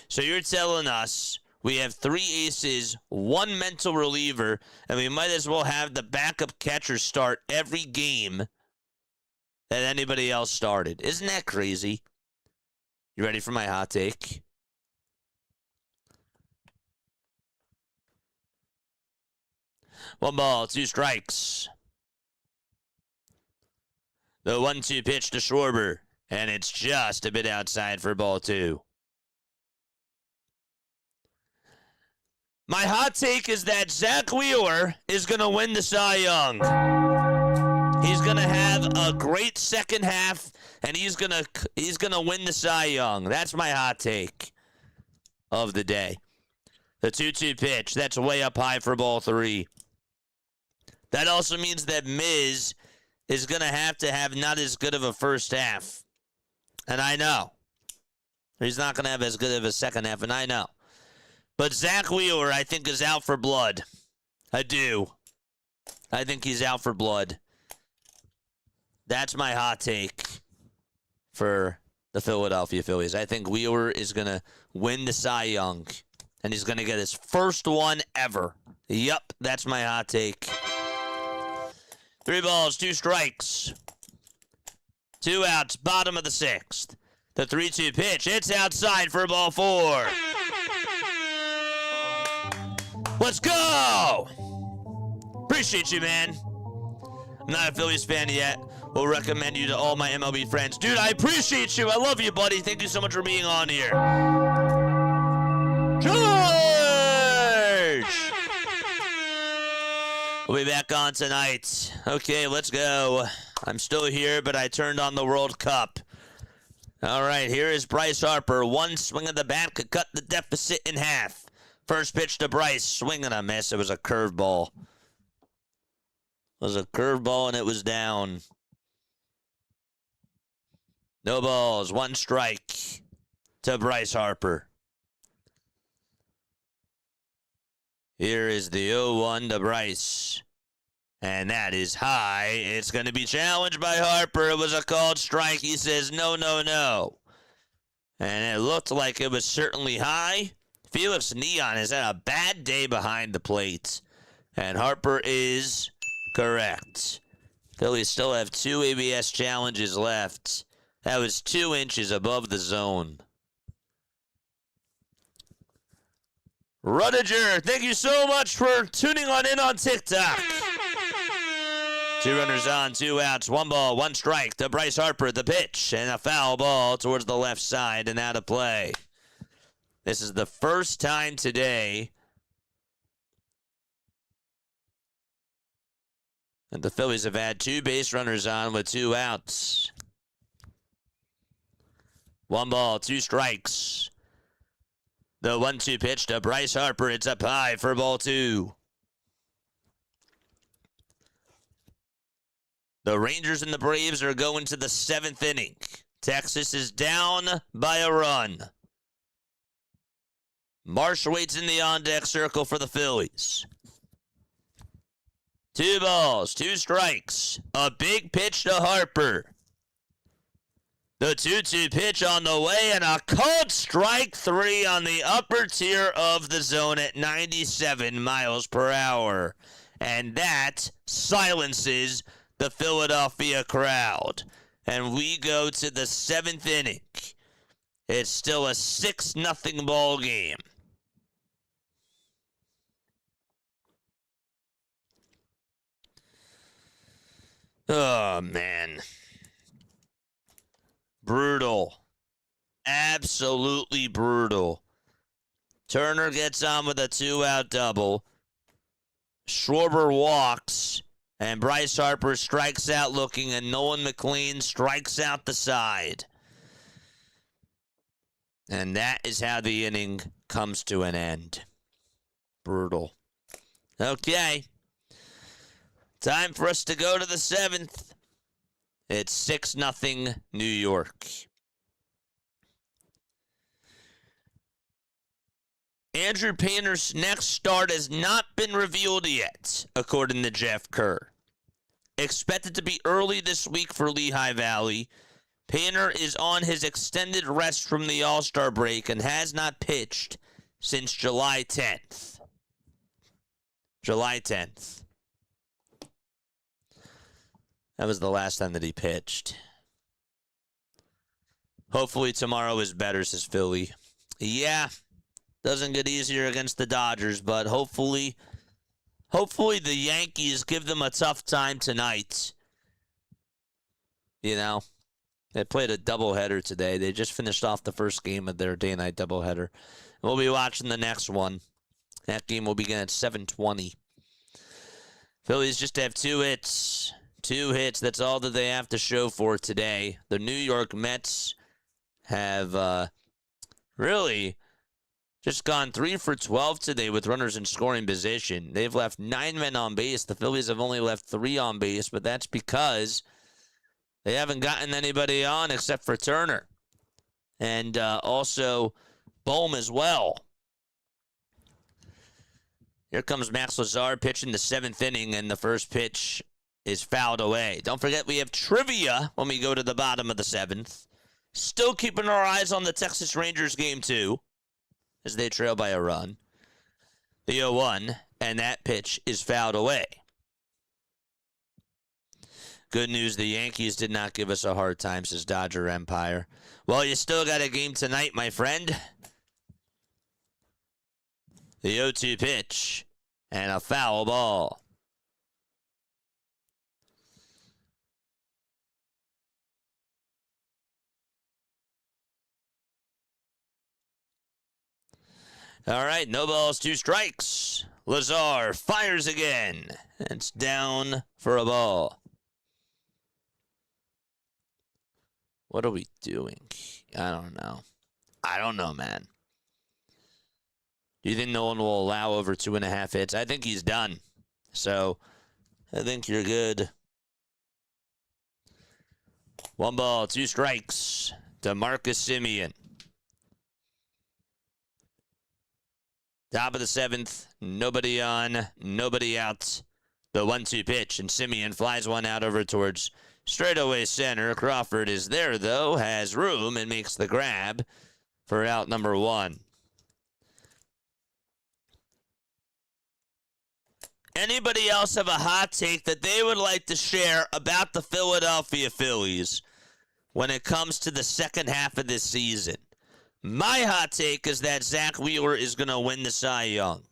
So you're telling us we have 3 aces, 1 mental reliever, and we might as well have the backup catcher start every game that anybody else started. Isn't that crazy? You ready for my hot take? One ball, 2 strikes. The 1-2 pitch to Schwarber, and it's just a bit outside for ball 2. My hot take is that Zach Wheeler is going to win the Cy Young. He's going to have a great second half, and he's going to win the Cy Young. That's my hot take of the day. The 2-2 pitch, that's way up high for ball 3. That also means that Miz is going to have not as good of a first half. And I know. He's not going to have as good of a second half, and I know. But Zach Wheeler, I think, is out for blood. I do. I think he's out for blood. That's my hot take for the Philadelphia Phillies. I think Wheeler is going to win the Cy Young, and he's going to get his first one ever. Yep, that's my hot take. 3 balls, 2 strikes. 2 outs, bottom of the 6th. The 3-2 pitch, it's outside for ball 4. Let's go! Appreciate you, man. I'm not a Phillies fan yet. Will recommend you to all my MLB friends. Dude, I appreciate you. I love you, buddy. Thank you so much for being on here. George! We'll be back on tonight. Okay, let's go. I'm still here, but I turned on the World Cup. All right, here is Bryce Harper. One swing of the bat could cut the deficit in half. First pitch to Bryce. Swing and a miss. It was a curveball. It was a curveball, and it was down. No balls. 1 strike to Bryce Harper. Here is the 0-1 to Bryce. And that is high. It's going to be challenged by Harper. It was a called strike. He says, no, no, no. And it looked like it was certainly high. Felix Neon has had a bad day behind the plate. And Harper is correct. Phillies still have 2 ABS challenges left. That was 2 inches above the zone. Rudiger, thank you so much for tuning on TikTok. 2 runners on, 2 outs, 1 ball, 1 strike to Bryce Harper. The pitch and a foul ball towards the left side and out of play. This is the first time today that the Phillies have had 2 base runners on with 2 outs. 1 ball, 2 strikes. The 1-2 pitch to Bryce Harper. It's up high for ball 2. The Rangers and the Braves are going to the 7th inning. Texas is down by a run. Marsh waits in the on-deck circle for the Phillies. 2 balls, 2 strikes. A big pitch to Harper. The 2-2 pitch on the way, and a called strike 3 on the upper tier of the zone at 97 miles per hour. And that silences the Philadelphia crowd. And we go to the 7th inning. It's still a 6-0 ball game. Oh, man. Brutal. Absolutely brutal. Turner gets on with a 2-out double. Schwarber walks, and Bryce Harper strikes out looking, and Nolan McLean strikes out the side. And that is how the inning comes to an end. Brutal. Okay. Time for us to go to the 7th. It's 6-0 New York. Andrew Painter's next start has not been revealed yet, according to Jeff Kerr. Expected to be early this week for Lehigh Valley. Painter is on his extended rest from the All-Star break and has not pitched since July 10th. July 10th. That was the last time that he pitched. Hopefully tomorrow is better, says Philly. Yeah, doesn't get easier against the Dodgers, but hopefully the Yankees give them a tough time tonight. You know, they played a doubleheader today. They just finished off the first game of their day-night doubleheader. We'll be watching the next one. That game will begin at 7:20. Phillies just have 2 hits. 2 hits. That's all that they have to show for today. The New York Mets have really just gone 3 for 12 today with runners in scoring position. They've left 9 men on base. The Phillies have only left 3 on base, but that's because they haven't gotten anybody on except for Turner. And also Bohm as well. Here comes Max Lazar pitching the 7th inning, and the first pitch is fouled away. Don't forget we have trivia when we go to the bottom of the 7th. Still keeping our eyes on the Texas Rangers game, too, as they trail by a run. The 0-1, and that pitch is fouled away. Good news, the Yankees did not give us a hard time, says Dodger Empire. Well, you still got a game tonight, my friend. The 0-2 pitch, and a foul ball. All right, no balls, 2 strikes. Lazar fires again. It's down for a ball. What are we doing? I don't know, man. Do you think no one will allow over 2.5 hits? I think he's done. So, I think you're good. 1 ball, 2 strikes to Marcus Semien. Top of the 7th, nobody on, nobody out. The 1-2 pitch, and Semien flies one out over towards straightaway center. Crawford is there, though, has room, and makes the grab for out number 1. Anybody else have a hot take that they would like to share about the Philadelphia Phillies when it comes to the second half of this season? My hot take is that Zach Wheeler is going to win the Cy Young.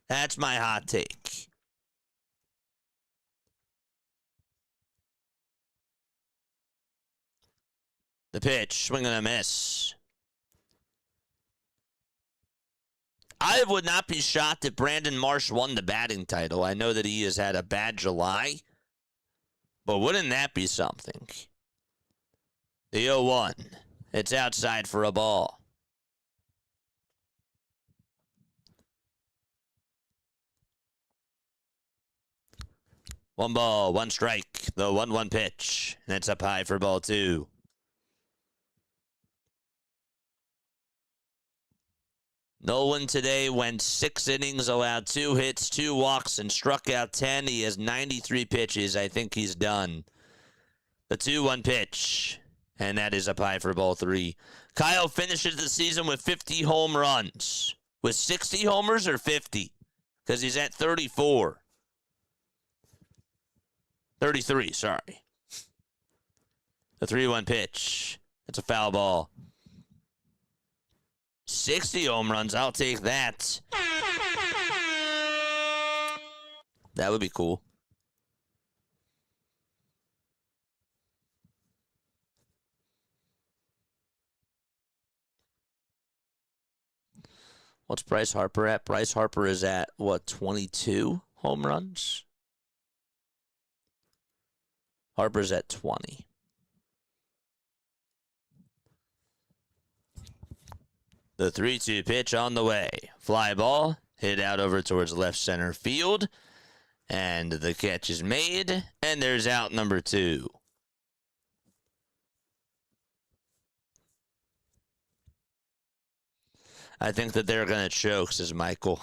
That's my hot take. The pitch, swing and a miss. I would not be shocked if Brandon Marsh won the batting title. I know that he has had a bad July, but wouldn't that be something? The 0-1. It's outside for a ball. One ball, 1 strike. The 1-1 pitch. And it's up high for ball 2. Nolan today went 6 innings, allowed 2 hits, 2 walks, and struck out 10. He has 93 pitches. I think he's done. The 2-1 pitch. And that is up high for ball 3. Kyle finishes the season with 50 home runs. With 60 homers or 50? Because he's at 34. 33, sorry. The 3-1 pitch. It's a foul ball. 60 home runs, I'll take that. That would be cool. What's Bryce Harper at? Bryce Harper is at, 22 home runs? Harper's at 20. The 3-2 pitch on the way. Fly ball, hit out over towards left center field. And the catch is made, and there's out number 2. I think that they're going to choke, says Michael.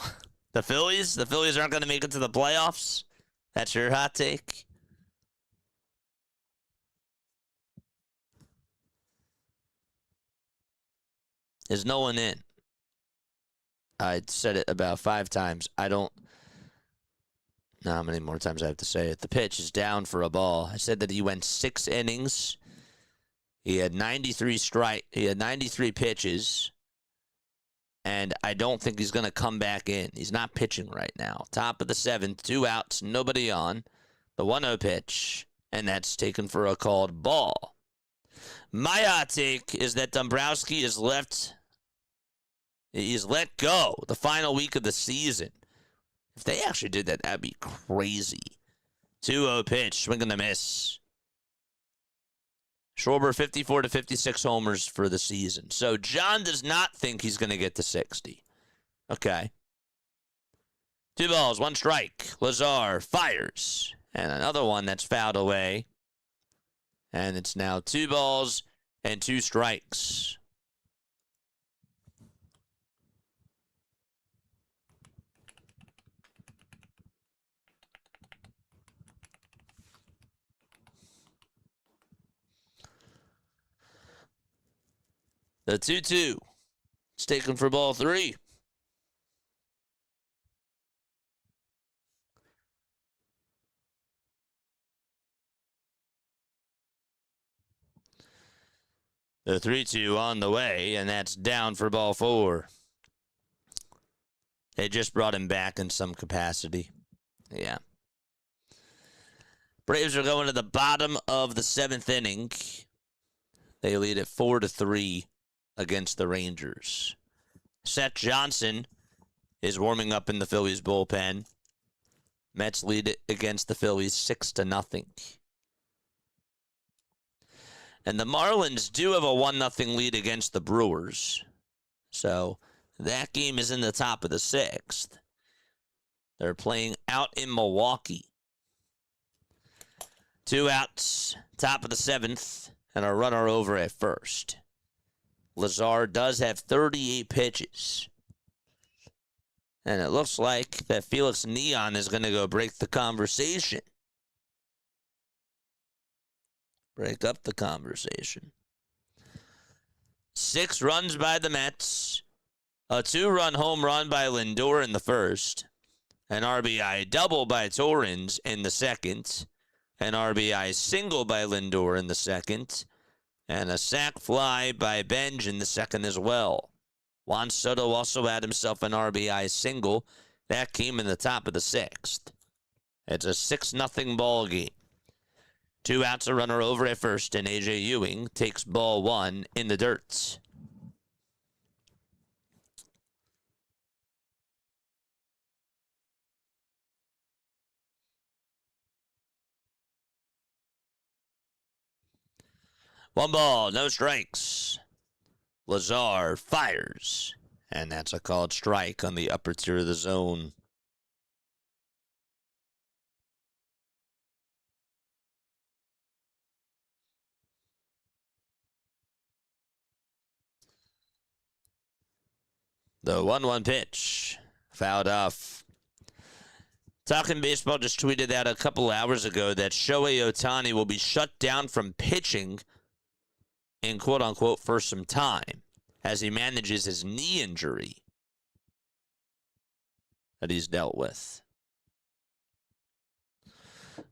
The Phillies aren't going to make it to the playoffs? That's your hot take? Is no one in? I said it about 5 times. I don't know how many more times I have to say it. The pitch is down for a ball. I said that he went 6 innings. He had 93 pitches. And I don't think he's going to come back in. He's not pitching right now. Top of the 7th, 2 outs, nobody on. The 1-0 pitch, and that's taken for a called ball. My hot take is that Dombrowski is left He's let go the final week of the season. If they actually did that, that'd be crazy. 2-0 pitch, swing and a miss. Schwarber 54 to 56 homers for the season. So John does not think he's going to get to 60. Okay. 2 balls, 1 strike. Lazar fires. And another one that's fouled away. And it's now 2 balls and 2 strikes. The 2-2. It's taken for ball 3. The 3-2 on the way, and that's down for ball 4. They just brought him back in some capacity. Yeah. Braves are going to the bottom of the 7th inning. They lead at 4-3 against the Rangers. Seth Johnson is warming up in the Phillies bullpen. Mets lead it against the Phillies 6-0. And the Marlins do have a 1-0 lead against the Brewers. So that game is in the top of the 6th. They're playing out in Milwaukee. 2 outs, top of the 7th, and a runner over at first. Lazar does have 38 pitches. And it looks like that Felix Neon is going to go break the conversation. Break up the conversation. 6 runs by the Mets. A 2-run home run by Lindor in the first. An RBI double by Torrens in the second. An RBI single by Lindor in the second. And a sac fly by Benj in the second as well. Juan Soto also had himself an RBI single. That came in the top of the 6th. It's a 6-0 ball game. 2 outs, a runner over at first, and A.J. Ewing takes ball 1 in the dirt. One ball, no strikes. Lazar fires, and that's a called strike on the upper tier of the zone. The 1-1 pitch, fouled off. Talking Baseball just tweeted out a couple hours ago that Shohei Ohtani will be shut down from pitching in quote-unquote for some time as he manages his knee injury that he's dealt with.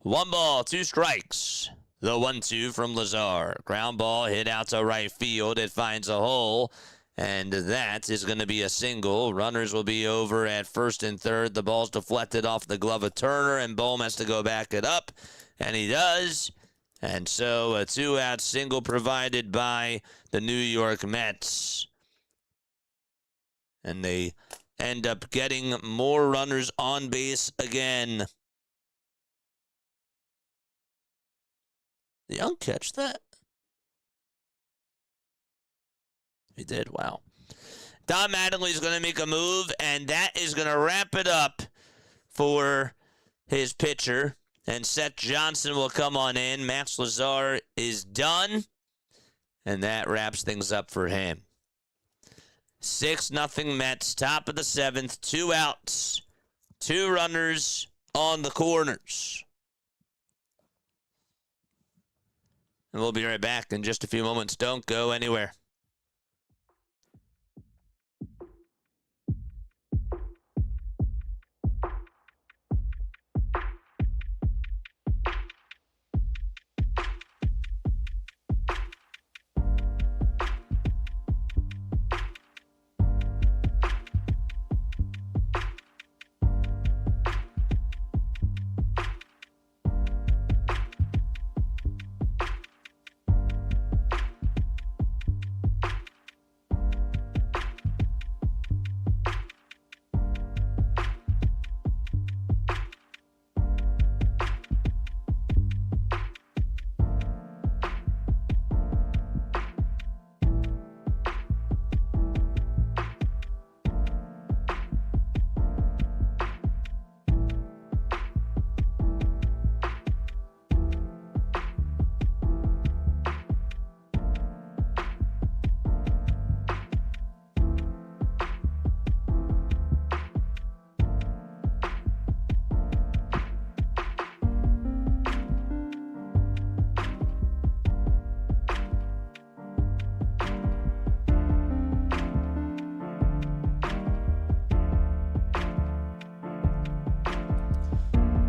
1 ball, 2 strikes. The 1-2 from Lazar. Ground ball hit out to right field. It finds a hole, and that is going to be a single. Runners will be over at first and third. The ball's deflected off the glove of Turner, and Bohm has to go back it up, and he does. And so a 2-out single provided by the New York Mets. And they end up getting more runners on base again. Did Young catch that? He did, wow. Don Mattingly's going to make a move, and that is going to wrap it up for his pitcher. And Seth Johnson will come on in. Max Lazar is done. And that wraps things up for him. 6-0 Mets, top of the 7th. 2 outs. 2 runners on the corners. And we'll be right back in just a few moments. Don't go anywhere.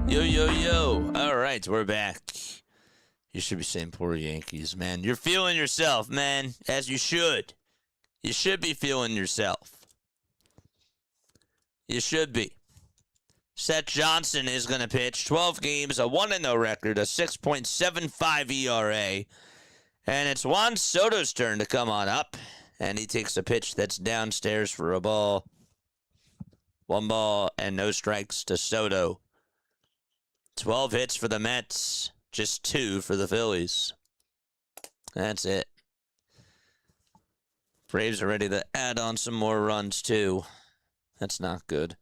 Yo, yo, yo. All right, we're back. You should be saying poor Yankees, man. You're feeling yourself, man, as you should. You should be feeling yourself. You should be. Seth Johnson is going to pitch 12 games, a 1-0 record, a 6.75 ERA. And it's Juan Soto's turn to come on up. And he takes a pitch that's downstairs for a ball. 1 ball and no strikes to Soto. 12 hits for the Mets, just 2 for the Phillies. That's it. Braves are ready to add on some more runs, too. That's not good.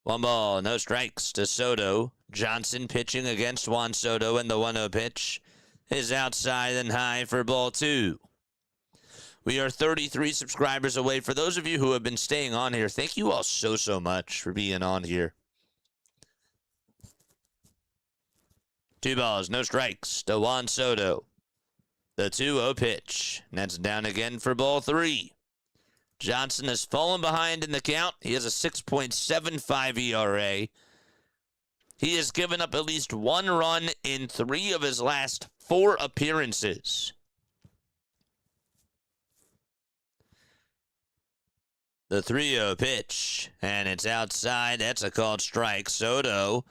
1 ball, no strikes to Soto. Johnson pitching against Juan Soto, and the 1-0 pitch is outside and high for ball 2. We are 33 subscribers away. For those of you who have been staying on here, thank you all so much for being on here. 2 balls, no strikes to Juan Soto. The 2-0 pitch. And that's down again for ball 3. Johnson has fallen behind in the count. He has a 6.75 ERA. He has given up at least 1 run in 3 of his last 4 appearances. The 3-0 pitch. And it's outside. That's a called strike. Soto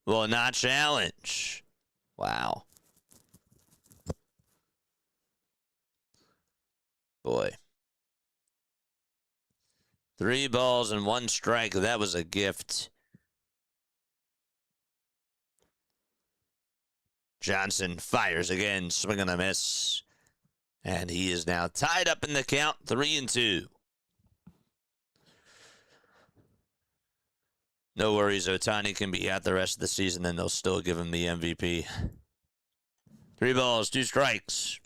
will not challenge. Wow. Boy. 3 balls and 1 strike. That was a gift. Johnson fires again. Swing and a miss. And he is now tied up in the count. 3-2. No worries, Ohtani can be out the rest of the season, and they'll still give him the MVP. 3 balls, 2 strikes.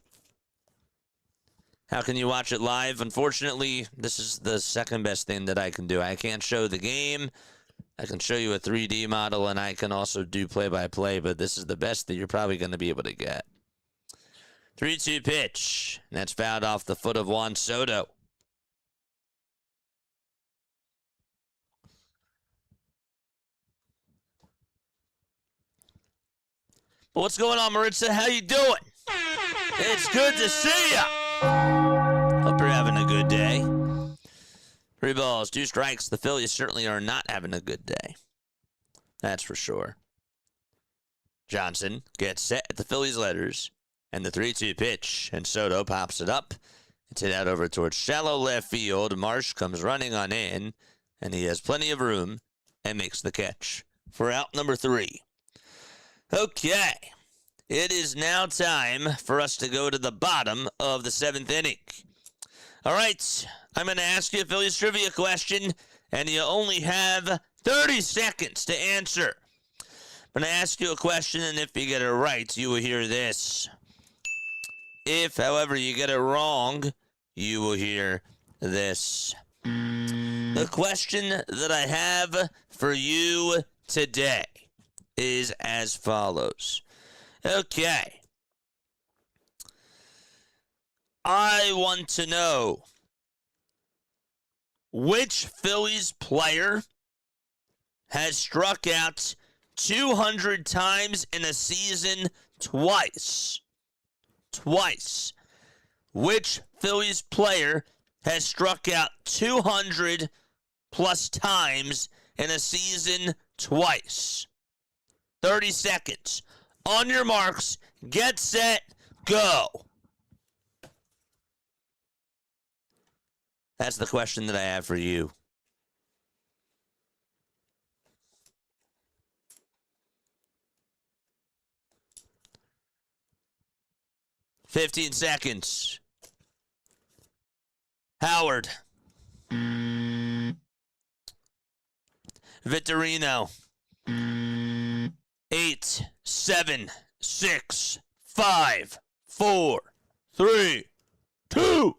How can you watch it live? Unfortunately, this is the second best thing that I can do. I can't show the game. I can show you a 3D model, and I can also do play-by-play, but this is the best that you're probably going to be able to get. 3-2 pitch. And that's fouled off the foot of Juan Soto. What's going on, Maritza? How you doing? It's good to see ya. Hope you're having a good day. 3 balls, 2 strikes. The Phillies certainly are not having a good day. That's for sure. Johnson gets set at the Phillies' letters, and the 3-2 pitch, and Soto pops it up. It's hit out over towards shallow left field. Marsh comes running on in, and he has plenty of room and makes the catch for out number 3. Okay, it is now time for us to go to the bottom of the 7th inning. All right, I'm going to ask you a Phillies trivia question, and you only have 30 seconds to answer. I'm going to ask you a question, and if you get it right, you will hear this. If, however, you get it wrong, you will hear this. The question that I have for you today is as follows. Okay. I want to know which Phillies player has struck out 200 times in a season twice. Twice. Which Phillies player has struck out 200 plus times in a season twice? 30 seconds. On your marks, get set, go. That's the question that I have for you. $15 seconds. Howard. Vittorino. 8, 7, 6, 5, 4, 3, 2,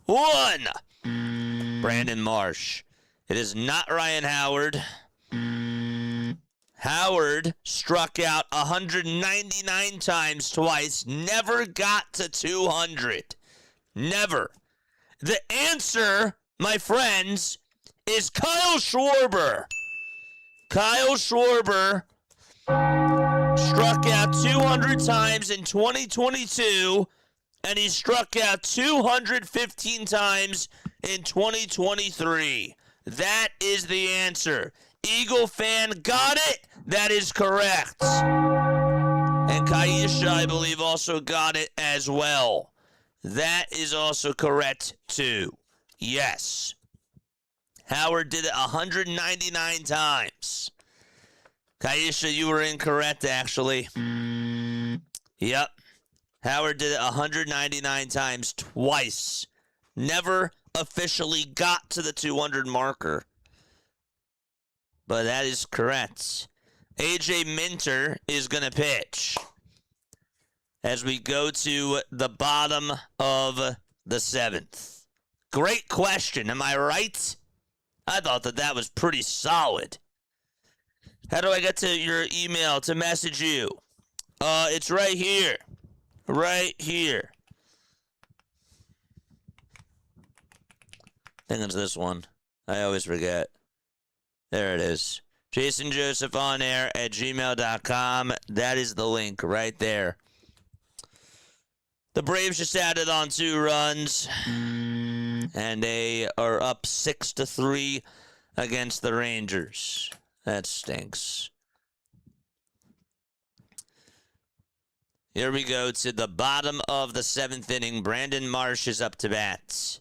1. Brandon Marsh. It is not Ryan Howard. Howard struck out 199 times twice, never got to 200. Never. The answer, my friends, is Kyle Schwarber. Kyle Schwarber Struck out 200 times in 2022, and he struck out 215 times in 2023. That is the answer. Eagle fan got it. That is correct. And Kaisha, I believe, also got it as well. That is also correct, too. Yes. Howard did it 199 times. Kaisha, you were incorrect, actually. Yep. Howard did it 199 times twice. Never officially got to the 200 marker. But that is correct. AJ Minter is going to pitch as we go to the bottom of the seventh. Great question. Am I right? I thought that was pretty solid. How do I get to your email to message you? It's right here. Right here. I think it's this one. I always forget. There it is. JasonJosephOnAir@gmail.com. That is the link right there. The Braves just added on 2 runs, and they are up 6-3 against the Rangers. That stinks. Here we go to the bottom of the 7th inning. Brandon Marsh is up to bat.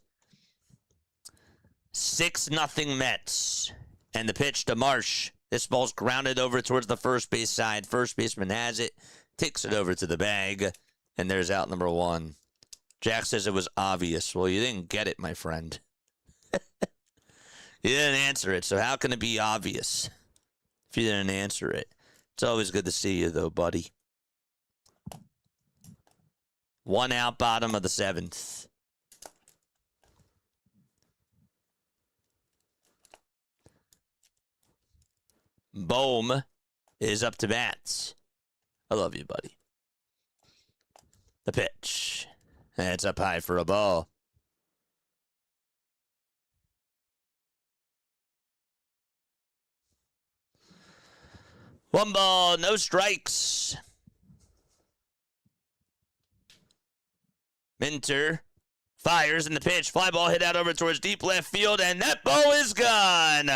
6-0 Mets. And the pitch to Marsh. This ball's grounded over towards the first base side. First baseman has it, takes it over to the bag, and there's out number 1. Jack says it was obvious. Well, you didn't get it, my friend. You didn't answer it, so how can it be obvious if you didn't answer it? It's always good to see you, though, buddy. 1 out, bottom of the 7th. Bohm is up to bat. I love you, buddy. The pitch. It's up high for a ball. One ball, no strikes. Minter fires in the pitch. Fly ball hit out over towards deep left field, and that ball is gone.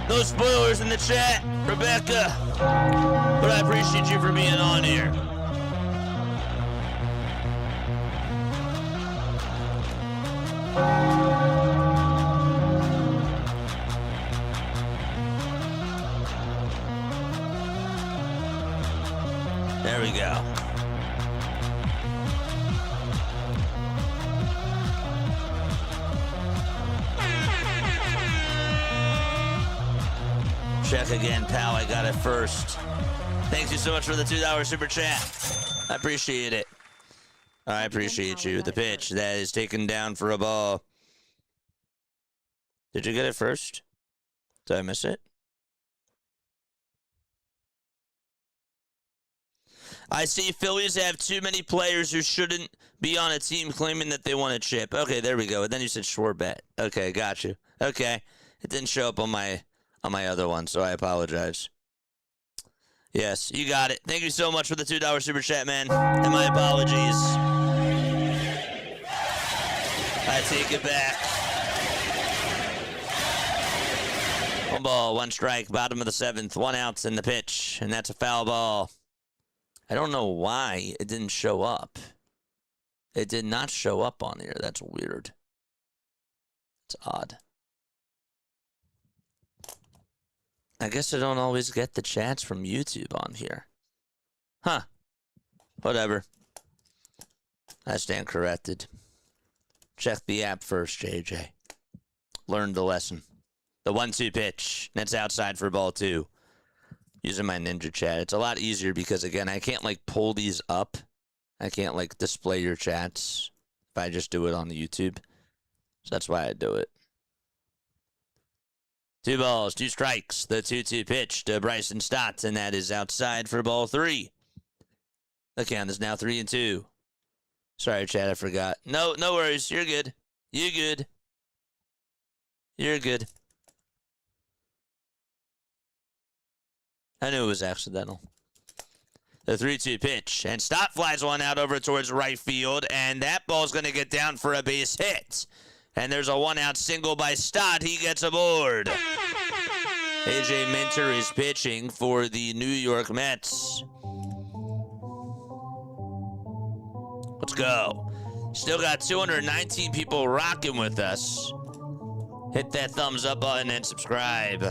No spoilers in the chat, Rebecca, but I appreciate you for being on here. There we go. Check again, pal. I got it first. Thanks you so much for the $2 super chat. I appreciate it. I appreciate you. The pitch that is taken down for a ball. Did you get it first? Did I miss it? I see Phillies have too many players who shouldn't be on a team claiming that they want a chip. Okay, there we go. And then you said schwarber. Okay, got you. Okay. It didn't show up on my other one, so I apologize. Yes, you got it. Thank you so much for the $2 super chat, man. And my apologies. I take it back. 1 ball, 1 strike, bottom of the 7th, 1 out in the pitch, and that's a foul ball. I don't know why it didn't show up. It did not show up on here. That's weird. It's odd. I guess I don't always get the chats from YouTube on here. Huh. Whatever. I stand corrected. Check the app first, JJ. Learn the lesson. The 1-2 pitch. That's outside for ball 2. Using my ninja chat. It's a lot easier because, again, I can't, like, pull these up. I can't, like, display your chats if I just do it on the YouTube. So that's why I do it. 2 balls, 2 strikes. The 2-2 pitch to Bryson Stott, and that is outside for ball 3. The count is now 3-2. Sorry, Chad, I forgot. No worries. You're good. You good. You're good. I knew it was accidental. The 3-2 pitch. And Stott flies one out over towards right field. And that ball's going to get down for a base hit. And there's a 1-out single by Stott. He gets aboard. A.J. Minter is pitching for the New York Mets. Let's go. Still got 219 people rocking with us. Hit that thumbs up button and subscribe.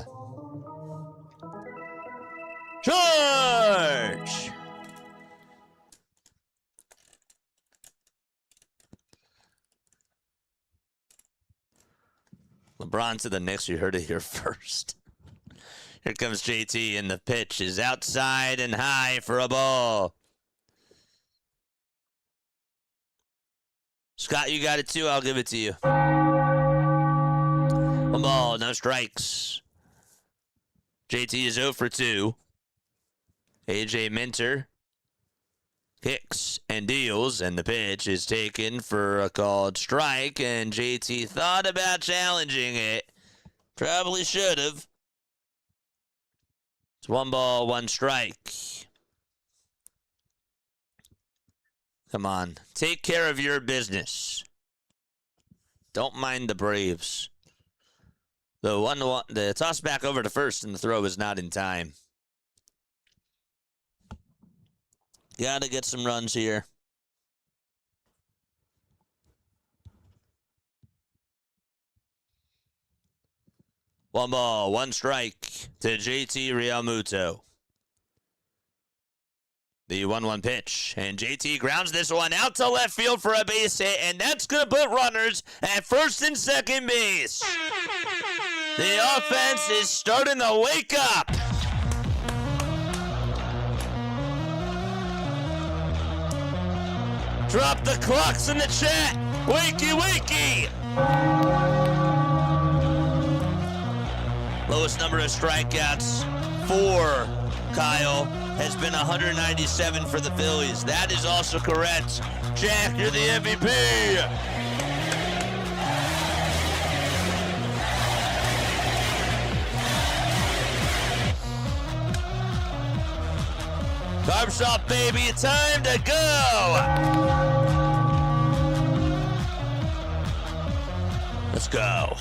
Charge! LeBron to the Knicks. You heard it here first. Here comes JT, and the pitch is outside and high for a ball. Scott, you got it too. I'll give it to you. One ball, no strikes. JT is 0 for 2. A.J. Minter kicks and deals, and the pitch is taken for a called strike, and JT thought about challenging it. Probably should have. It's 1 ball, 1 strike. Come on. Take care of your business. Don't mind the Braves. The toss back over to first, and the throw is not in time. Gotta get some runs here. One ball, 1 strike to JT Realmuto. The 1-1 pitch, and JT grounds this one out to left field for a base hit, and that's going to put runners at first and second base. The offense is starting to wake up. Drop the clocks in the chat. Wakey, wakey. Lowest number of strikeouts for Kyle has been 197 for the Phillies. That is also correct. Jack, you're the MVP. Carbs off, baby. Time to go. Let's go.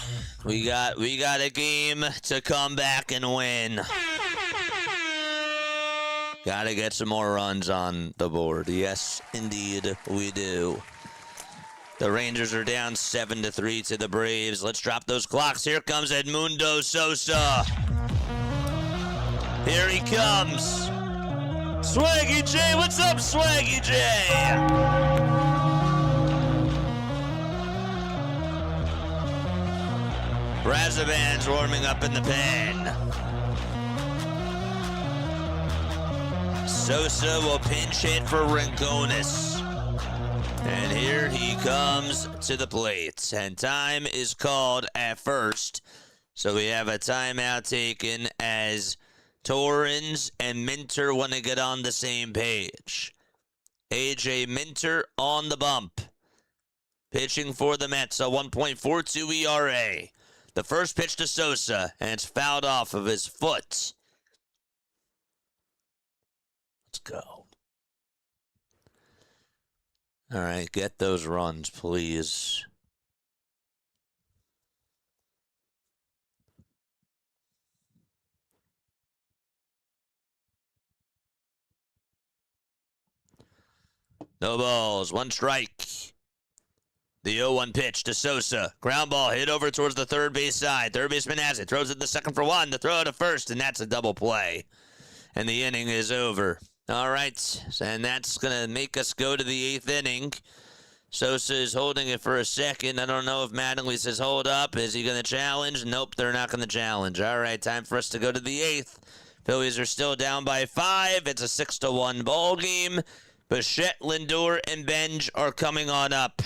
We got a game to come back and win. Gotta get some more runs on the board. Yes, indeed, we do. The Rangers are down 7-3 to the Braves. Let's drop those clocks. Here comes Edmundo Sosa. Here he comes. Swaggy J, what's up, Swaggy J? Razavan's warming up in the pen. Sosa will pinch hit for Rincones. And here he comes to the plate. And time is called at first. So we have a timeout taken as Torrens and Minter want to get on the same page. A.J. Minter on the bump. Pitching for the Mets, a 1.42 ERA. The first pitch to Sosa, and it's fouled off of his foot. Let's go. All right, get those runs, please. No balls, 1 strike. The 0-1 pitch to Sosa. Ground ball hit over towards the third base side. Third baseman has it. Throws it to second for 1. The throw to first, and that's a double play. And the inning is over. All right, and that's going to make us go to the 8th inning. Sosa is holding it for a second. I don't know if Mattingly says hold up. Is he going to challenge? Nope, they're not going to challenge. All right, time for us to go to the 8th. Phillies are still down by 5. It's a 6-1 ball game. Bichette, Lindor, and Benj are coming on up.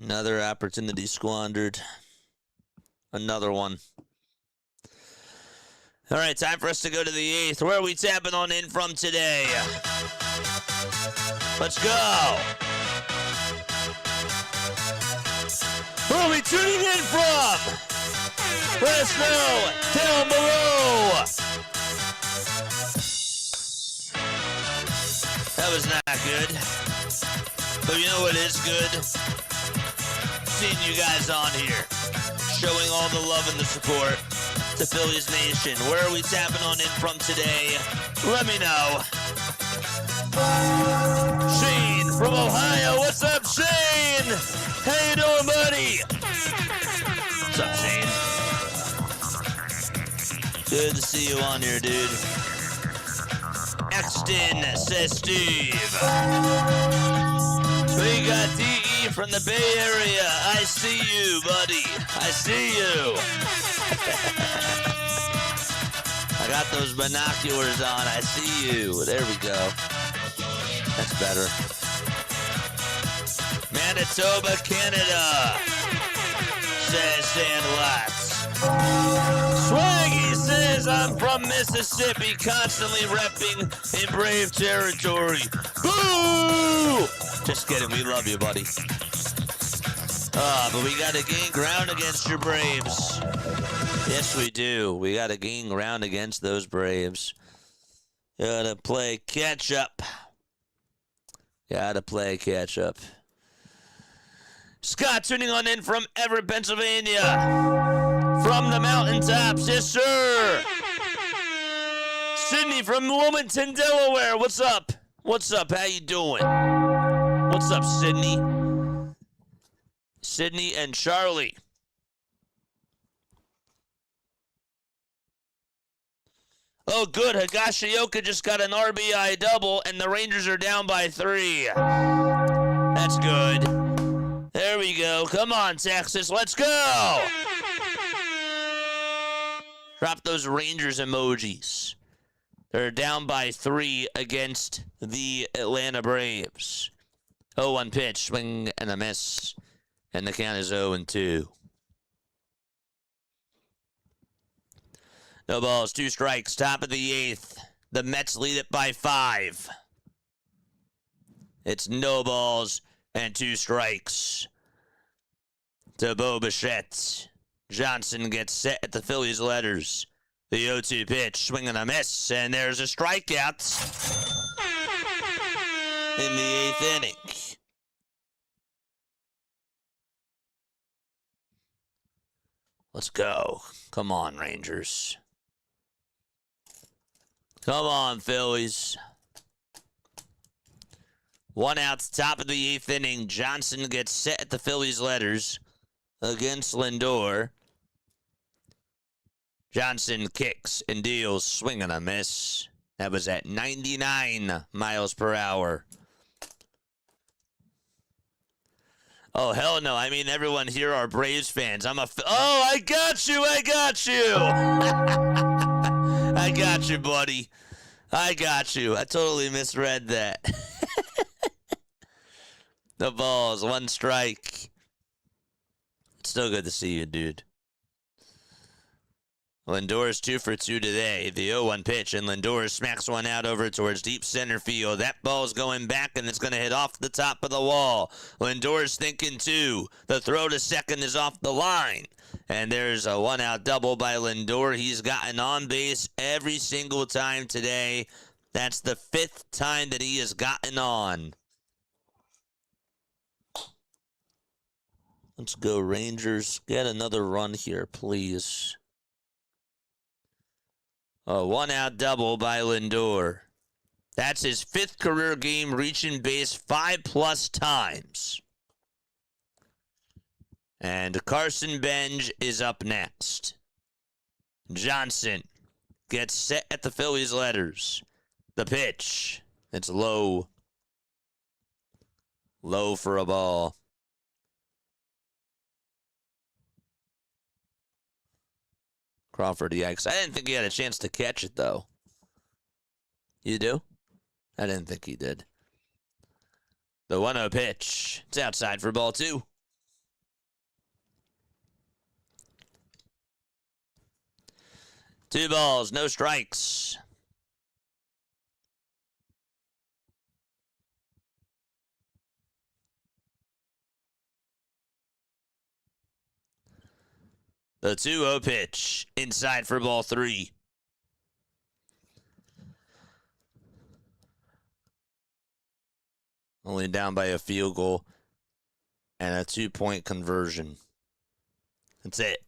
Another opportunity squandered. Another one. All right, time for us to go to the 8th. Where are we tapping on in from today? Let's go. Where are we tuning in from? Let us know down below. That was not good. But you know what is good? Seeing you guys on here. Showing all the love and the support to Phillies Nation. Where are we tapping on in from today? Let me know. Shane from Ohio. What's up, Shane? How you doing, buddy? What's up, Shane? Good to see you on here, dude. Exton, says Steve. We got DE from the Bay Area. I see you, buddy. I see you. I got those binoculars on. I see you. There we go. That's better. Manitoba, Canada, says Sandlots. Swaggy says, I'm from Mississippi, constantly repping in Brave territory. Boo! Just kidding, we love you, buddy. But we gotta gain ground against your Braves. Yes, we do. We gotta gain ground against those Braves. Gotta play catch up. Gotta play catch up. Scott tuning on in from Everett, Pennsylvania. From the mountaintops, yes, sir. Sydney from Wilmington, Delaware. What's up? What's up? How you doing? What's up, Sydney? Sydney and Charlie. Oh, good. Higashioka just got an RBI double, and the Rangers are down by 3. That's good. There we go. Come on, Texas. Let's go. Drop those Rangers emojis. They're down by 3 against the Atlanta Braves. 0-1 pitch, swing and a miss. And the count is 0-2. No balls, 2 strikes, top of the 8th. The Mets lead it by 5. It's no balls and 2 strikes to Bo Bichette. Johnson gets set at the Phillies letters. The 0-2 pitch, swing and a miss, and there's a strikeout in the 8th inning. Let's go. Come on, Rangers. Come on, Phillies. 1 out, top of the 8th inning. Johnson gets set at the Phillies letters against Lindor. Johnson kicks and deals, swing and a miss. That was at 99 miles per hour. Oh, hell no. I mean, everyone here are Braves fans. Oh, I got you. I got you. I got you, buddy. I got you. I totally misread that. The balls, 1 strike. It's still good to see you, dude. Lindor's 2 for 2 today. The 0-1 pitch, and Lindor smacks one out over towards deep center field. That ball's going back, and it's going to hit off the top of the wall. Lindor's thinking 2. The throw to second is off the line. And there's a 1-out double by Lindor. He's gotten on base every single time today. That's the 5th time that he has gotten on. Let's go, Rangers. Get another run here, please. A 1-out double by Lindor. That's his 5th career game reaching base 5+ times. And Carson Benj is up next. Johnson gets set at the Phillies letters. The pitch. It's low. Low for a ball. Crawford, yikes. I didn't think he had a chance to catch it, though. You do? I didn't think he did. The 1-0 pitch. It's outside for ball 2. Two balls, no strikes. The 2-0 pitch. Inside for ball 3. Only down by a field goal and a 2-point conversion. That's it.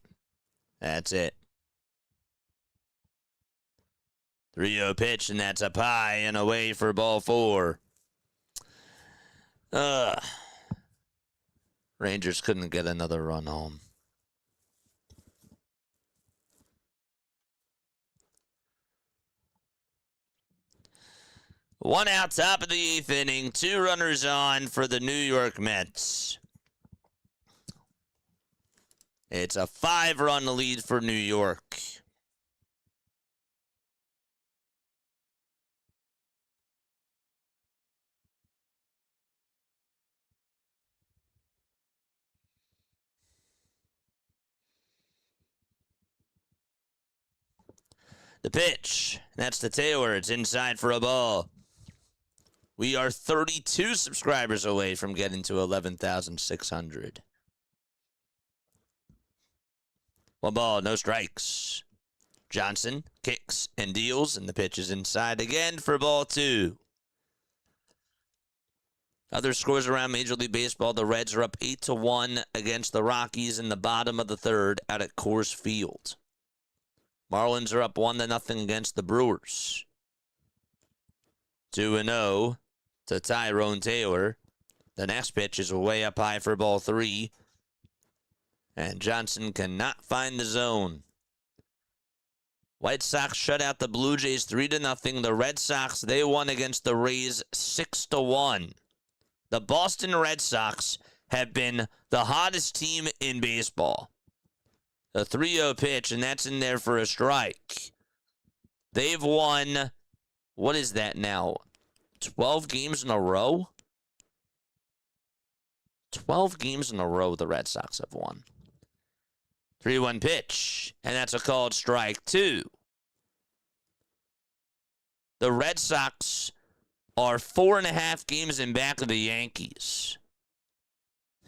That's it. 3-0 pitch, and that's up high and away for ball 4. Rangers couldn't get another run home. One out, top of the 8th inning. 2 runners on for the New York Mets. It's a 5-run lead for New York. The pitch. That's to Taylor. It's inside for a ball. We are 32 subscribers away from getting to 11,600. 1 ball, no strikes. Johnson kicks and deals, and the pitch is inside again for ball 2. Other scores around Major League Baseball, the Reds are up 8-1 against the Rockies in the bottom of the 3rd out at Coors Field. Marlins are up 1-0 against the Brewers. 2-0 to Tyrone Taylor. The next pitch is way up high for ball 3. And Johnson cannot find the zone. White Sox shut out the Blue Jays 3-0. The Red Sox, they won against the Rays 6-1. The Boston Red Sox have been the hottest team in baseball. A 3-0 pitch, and that's in there for a strike. They've won, what is that now? 12 games in a row? 12 games in a row the Red Sox have won. 3-1 pitch, and that's a called strike 2. The Red Sox are 4.5 games in back of the Yankees.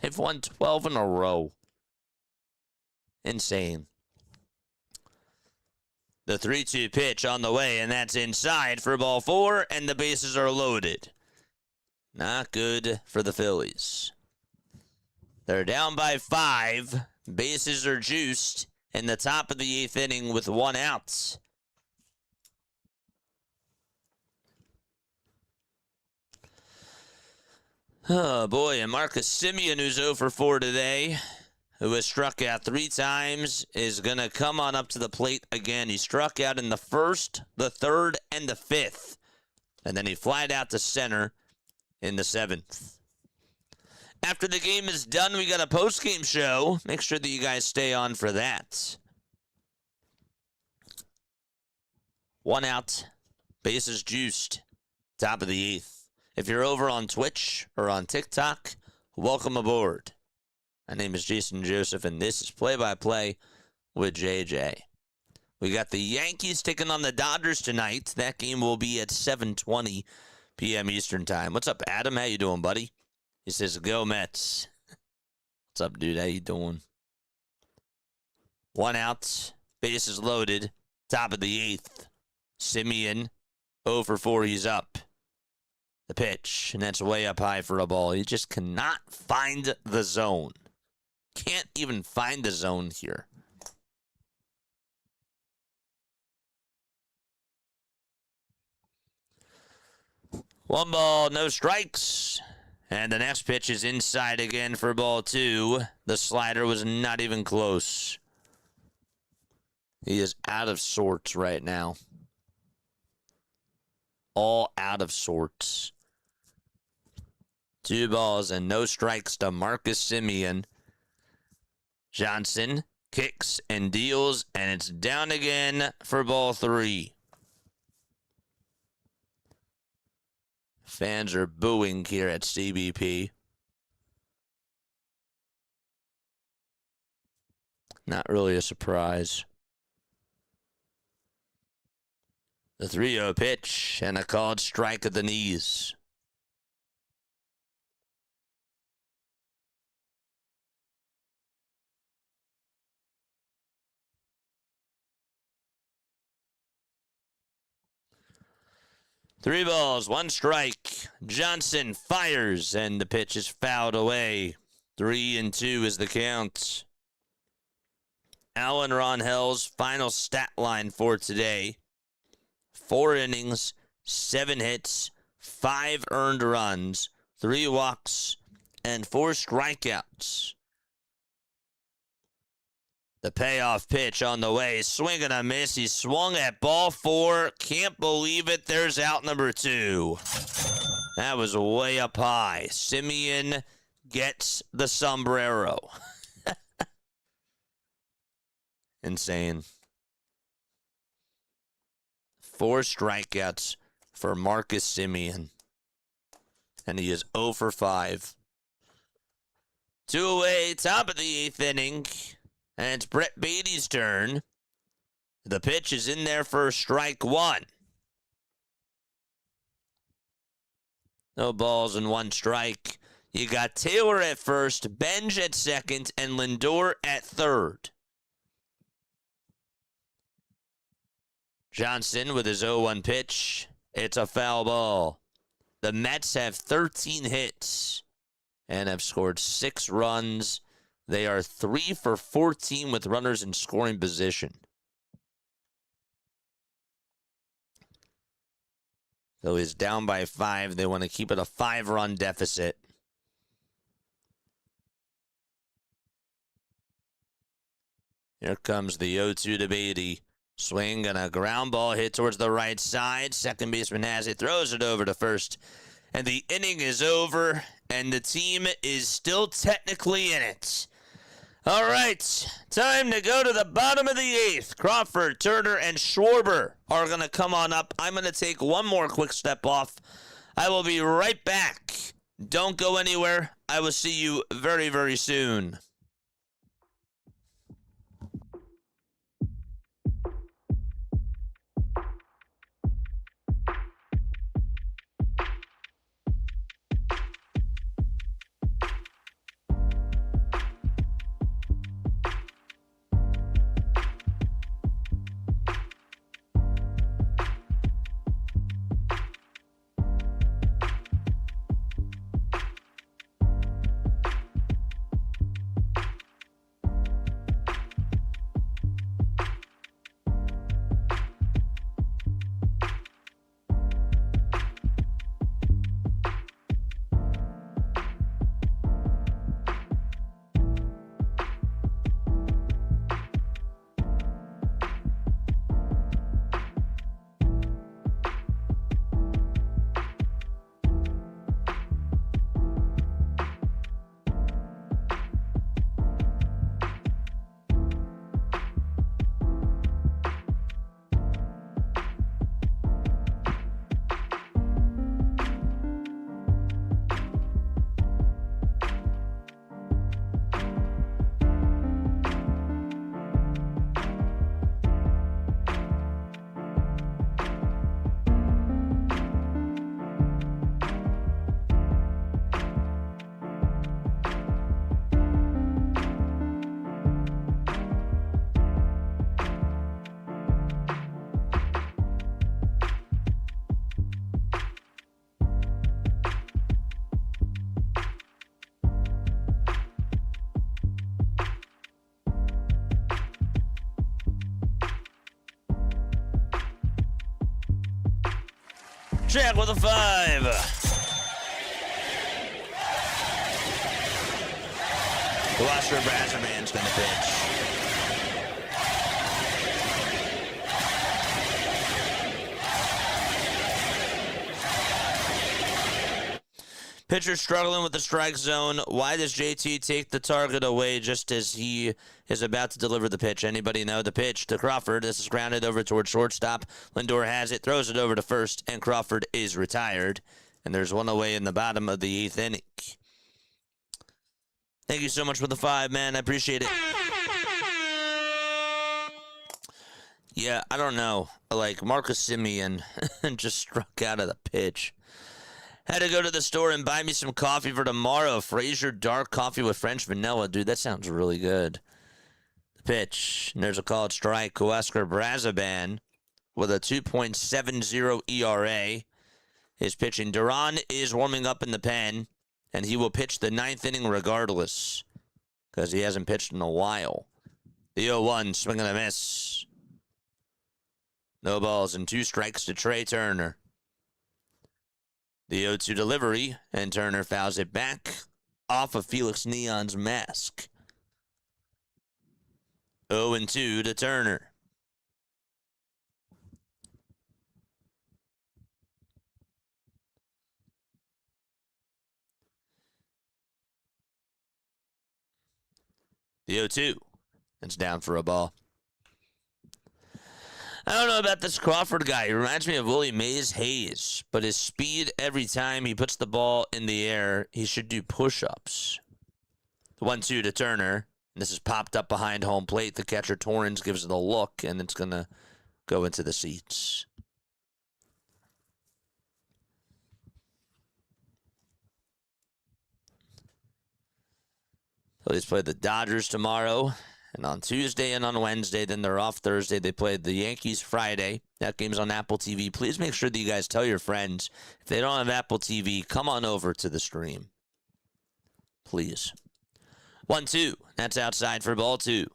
They've won 12 in a row. Insane. The 3-2 pitch on the way, and that's inside for ball 4, and the bases are loaded. Not good for the Phillies. They're down by 5. Bases are juiced in the top of the 8th inning with 1 out. Oh, boy, and Marcus Semien, who's 0 for 4 today, who has struck out 3 times, is going to come on up to the plate again. He struck out in the 1st, the 3rd, and the 5th. And then he flied out to center in the 7th. After the game is done, we got a post-game show. Make sure that you guys stay on for that. 1 out, bases juiced, top of the 8th. If you're over on Twitch or on TikTok, welcome aboard. My name is Jason Joseph, and this is Play-by-Play with JJ. We got the Yankees taking on the Dodgers tonight. That game will be at 7:20 p.m. Eastern Time. What's up, Adam? How you doing, buddy? He says, go Mets. What's up, dude? How you doing? 1 out, bases loaded, top of the 8th. Semien, 0 for 4, he's up. The pitch, and that's way up high for a ball. He just cannot find the zone. Can't even find the zone here. One ball, no strikes. And the next pitch is inside again for ball 2. The slider was not even close. He is out of sorts right now. All out of sorts. 2 balls and no strikes to Marcus Semien. Johnson kicks and deals, and it's down again for ball 3. Fans are booing here at CBP. Not really a surprise. The 3-0 pitch and a called strike at the knees. 3 balls, 1 strike. Johnson fires, and the pitch is fouled away. 3-2 is the count. Alan Ronhel's final stat line for today: 4 innings, 7 hits, 5 earned runs, 3 walks, and 4 strikeouts. The payoff pitch on the way. Swing and a miss. He swung at ball 4. Can't believe it. There's out number 2. That was way up high. Simeon gets the sombrero. Insane. 4 strikeouts for Marcus Simeon. And he is 0 for 5. 2 away, top of the 8th inning. And it's Brett Beatty's turn. The pitch is in there for strike 1. No balls and 1 strike. You got Taylor at first, Benj at second, and Lindor at third. Johnson with his 0-1 pitch. It's a foul ball. The Mets have 13 hits and have scored 6 runs. They are 3 for 14 with runners in scoring position. So he's down by 5. They want to keep it a 5-run deficit. Here comes the 0-2 to Beatty. Swing and a ground ball hit towards the right side. Second baseman has it, throws it over to first. And the inning is over, and the team is still technically in it. All right, time to go to the bottom of the 8th. Crawford, Turner, and Schwarber are going to come on up. I'm going to take one more quick step off. I will be right back. Don't go anywhere. I will see you very, very soon. Jack with a 5. The Washer Brazzerman's going to pitch. Pitcher struggling with the strike zone. Why does JT take the target away just as he is about to deliver the pitch? Anybody know? The pitch to Crawford. This is grounded over towards shortstop. Lindor has it, throws it over to first, and Crawford is retired. And there's one away in the bottom of the 8th inning. Thank you so much for the 5, man. I appreciate it. Yeah, I don't know. Like, Marcus Simeon just struck out of the pitch. Had to go to the store and buy me some coffee for tomorrow. Fraser dark coffee with French vanilla. Dude, that sounds really good. The pitch. And there's a called strike. Huascar Brazaban with a 2.70 ERA. is pitching. Duran is warming up in the pen, and he will pitch the 9th inning regardless because he hasn't pitched in a while. The 0-1, swing and a miss. No balls and 2 strikes to Trey Turner. The 0-2 delivery, and Turner fouls it back off of Felix Neon's mask. 0-2 to Turner. The 0-2. It's down for a ball. I don't know about this Crawford guy. He reminds me of Willie Mays Hayes, but his speed every time he puts the ball in the air, he should do push-ups. The 1-2 to Turner. This is popped up behind home plate. The catcher Torrens gives it a look, and it's going to go into the seats. Phillies play the Dodgers tomorrow, and on Tuesday and on Wednesday. Then they're off Thursday. They play the Yankees Friday. That game's on Apple TV. Please make sure that you guys tell your friends. If they don't have Apple TV, come on over to the stream. Please. 1-2. That's outside for ball 2.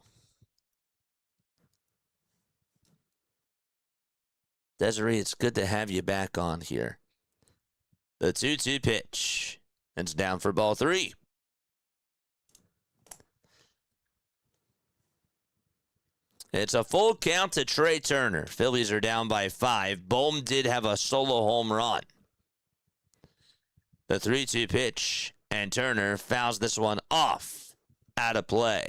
Desiree, it's good to have you back on here. The 2-2 pitch. It's down for ball 3. It's a full count to Trey Turner. Phillies are down by 5. Bohm did have a solo home run. The 3-2 pitch, and Turner fouls this one off, out of play.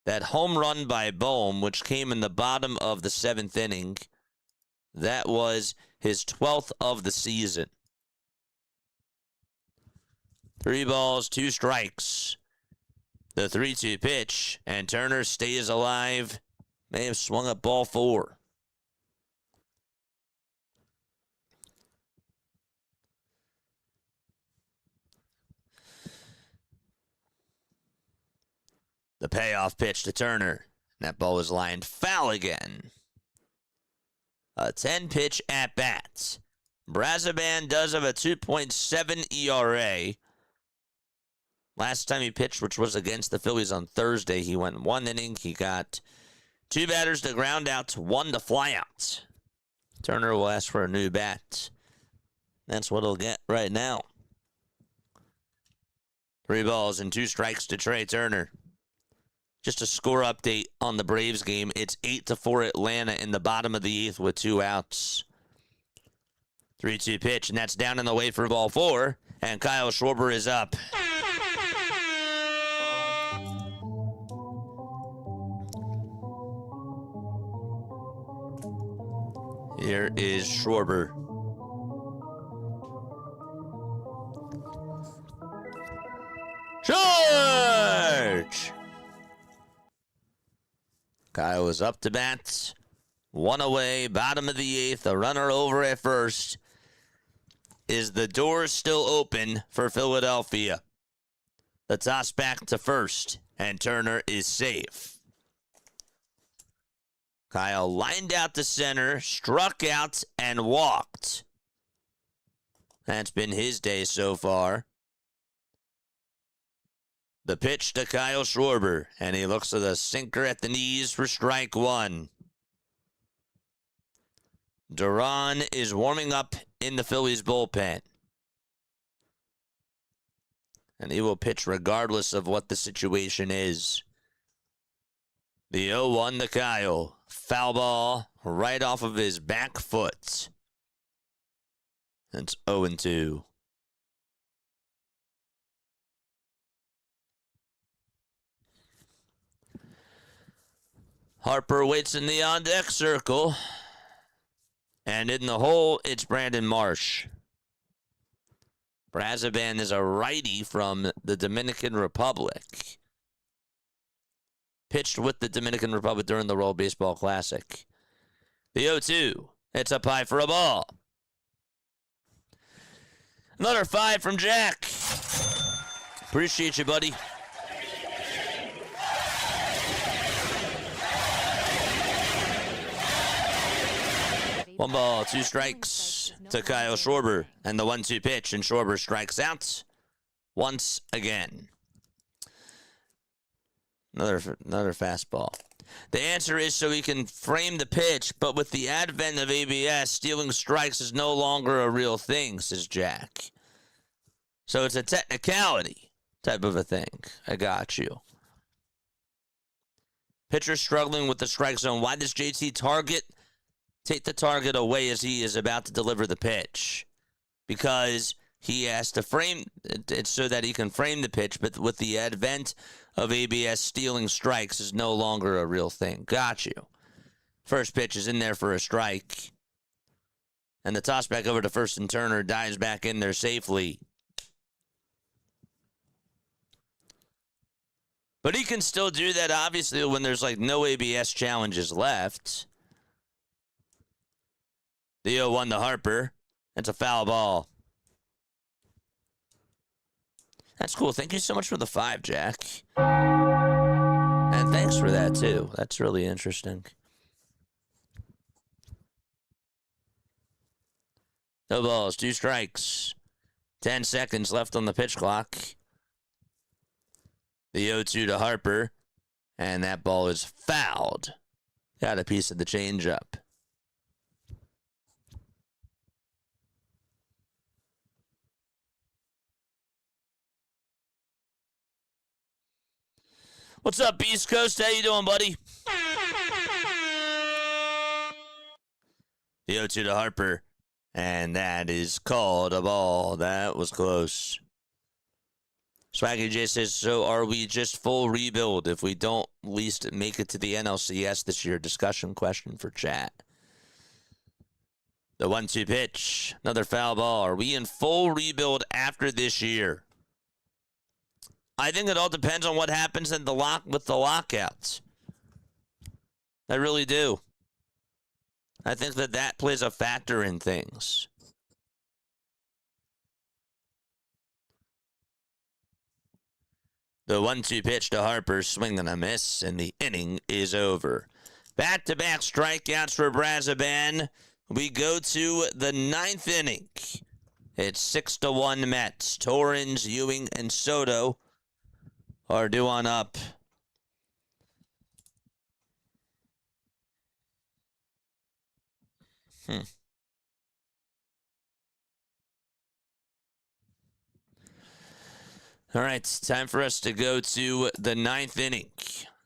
That home run by Bohm, which came in the bottom of the 7th inning, that was his 12th of the season. 3 balls, 2 strikes. The 3-2 pitch, and Turner stays alive. May have swung at ball 4. The payoff pitch to Turner. That ball was lined foul again. A 10-pitch at-bat. Brazoban does have a 2.7 ERA. Last time he pitched, which was against the Phillies on Thursday, he went 1 inning. He got 2 batters to ground out, 1 to fly out. Turner will ask for a new bat. That's what he'll get right now. 3 balls and 2 strikes to Trey Turner. Just a score update on the Braves game. It's 8-4 Atlanta in the bottom of the 8th with 2 outs. 3-2 pitch, and that's down in the way for ball 4. And Kyle Schwarber is up. Here is Schwarber. Charge! Kyle is up to bat. 1 away, bottom of the 8th. A runner over at first. Is the door still open for Philadelphia? The toss back to first, and Turner is safe. Kyle lined out to center, struck out, and walked. That's been his day so far. The pitch to Kyle Schwarber, and he looks at a sinker at the knees for strike 1. Duran is warming up in the Phillies bullpen. And he will pitch regardless of what the situation is. The 0-1 to Kyle. Foul ball right off of his back foot. That's 0-2. Harper waits in the on-deck circle. And in the hole, it's Brandon Marsh. Brazoban is a righty from the Dominican Republic. Pitched with the Dominican Republic during the World Baseball Classic. The 0-2. It's up high for a ball. Another 5 from Jack. Appreciate you, buddy. One ball, 2 strikes. to Kyle Schwarber. And the 1-2 pitch, and Schwarber strikes out once again. Another fastball. The answer is so he can frame the pitch, but with the advent of ABS, stealing strikes is no longer a real thing, says Jack. So it's a technicality type of a thing. I got you. Pitcher struggling with the strike zone. Why does JT take the target away as he is about to deliver the pitch? Because he has to frame it so that he can frame the pitch, but with the advent of ABS, stealing strikes is no longer a real thing. Got you. First pitch is in there for a strike. And the toss back over to first, and Turner dives back in there safely. But he can still do that, obviously, when there's like no ABS challenges left. The 0-1 to Harper. That's a foul ball. That's cool. Thank you so much for the 5, Jack. And thanks for that, too. That's really interesting. No balls, 2 strikes. 10 seconds left on the pitch clock. The 0-2 to Harper. And that ball is fouled. Got a piece of the changeup. What's up, East Coast? How you doing, buddy? The 0-2 to Harper. And that is called a ball. That was close. Swaggy J says, so are we just full rebuild if we don't at least make it to the NLCS this year? Discussion question for chat. The 1-2 pitch. Another foul ball. Are we in full rebuild after this year? I think it all depends on what happens with the lockouts. I really do. I think that plays a factor in things. The 1-2 pitch to Harper, swing and a miss, and the inning is over. Back-to-back strikeouts for Brazoban. We go to the 9th inning. It's 6-1 Mets. Torrens, Ewing, and Soto are due on up. All right, time for us to go to the 9th inning.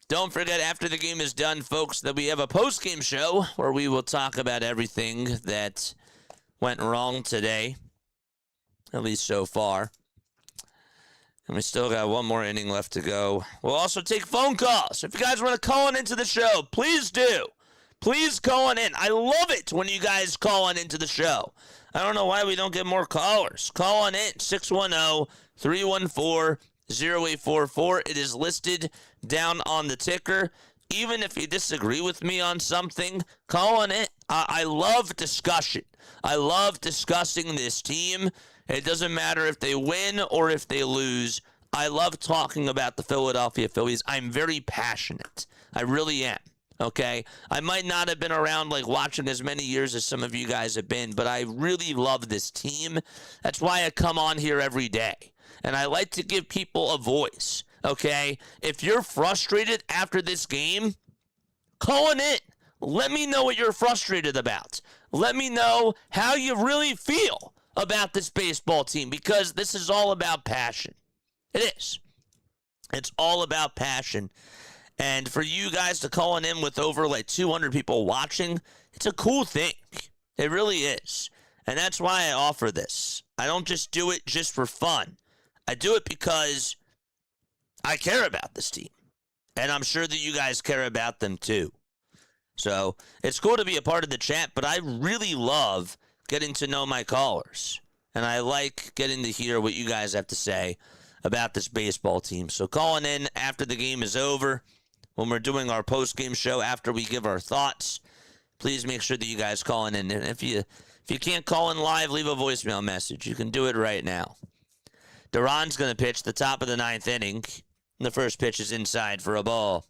Don't forget, after the game is done, folks, that we have a post-game show where we will talk about everything that went wrong today, at least so far. And we still got one more inning left to go. We'll also take phone calls. If you guys want to call in into the show, please do. Please call on in. I love it when you guys call on into the show. I don't know why we don't get more callers. Call on in, 610-314-0844. It is listed down on the ticker. Even if you disagree with me on something, call on it. I love discussion. I love discussing this team. It doesn't matter if they win or if they lose. I love talking about the Philadelphia Phillies. I'm very passionate. I really am. Okay? I might not have been around like watching as many years as some of you guys have been, but I really love this team. That's why I come on here every day. And I like to give people a voice. Okay? If you're frustrated after this game, call on in. Let me know what you're frustrated about. Let me know how you really feel about this baseball team, because this is all about passion. It is. It's all about passion. And for you guys to call in with over like 200 people watching, it's a cool thing. It really is. And that's why I offer this. I don't just do it just for fun. I do it because I care about this team. And I'm sure that you guys care about them too. So it's cool to be a part of the chat, but I really love getting to know my callers. And I like getting to hear what you guys have to say about this baseball team. So calling in after the game is over, when we're doing our post-game show after we give our thoughts, please make sure that you guys call in. And if you can't call in live, leave a voicemail message. You can do it right now. Duran's going to pitch the top of the 9th inning. The first pitch is inside for a ball.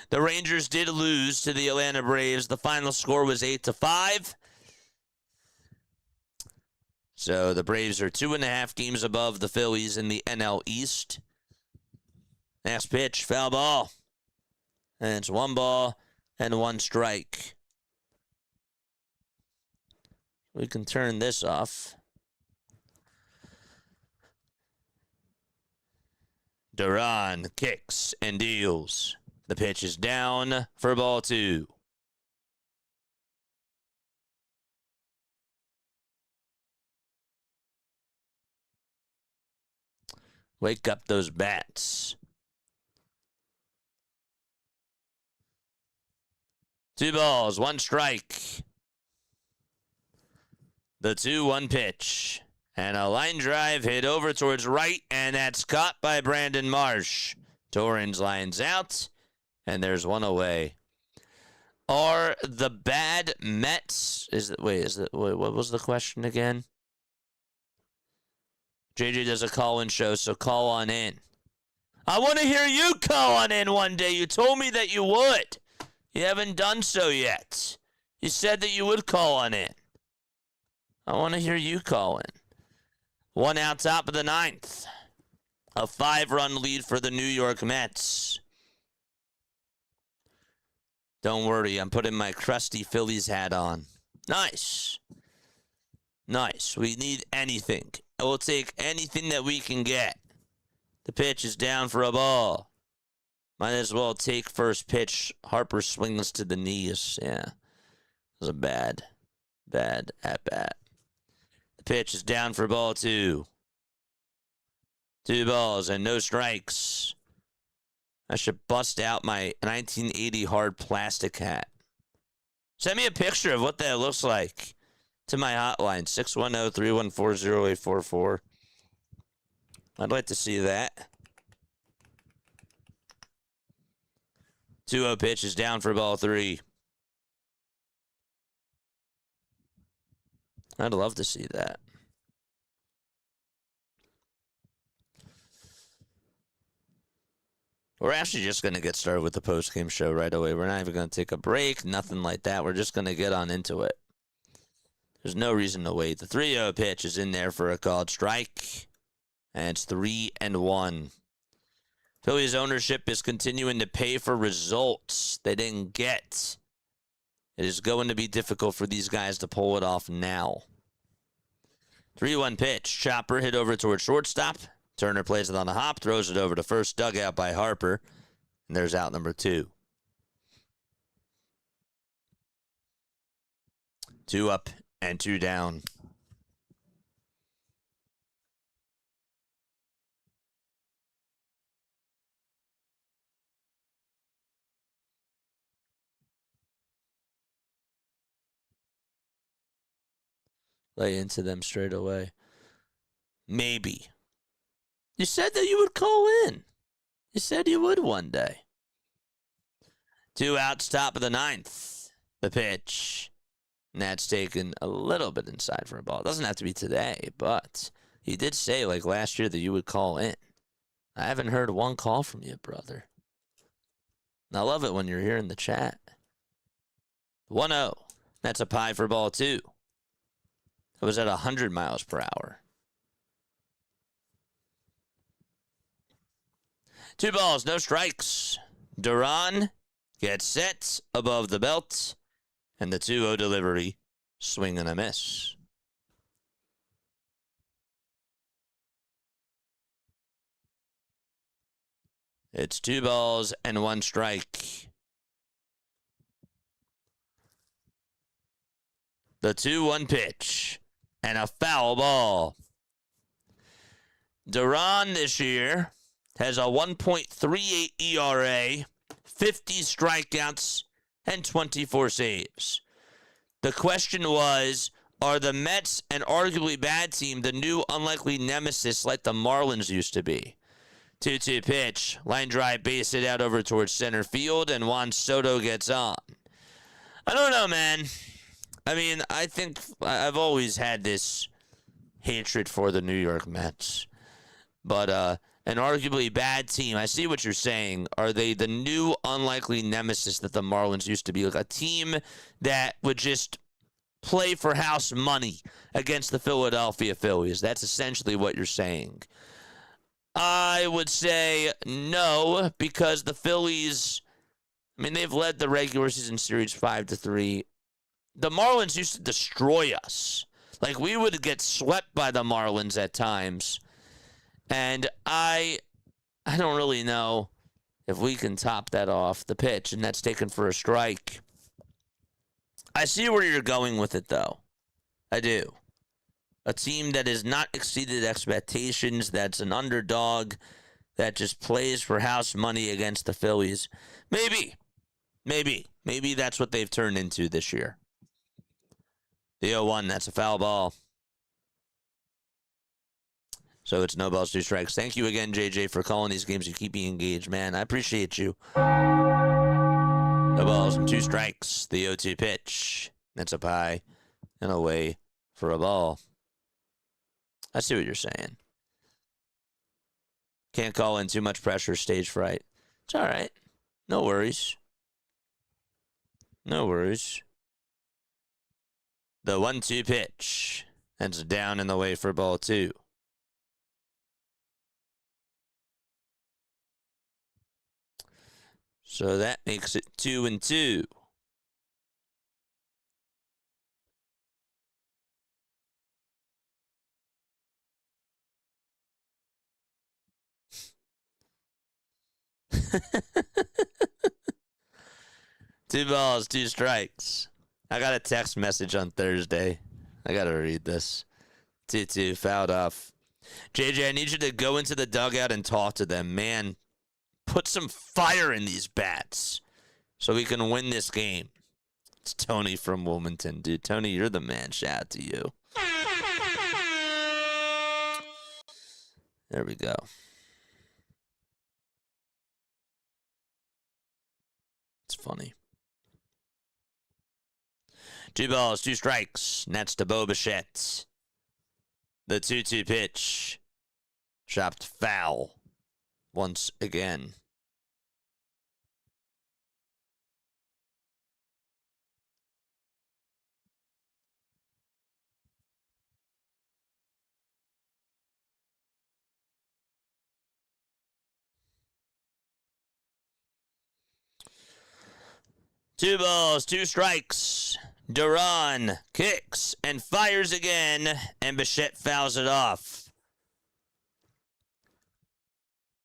The Rangers did lose to the Atlanta Braves. The final score was 8-5. So the Braves are 2.5 games above the Phillies in the NL East. Next pitch, foul ball. And it's 1 ball and 1 strike. We can turn this off. Duran kicks and deals. The pitch is down for ball 2. Wake up those bats. 2 balls, 1 strike. The 2-1 pitch. And a line drive hit over towards right, and that's caught by Brandon Marsh. Torrens lines out, and there's 1 away. Are the bad Mets... what was the question again? JJ does a call-in show, so call on in. I want to hear you call on in one day. You told me that you would. You haven't done so yet. You said that you would call on in. I want to hear you call in. 1 out, top of the 9th. A 5-run lead for the New York Mets. Don't worry, I'm putting my crusty Phillies hat on. Nice. Nice. We need anything. We'll take anything that we can get. The pitch is down for a ball. Might as well take first pitch. Harper swings to the knees. Yeah. It was a bad at-bat. The pitch is down for ball 2. 2 balls and no strikes. I should bust out my 1980 hard plastic hat. Send me a picture of what that looks like to my hotline, 610-314-0844. I'd like to see that. 2-0 pitch is down for ball 3. I'd love to see that. We're actually just going to get started with the post-game show right away. We're not even going to take a break, nothing like that. We're just going to get on into it. There's no reason to wait. The 3-0 pitch is in there for a called strike, and it's 3-1. Phillies ownership is continuing to pay for results they didn't get. It is going to be difficult for these guys to pull it off now. 3-1 pitch. Chopper hit over towards shortstop. Turner plays it on the hop, throws it over to first, dugout by Harper. And there's out number 2. 2 up and 2 down. Lay into them straight away. Maybe. You said that you would call in. You said you would one day. 2 outs, top of the 9th. The pitch. And that's taken a little bit inside for a ball. It doesn't have to be today, but you did say, like last year, that you would call in. I haven't heard one call from you, brother. And I love it when you're here in the chat. 1-0. That's a pie for ball 2. It was at 100 miles per hour. 2 balls, no strikes. Duran gets set above the belt. And the 2-0 delivery, swing and a miss. It's 2 balls and 1 strike. The 2-1 pitch. And a foul ball. Duran this year has a 1.38 ERA, 50 strikeouts, and 24 saves. The question was, are the Mets, an arguably bad team, the new unlikely nemesis like the Marlins used to be? 2-2 pitch, line drive, base hit out over towards center field, and Juan Soto gets on. I don't know, man. I mean, I think I've always had this hatred for the New York Mets. But an arguably bad team. I see what you're saying. Are they the new unlikely nemesis that the Marlins used to be? Like a team that would just play for house money against the Philadelphia Phillies. That's essentially what you're saying. I would say no, because the Phillies, I mean, they've led the regular season series 5-3. The Marlins used to destroy us. Like, we would get swept by the Marlins at times. And I don't really know if we can top that off the pitch, and that's taken for a strike. I see where you're going with it, though. I do. A team that has not exceeded expectations, that's an underdog, that just plays for house money against the Phillies. Maybe that's what they've turned into this year. The 0-1, that's a foul ball. So it's no balls, 2 strikes. Thank you again, JJ, for calling these games. You keep me engaged, man. I appreciate you. No balls and 2 strikes. The 0-2 pitch. That's up high and away for a ball. I see what you're saying. Can't call in too much pressure, stage fright. It's all right. No worries. No worries. The 1-2 pitch. That's down and away for ball 2. So that makes it 2-2. Two balls, 2 strikes. I got a text message on Thursday. I got to read this. 2-2, fouled off. JJ, I need you to go into the dugout and talk to them. Man, put some fire in these bats so we can win this game. It's Tony from Wilmington. Dude, Tony, you're the man. Shout out to you. There we go. It's funny. 2 balls, 2 strikes. And that's to Bo Bichette. The 2-2 pitch. Chopped foul once again. Two balls, 2 strikes. Duran kicks and fires again, and Bichette fouls it off.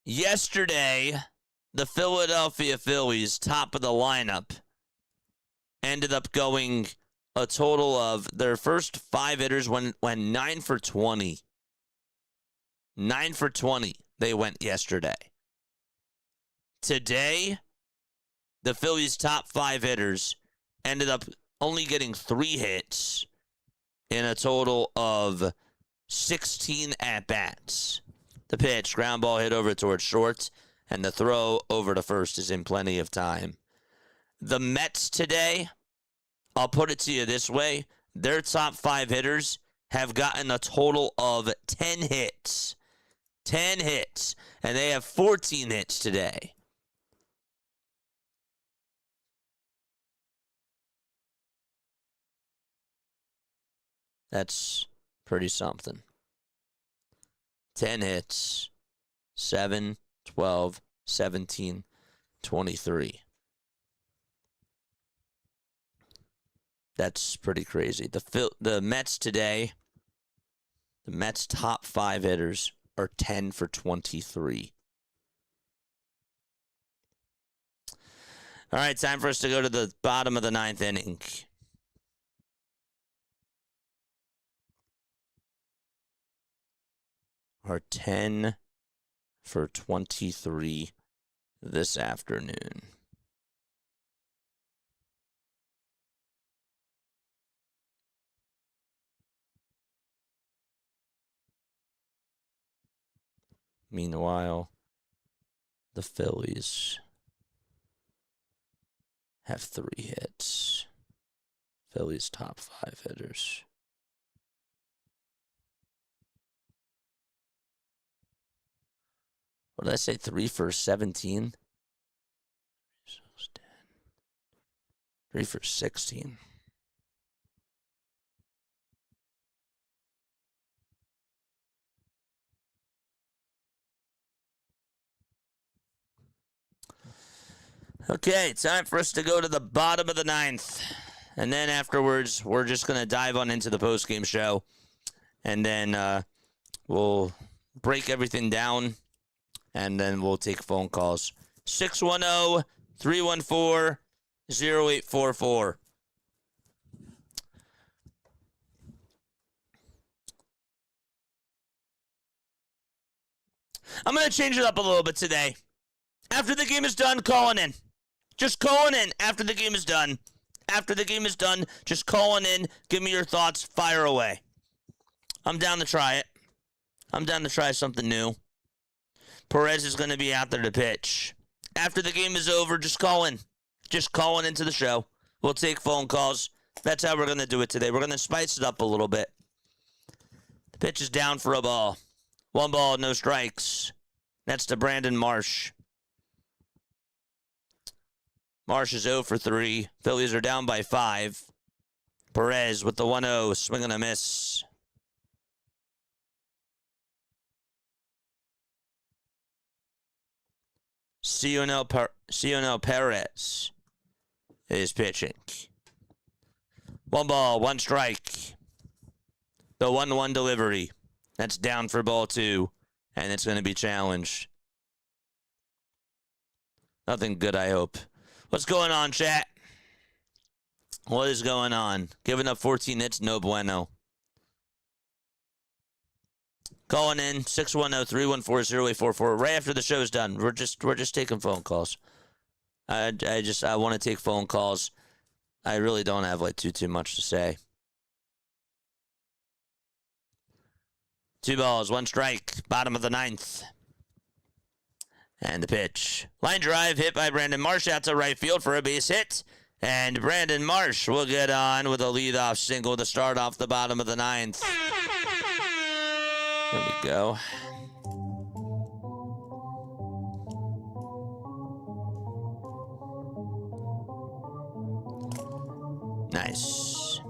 Yesterday, the Philadelphia Phillies, top of the lineup, ended up going a total of their first 5 hitters went 9 for 20. 9 for 20 they went yesterday. Today, the Phillies' top 5 hitters ended up only getting 3 hits in a total of 16 at-bats. The pitch, ground ball hit over towards short, and the throw over to first is in plenty of time. The Mets today, I'll put it to you this way, their top 5 hitters have gotten a total of 10 hits. 10 hits, and they have 14 hits today. That's pretty something. 10 hits, 7, 12, 17, 23. That's pretty crazy. The Mets today, the Mets' top 5 hitters are 10 for 23. All right, time for us to go to the bottom of the 9th inning. Are 10 for 23 this afternoon. Meanwhile, the Phillies have 3 hits. Phillies' top 5 hitters. What did I say? 3 for 17? 3 for 16. Okay, time for us to go to the bottom of the ninth. And then afterwards, we're just going to dive on into the postgame show. And then we'll break everything down. And then we'll take phone calls. 610-314-0844. I'm going to change it up a little bit today. After the game is done, calling in. Just calling in after the game is done. After the game is done, just calling in. Give me your thoughts. Fire away. I'm down to try it. I'm down to try something new. Perez is going to be out there to pitch. After the game is over, just call in. Just calling into the show. We'll take phone calls. That's how we're going to do it today. We're going to spice it up a little bit. The pitch is down for a ball. 1 ball, no strikes. That's to Brandon Marsh. Marsh is 0 for 3. Phillies are down by 5. Perez with the 1-0, swing and a miss. Cionel Perez is pitching. 1 ball, 1 strike. The 1-1 delivery. That's down for ball 2, and it's going to be challenged. Nothing good, I hope. What's going on, chat? What is going on? Giving up 14 hits, no bueno. Calling in 610-314-0844. Right after the show's done. We're just taking phone calls. I want to take phone calls. I really don't have like too much to say. 2 balls, 1 strike. Bottom of the 9th. And the pitch. Line drive hit by Brandon Marsh out to right field for a base hit. And Brandon Marsh will get on with a leadoff single to start off the bottom of the 9th. There we go. Nice.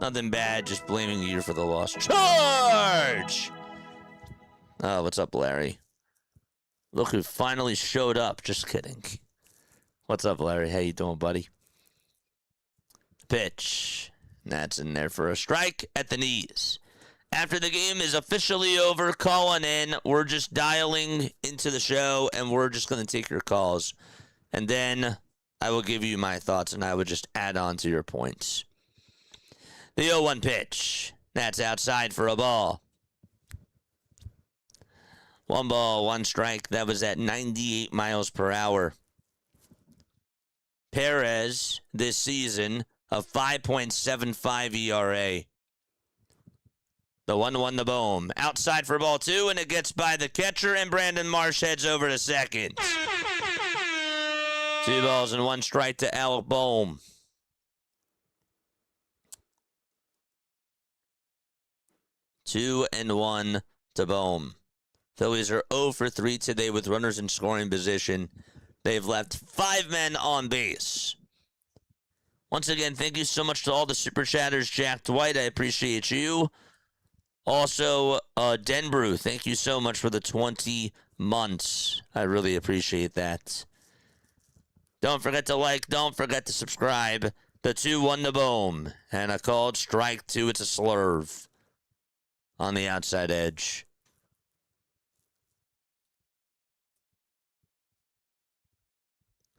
Nothing bad, just blaming you for the loss. Charge! Oh, what's up, Larry? Look who finally showed up. Just kidding. What's up, Larry? How you doing, buddy? Pitch. That's in there for a strike at the knees. After the game is officially over, calling in. We're just dialing into the show, and we're just going to take your calls. And then I will give you my thoughts, and I would just add on to your points. The 0-1 pitch. That's outside for a ball. 1 ball, 1 strike. That was at 98 miles per hour. Perez, this season, a 5.75 ERA. The 1-1 the Bohm. Outside for ball 2, and it gets by the catcher, and Brandon Marsh heads over to second. 2 balls and 1 strike to Alec Bohm. 2-1 to Bohm. Phillies are 0 for 3 today with runners in scoring position. They've left 5 men on base. Once again, thank you so much to all the super chatters. Jack Dwight, I appreciate you. Also, Denbrew, thank you so much for the 20 months. I really appreciate that. Don't forget to like, don't forget to subscribe. The 2-1 to Bohm. And a called strike 2. It's a slurve on the outside edge.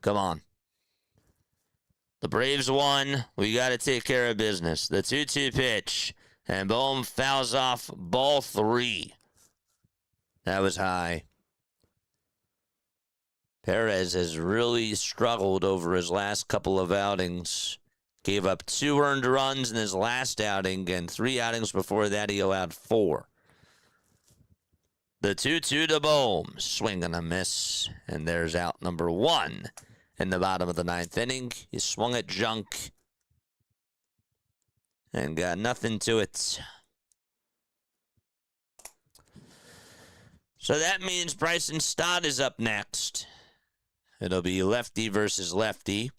Come on. The Braves won. We got to take care of business. The 2-2 pitch. And Bohm fouls off ball 3. That was high. Perez has really struggled over his last couple of outings. Gave up 2 earned runs in his last outing, and 3 outings before that he allowed 4. The 2-2 to Bohm. Swing and a miss. And there's out number 1 in the bottom of the 9th inning. He swung at junk and got nothing to it. So that means Bryson Stott is up next. It'll be lefty versus lefty.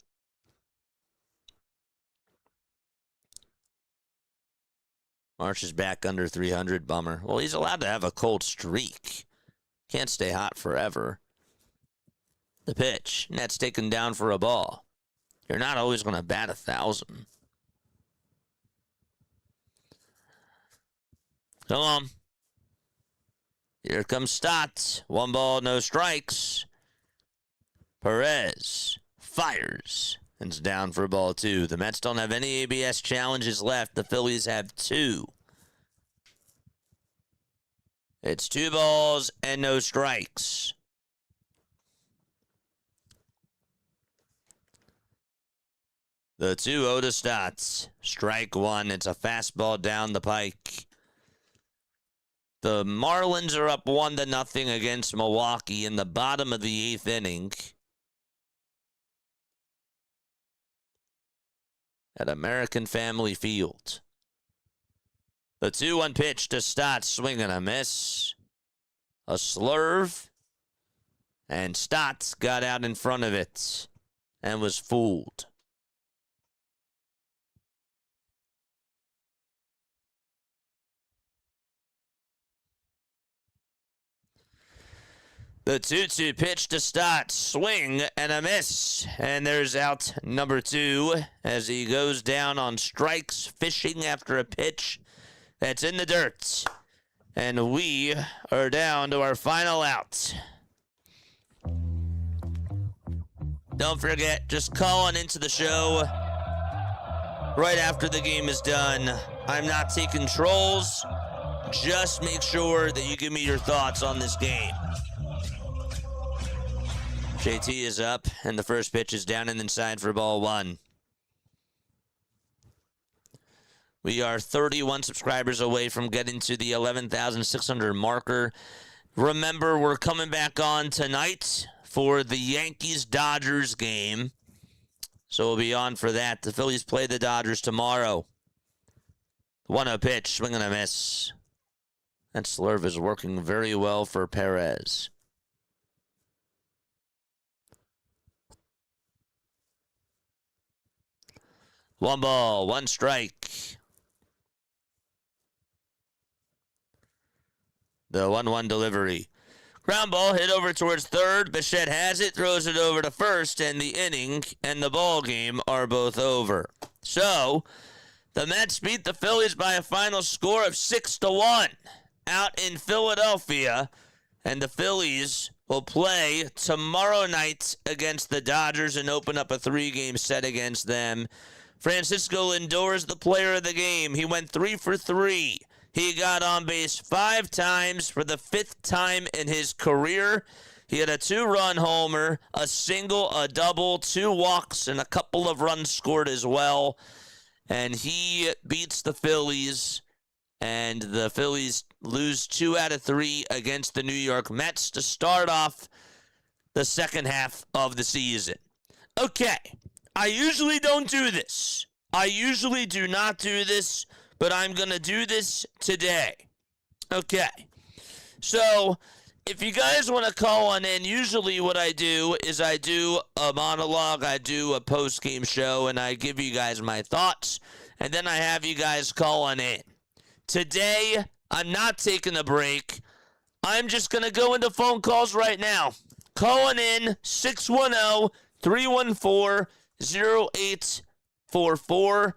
Marsh is back under 300. Bummer. Well, he's allowed to have a cold streak. Can't stay hot forever. The pitch. Net's taken down for a ball. You're not always going to bat 1,000. Come on. Here comes Stott. 1 ball, no strikes. Perez fires. And it's down for ball 2. The Mets don't have any ABS challenges left. The Phillies have 2. It's 2 balls and no strikes. The 2-0 to Stott. Strike 1. It's a fastball down the pike. The Marlins are up 1-0 against Milwaukee in the bottom of the 8th inning. At American Family Field. The 2-1 pitch to Stott, swing and a miss. A slurve. And Stott got out in front of it and was fooled. The 2-2 pitch to Stott, swing and a miss. And there's out number 2 as he goes down on strikes, fishing after a pitch that's in the dirt. And we are down to our final out. Don't forget, just call on into the show right after the game is done. I'm not taking trolls. Just make sure that you give me your thoughts on this game. JT is up, and the first pitch is down and inside for ball 1. We are 31 subscribers away from getting to the 11,600 marker. Remember, we're coming back on tonight for the Yankees-Dodgers game. So we'll be on for that. The Phillies play the Dodgers tomorrow. 1-0 pitch, swing and a miss. That slurve is working very well for Perez. 1 ball, 1 strike. The 1-1 delivery. Ground ball hit over towards third. Bichette has it, throws it over to first, and the inning and the ball game are both over. So, the Mets beat the Phillies by a final score of 6-1 out in Philadelphia, and the Phillies will play tomorrow night against the Dodgers and open up a 3-game set against them. Francisco Lindor is the player of the game. He went 3 for 3. He got on base 5 times for the 5th time in his career. He had a 2-run homer, a single, a double, 2 walks, and a couple of runs scored as well. And he beats the Phillies, and the Phillies lose 2 out of 3 against the New York Mets to start off the second half of the season. Okay. I usually don't do this. I usually do not do this, but I'm going to do this today. Okay. So, if you guys want to call on in, usually what I do is I do a monologue, I do a post-game show, and I give you guys my thoughts, and then I have you guys call on in. Today, I'm not taking a break. I'm just going to go into phone calls right now. Call on in, 610-314-0844.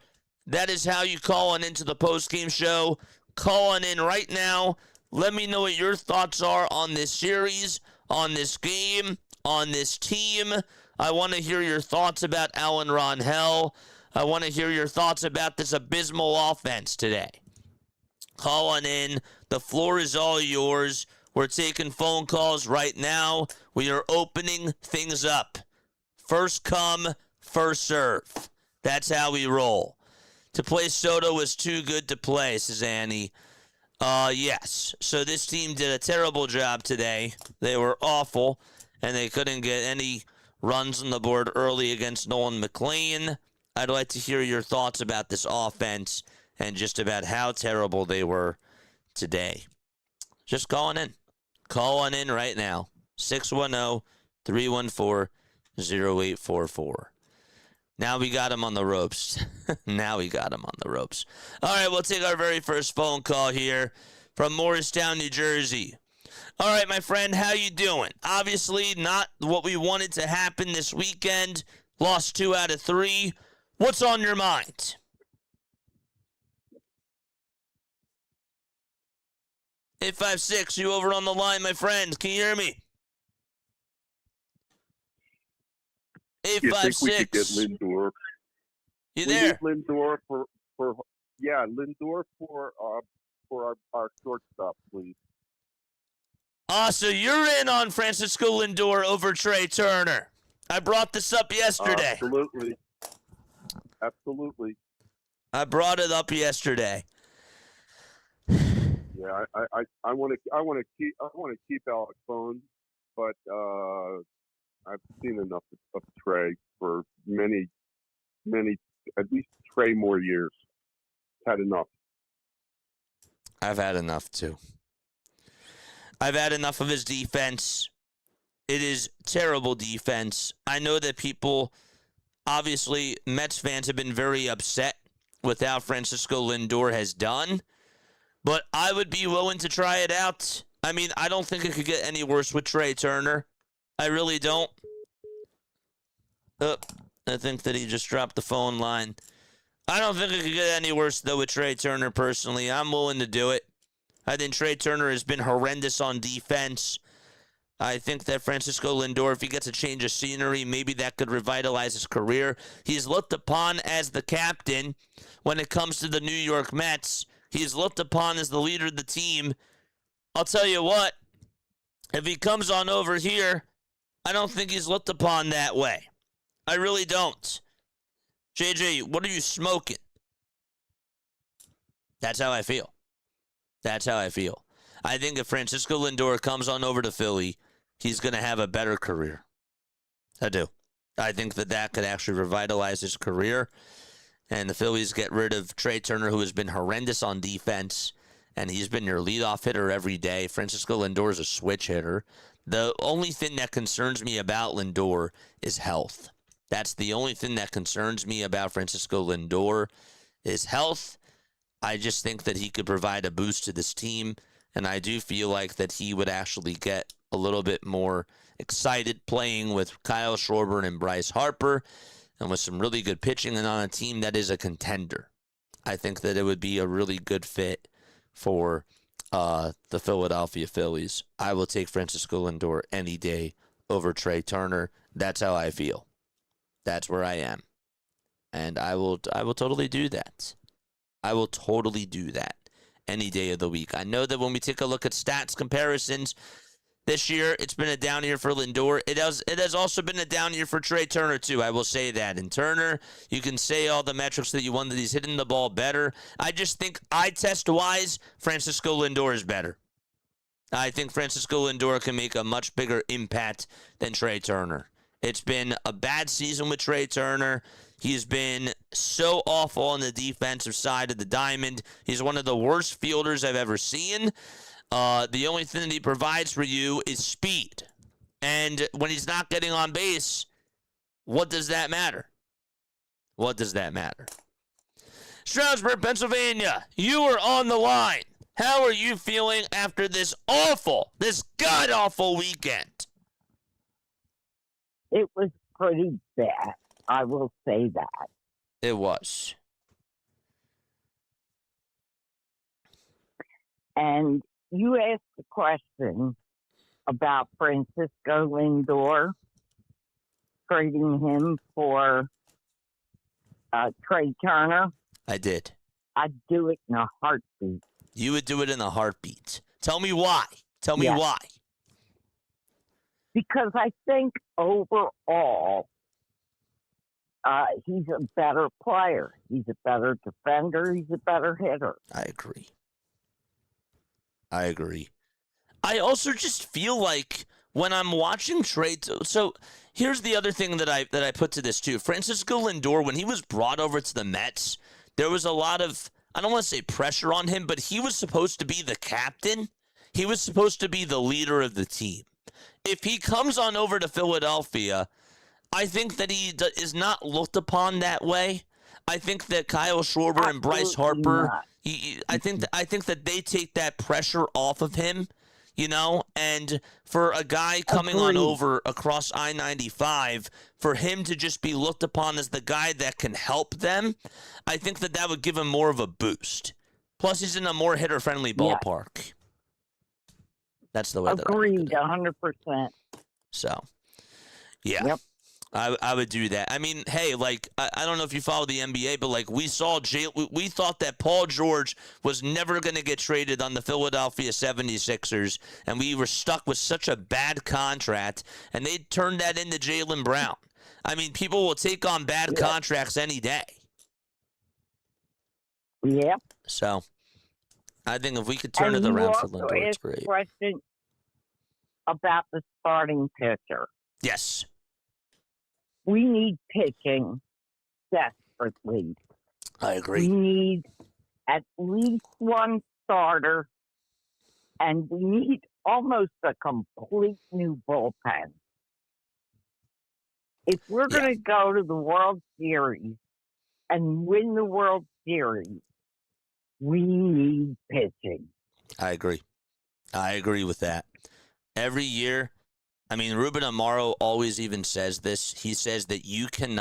That is how you call on into the post-game show. Call on in right now. Let me know what your thoughts are on this series, on this game, on this team. I want to hear your thoughts about Alan Rangel. I want to hear your thoughts about this abysmal offense today. Call on in. The floor is all yours. We're taking phone calls right now. We are opening things up. First come, first serve. That's how we roll. To play Soto was too good to play, says Annie. Yes. So this team did a terrible job today. They were awful, and they couldn't get any runs on the board early against Nolan McLean. I'd like to hear your thoughts about this offense and just about how terrible they were today. Just calling in. Call on in right now. 610-314-0844. Now we got him on the ropes. Now we got him on the ropes. All right, we'll take our very first phone call here from Morristown, New Jersey. All right, my friend, how you doing? Obviously not what we wanted to happen this weekend. Lost 2 out of 3. What's on your mind? Eight 856, you over on the line, my friend. Can you hear me? 856. You think we could get Lindor? You there? We need Lindor Lindor for our shortstop, please. So you're in on Francisco Lindor over Trey Turner. I brought this up yesterday. Absolutely. I brought it up yesterday. Yeah, I want to keep Alex Bone, but I've seen enough of Trey for many, at least Trey more years. Had enough. I've had enough too. I've had enough of his defense. It is terrible defense. I know that people, obviously, Mets fans have been very upset with how Francisco Lindor has done, but I would be willing to try it out. I mean, I don't think it could get any worse with Trey Turner. I really don't. I think that he just dropped the phone line. I don't think it could get any worse, though, with Trey Turner, personally. I'm willing to do it. I think Trey Turner has been horrendous on defense. I think that Francisco Lindor, if he gets a change of scenery, maybe that could revitalize his career. He's looked upon as the captain when it comes to the New York Mets. He's looked upon as the leader of the team. I'll tell you what, if he comes on over here, I don't think he's looked upon that way. I really don't. JJ, what are you smoking? That's how I feel. That's how I feel. I think if Francisco Lindor comes on over to Philly, he's going to have a better career. I do. I think that could actually revitalize his career. And the Phillies get rid of Trey Turner, who has been horrendous on defense, and he's been your leadoff hitter every day. Francisco Lindor is a switch hitter. The only thing that concerns me about Lindor is health. That's the only thing that concerns me about Francisco Lindor is health. I just think that he could provide a boost to this team, and I do feel like that he would actually get a little bit more excited playing with Kyle Schwarber and Bryce Harper and with some really good pitching and on a team that is a contender. I think that it would be a really good fit for the Philadelphia Phillies. I will take Francisco Lindor any day over Trey Turner. That's how I feel. That's where I am. And I will totally do that. I will totally do that any day of the week. I know that when we take a look at stats comparisons this year, it's been a down year for Lindor. It has also been a down year for Trey Turner, too. I will say that. And Turner, you can say all the metrics that you want, that he's hitting the ball better. I just think eye test-wise, Francisco Lindor is better. I think Francisco Lindor can make a much bigger impact than Trey Turner. It's been a bad season with Trey Turner. He's been so awful on the defensive side of the diamond. He's one of the worst fielders I've ever seen. The only thing that he provides for you is speed. And when he's not getting on base, what does that matter? What does that matter? Stroudsburg, Pennsylvania, you are on the line. How are you feeling after this god-awful weekend? It was pretty bad. I will say that. It was. And you asked the question about Francisco Lindor, trading him for Trey Turner. I did. I'd do it in a heartbeat. You would do it in a heartbeat. Tell me why. Tell me why. Because I think overall, he's a better player. He's a better defender. He's a better hitter. I agree. I also just feel like when I'm watching Trey. So here's the other thing that I put to this too. Francisco Lindor, when he was brought over to the Mets, there was a lot of, I don't want to say pressure on him, but he was supposed to be the captain. He was supposed to be the leader of the team. If he comes on over to Philadelphia, I think that he is not looked upon that way. I think that Kyle Schwarber and Bryce Harper, I think that they take that pressure off of him, and for a guy coming on over across I-95, for him to just be looked upon as the guy that can help them, I think that would give him more of a boost. Plus, he's in a more hitter-friendly ballpark. That's the way that I look at it. Agreed, 100%. So, yeah. Yep. I would do that. I mean, hey, I don't know if you follow the NBA, but we saw we thought that Paul George was never going to get traded on the Philadelphia 76ers, and we were stuck with such a bad contract, and they turned that into Jaylen Brown. I mean, people will take on bad contracts any day. Yep. So, I think if we could turn it around for Lindor, it's great. Question about the starting pitcher. Yes. We need pitching desperately. I agree. We need at least one starter, and we need almost a complete new bullpen. If we're going to go to the World Series and win the World Series, we need pitching. I agree. I agree with that. Every year, I mean, Ruben Amaro always even says this. He says that you can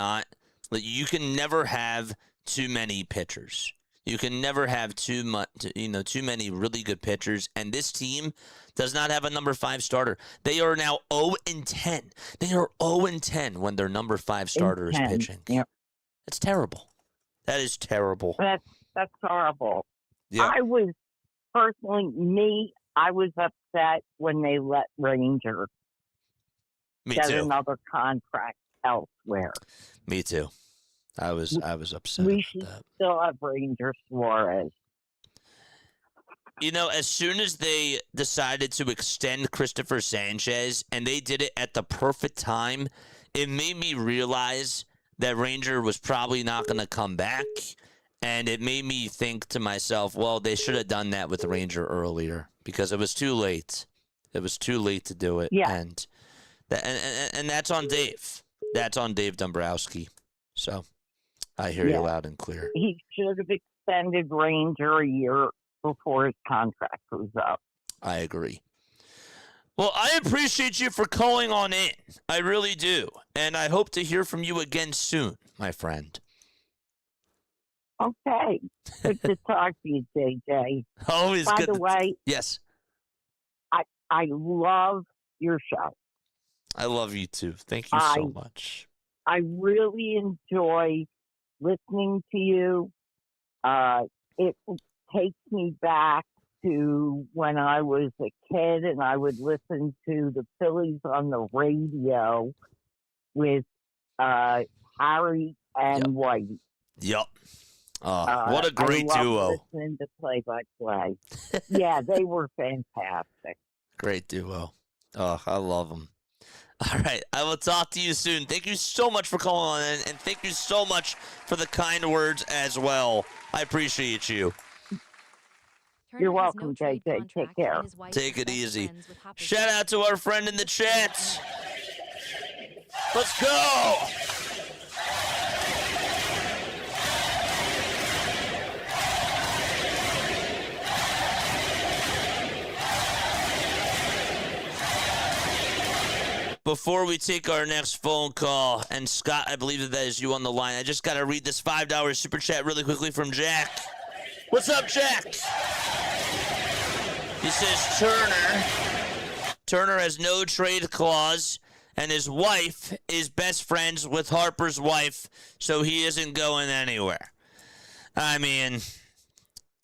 never have too many pitchers. You can never have too many really good pitchers. And this team does not have a number 5 starter. They are now 0-10. They are 0-10 when their number 5 starter is pitching. Yep. It's terrible. That is terrible. That's horrible. Yeah. I was upset when they let Ranger get another contract elsewhere. Me too. I was upset. We should still have Ranger Suarez. As soon as they decided to extend Christopher Sanchez, and they did it at the perfect time, it made me realize that Ranger was probably not going to come back. And it made me think to myself, well, they should have done that with Ranger earlier because it was too late. It was too late to do it. Yeah. And that's on Dave. That's on Dave Dombrowski. So I hear you loud and clear. He should have extended Ranger a year before his contract was up. I agree. Well, I appreciate you for calling on in. I really do. And I hope to hear from you again soon, my friend. Okay. Good to talk to you, JJ. Always By good. the way, yes. I love your show. I love you too. Thank you so much. I really enjoy listening to you. It takes me back to when I was a kid and I would listen to the Phillies on the radio with Harry and Whitey. Yep. What a great duo. Listening to play-by-play. Yeah, they were fantastic. Great duo. Oh, I love them. All right. I will talk to you soon. Thank you so much for calling in, and thank you so much for the kind words as well. I appreciate you. You're welcome, JJ. Take care. Take it easy. Shout out to our friend in the chat. Let's go. Before we take our next phone call, and Scott, I believe that is you on the line, I just got to read this $5 super chat really quickly from Jack. What's up, Jack? He says Turner has no trade clause, and his wife is best friends with Harper's wife, so he isn't going anywhere. I mean,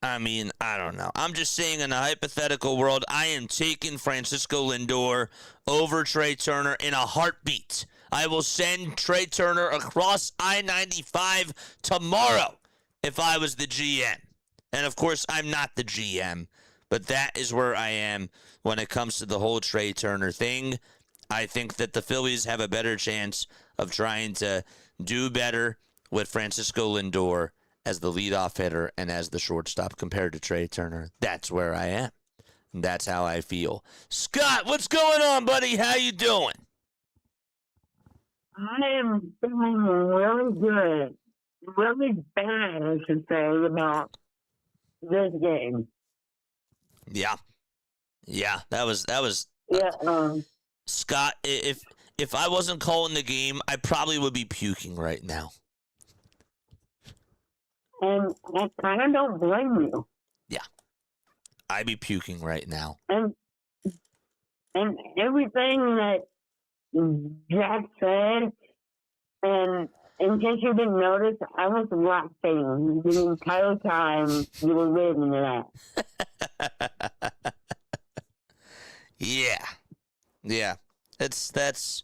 I don't know. I'm just saying in a hypothetical world, I am taking Francisco Lindor over Trey Turner in a heartbeat. I will send Trey Turner across I-95 tomorrow if I was the GM. And, of course, I'm not the GM, but that is where I am when it comes to the whole Trey Turner thing. I think that the Phillies have a better chance of trying to do better with Francisco Lindor as the leadoff hitter and as the shortstop compared to Trey Turner. That's where I am. That's how I feel. Scott, what's going on, buddy? How you doing? I am feeling really good, really bad, I should say, about this game. Yeah. That was. Yeah. Scott, if I wasn't calling the game, I probably would be puking right now. And I kind of don't blame you. Yeah. I'd be puking right now. And everything that Jack said, and in case you didn't notice, I was laughing the entire time you were reading that. Yeah. That's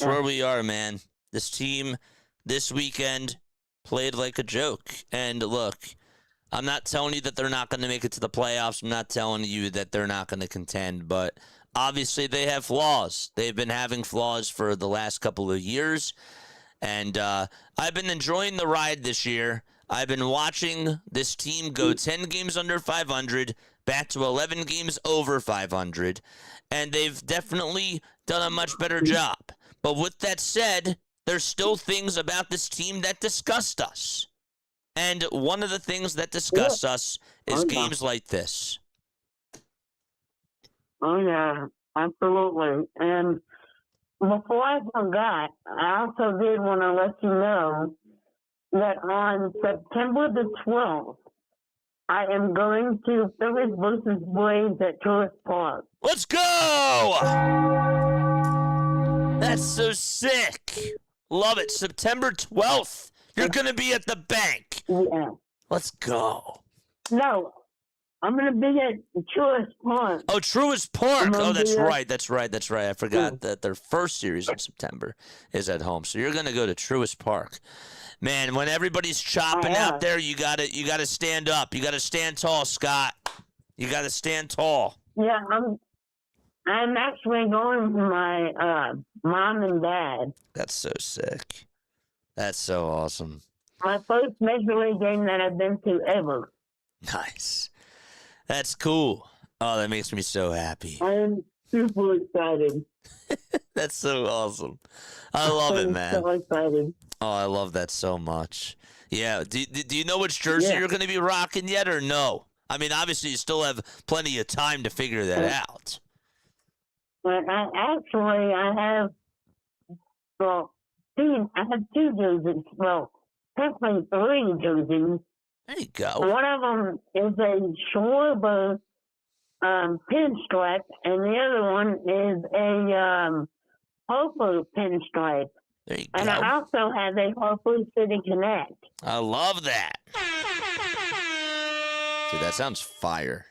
where we are, man. This team this weekend played like a joke. And look, I'm not telling you that they're not going to make it to the playoffs. I'm not telling you that they're not going to contend, but obviously they have flaws. They've been having flaws for the last couple of years. And I've been enjoying the ride this year. I've been watching this team go 10 games under 500, back to 11 games over 500, and they've definitely done a much better job. But with that said, there's still things about this team that disgust us. And one of the things that disgusts us is games like this. Oh, yeah, absolutely. And before I forgot, I also did want to let you know that on September the 12th, I am going to Phillies versus Braves at Tourist Park. Let's go! That's so sick. Love it. September 12th. You're going to be at the bank. Yeah. Let's go. No, I'm going to be at Tourist Park. Oh, Truist Park. Oh, that's right. I forgot that their first series in September is at home. So you're going to go to Truist Park. Man, when everybody's chopping out there, you gotta stand up. You gotta stand tall, Scott. You gotta stand tall. Yeah, I'm actually going with my mom and dad. That's so sick. That's so awesome. My first Major League game that I've been to ever. Nice. That's cool. Oh, that makes me so happy. I am super excited. That's so awesome. I love it, man. So excited. Oh, I love that so much. Yeah. Do you know which jersey you're going to be rocking yet or no? I mean, obviously, you still have plenty of time to figure that out. But I have two jerseys. Well, technically three jerseys. There you go. One of them is a schwarber pinstripe, and the other one is a harper pinstripe. There you and go. I also have a Harper City Connect. I love that. Dude, that sounds fire.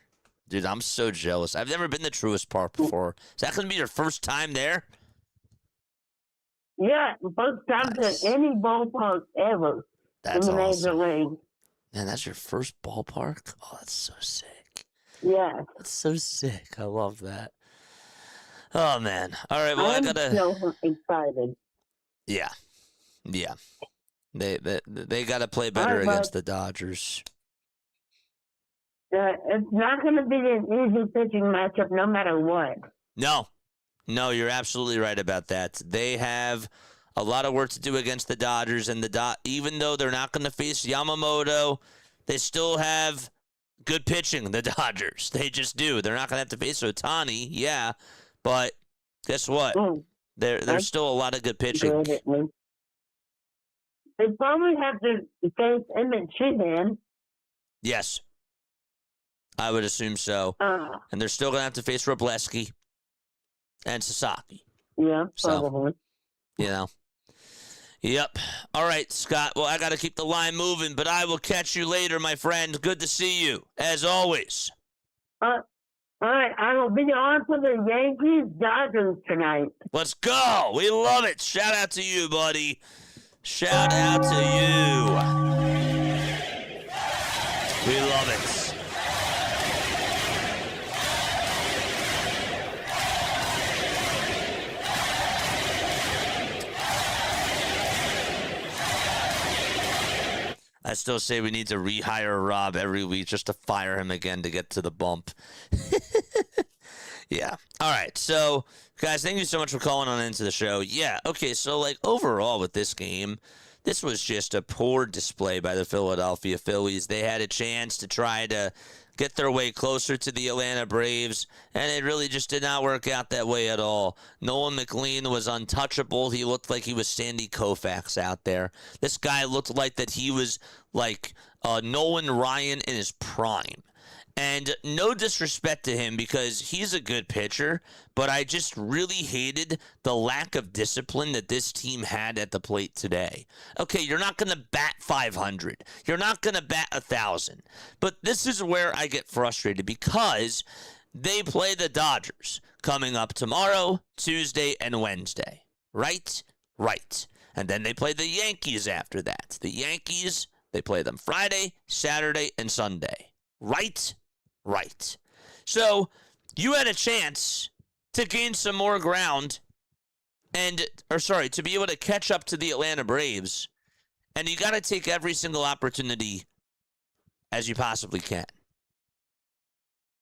Dude, I'm so jealous. I've never been to Truist Park before. Is that going to be your first time there? Yeah, first time to any ballpark ever That's in the awesome. Major League. Man, that's your first ballpark? Oh, that's so sick. Yeah. That's so sick. I love that. Oh, man. All right, well, I'm so excited. Yeah. They got to play better against the Dodgers. It's not going to be an easy pitching matchup no matter what. No, you're absolutely right about that. They have a lot of work to do against the Dodgers, and even though they're not going to face Yamamoto, they still have good pitching, the Dodgers. They just do. They're not going to have to face Ohtani, yeah, but guess what? There's still a lot of good pitching. They probably have to face Emmett Sheehan. Yes. I would assume so. And they're still going to have to face Robleski and Sasaki. Yeah, probably. So, you know. Yep. All right, Scott. Well, I got to keep the line moving, but I will catch you later, my friend. Good to see you, as always. All right, I will be on for the Yankees-Dodgers tonight. Let's go. We love it. Shout out to you, buddy. Shout out to you. We love it. That's still say we need to rehire Rob every week just to fire him again to get to the bump. Yeah. All right. So, guys, thank you so much for calling on into the show. Yeah. Okay. So, like, overall with this game, this was just a poor display by the Philadelphia Phillies. They had a chance to try to get their way closer to the Atlanta Braves, and it really just did not work out that way at all. Nolan McLean was untouchable. He looked like he was Sandy Koufax out there. This guy looked like that he was like Nolan Ryan in his prime. And no disrespect to him because he's a good pitcher, but I just really hated the lack of discipline that this team had at the plate today. Okay, you're not going to bat 500. You're not going to bat 1,000. But this is where I get frustrated because they play the Dodgers coming up tomorrow, Tuesday, and Wednesday. Right? Right. And then they play the Yankees after that. The Yankees, they play them Friday, Saturday, and Sunday. Right? Right. So you had a chance to gain some more ground to be able to catch up to the Atlanta Braves. And you got to take every single opportunity as you possibly can.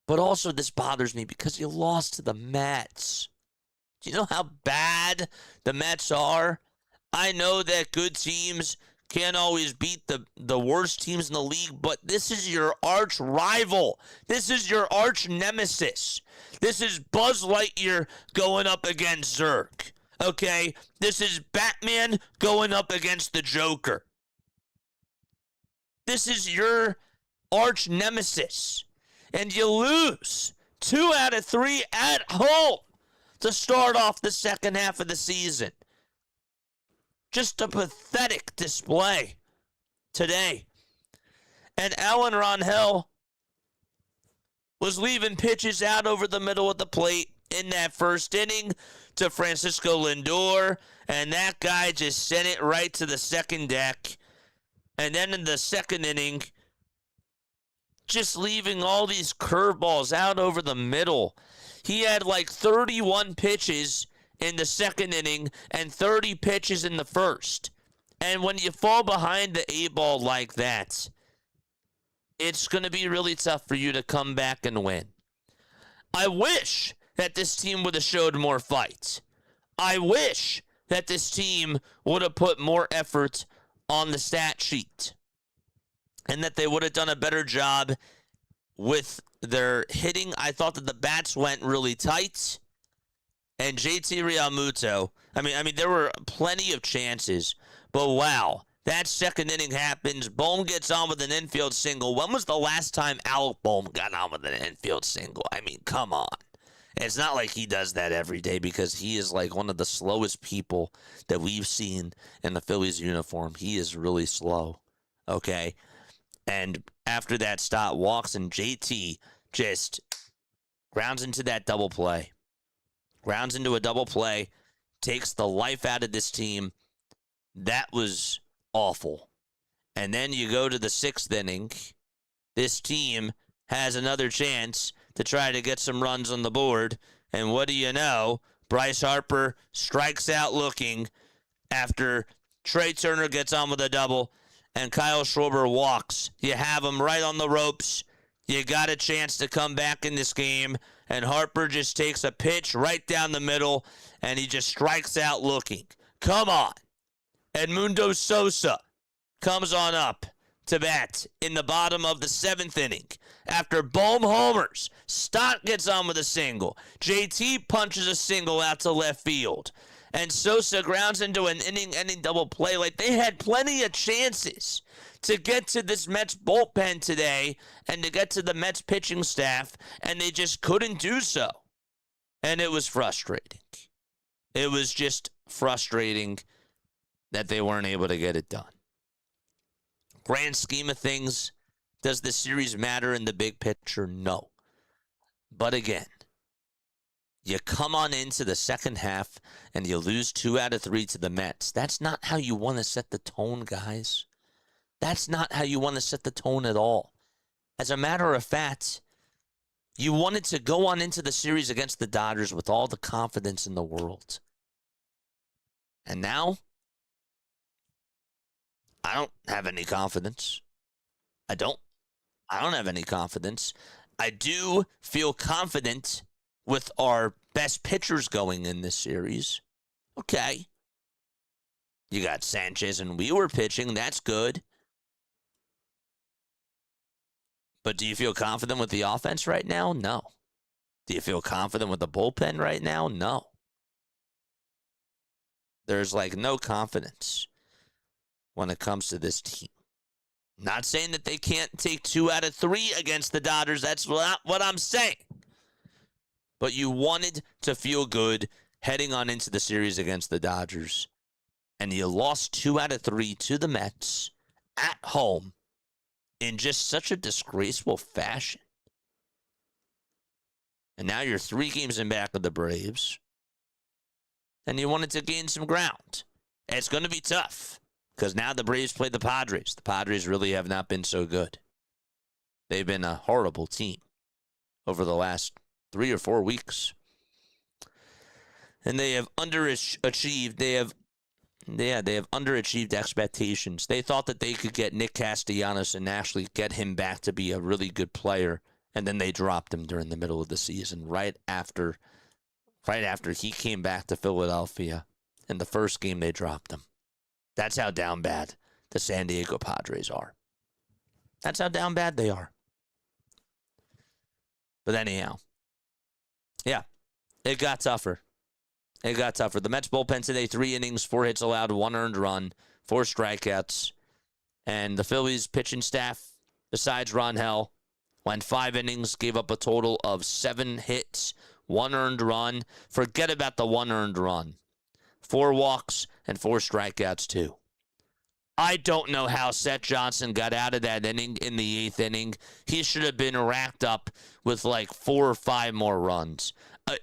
But also this bothers me because you lost to the Mets. Do you know how bad the Mets are? I know that good teams can't always beat the worst teams in the league, but this is your arch rival. This is your arch nemesis. This is Buzz Lightyear going up against Zurg. Okay? This is Batman going up against the Joker. This is your arch nemesis. And you lose 2 out of 3 at home to start off the second half of the season. Just a pathetic display today. And Alan Rangel was leaving pitches out over the middle of the plate in that first inning to Francisco Lindor, and that guy just sent it right to the second deck. And then in the second inning, just leaving all these curveballs out over the middle. He had like 31 pitches in the second inning and 30 pitches in the first. And when you fall behind the 8-ball like that, it's going to be really tough for you to come back and win. I wish that this team would have showed more fight. I wish that this team would have put more effort on the stat sheet and that they would have done a better job with their hitting. I thought that the bats went really tight. And JT Realmuto, I mean, there were plenty of chances, but wow, that second inning happens. Bohm gets on with an infield single. When was the last time Alec Bohm got on with an infield single? I mean, come on. It's not like he does that every day because he is like one of the slowest people that we've seen in the Phillies uniform. He is really slow, okay? And after that stop, walks and JT just grounds into that double play. Grounds into a double play, takes the life out of this team. That was awful. And then you go to the 6th inning. This team has another chance to try to get some runs on the board. And what do you know? Bryce Harper strikes out looking after Trey Turner gets on with a double and Kyle Schwarber walks. You have him right on the ropes. You got a chance to come back in this game, and Harper just takes a pitch right down the middle, and he just strikes out looking. Come on. Edmundo Sosa comes on up to bat in the bottom of the 7th inning. After Bohm homers, Stott gets on with a single. JT punches a single out to left field. And Sosa grounds into an inning-ending double play. Like, they had plenty of chances to get to this Mets bullpen today and to get to the Mets pitching staff, and they just couldn't do so. And it was frustrating. It was just frustrating that they weren't able to get it done. Grand scheme of things, does the series matter in the big picture? No. But again, you come on into the second half and you lose 2 out of 3 to the Mets. That's not how you want to set the tone, guys. That's not how you want to set the tone at all. As a matter of fact, you wanted to go on into the series against the Dodgers with all the confidence in the world. And now, I don't have any confidence. I don't have any confidence. I do feel confident with our best pitchers going in this series. Okay. You got Sanchez and Wheeler pitching. That's good. But do you feel confident with the offense right now? No. Do you feel confident with the bullpen right now? No. There's like no confidence when it comes to this team. Not saying that they can't take 2 out of 3 against the Dodgers. That's not what I'm saying. But you wanted to feel good heading on into the series against the Dodgers. And you lost 2 out of 3 to the Mets at home in just such a disgraceful fashion. And now you're 3 games in back of the Braves. And you wanted to gain some ground. It's going to be tough because now the Braves play the Padres. The Padres really have not been so good. They've been a horrible team over the last 3 or 4 weeks. And they have underachieved. They have underachieved expectations. They thought that they could get Nick Castellanos and actually get him back to be a really good player, and then they dropped him during the middle of the season, right after he came back to Philadelphia. In the first game, they dropped him. That's how down bad the San Diego Padres are. That's how down bad they are. But anyhow, yeah, it got tougher. It got tougher. The Mets bullpen today, 3 innings, 4 hits allowed, 1 earned run, 4 strikeouts. And the Phillies pitching staff, besides Rangel, went 5 innings, gave up a total of 7 hits, 1 earned run. Forget about the 1 earned run. 4 walks and 4 strikeouts, too. I don't know how Seth Johnson got out of that inning in the 8th inning. He should have been racked up with like 4 or 5 more runs.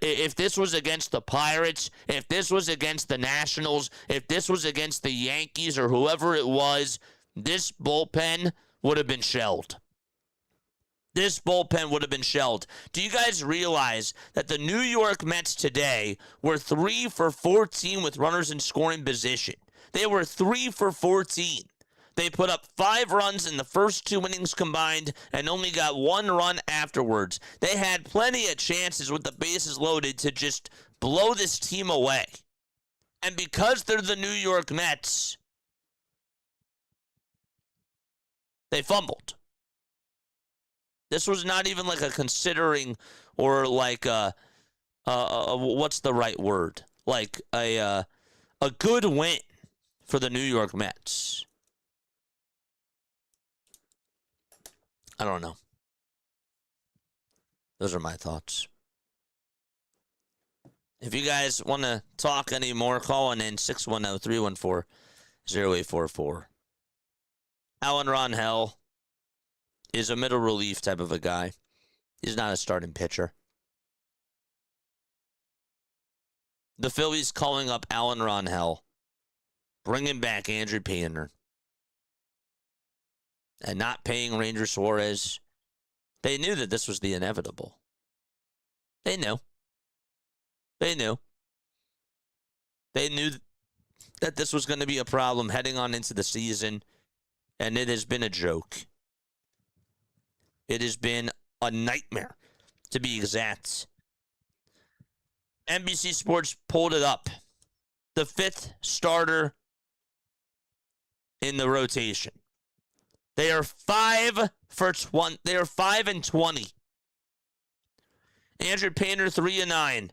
If this was against the Pirates, if this was against the Nationals, if this was against the Yankees or whoever it was, this bullpen would have been shelled. This bullpen would have been shelled. Do you guys realize that the New York Mets today were 3 for 14 with runners in scoring position? They were 3 for 14. They put up 5 runs in the first 2 innings combined and only got 1 run afterwards. They had plenty of chances with the bases loaded to just blow this team away. And because they're the New York Mets, they fumbled. This was not even like a considering or like a what's the right word? Like a good win for the New York Mets. I don't know. Those are my thoughts. If you guys want to talk anymore, call in 610-314-0844. Alan Rangel is a middle relief type of a guy. He's not a starting pitcher. The Phillies calling up Alan Rangel, bringing back Andrew Painter, and not paying Ranger Suarez. They knew that this was the inevitable. They knew. They knew. They knew that this was going to be a problem heading on into the season, and it has been a joke. It has been a nightmare, to be exact. NBC Sports pulled it up. The 5th starter in the rotation. They are 5 for 20. They are 5-20. Andrew Painter 3-9.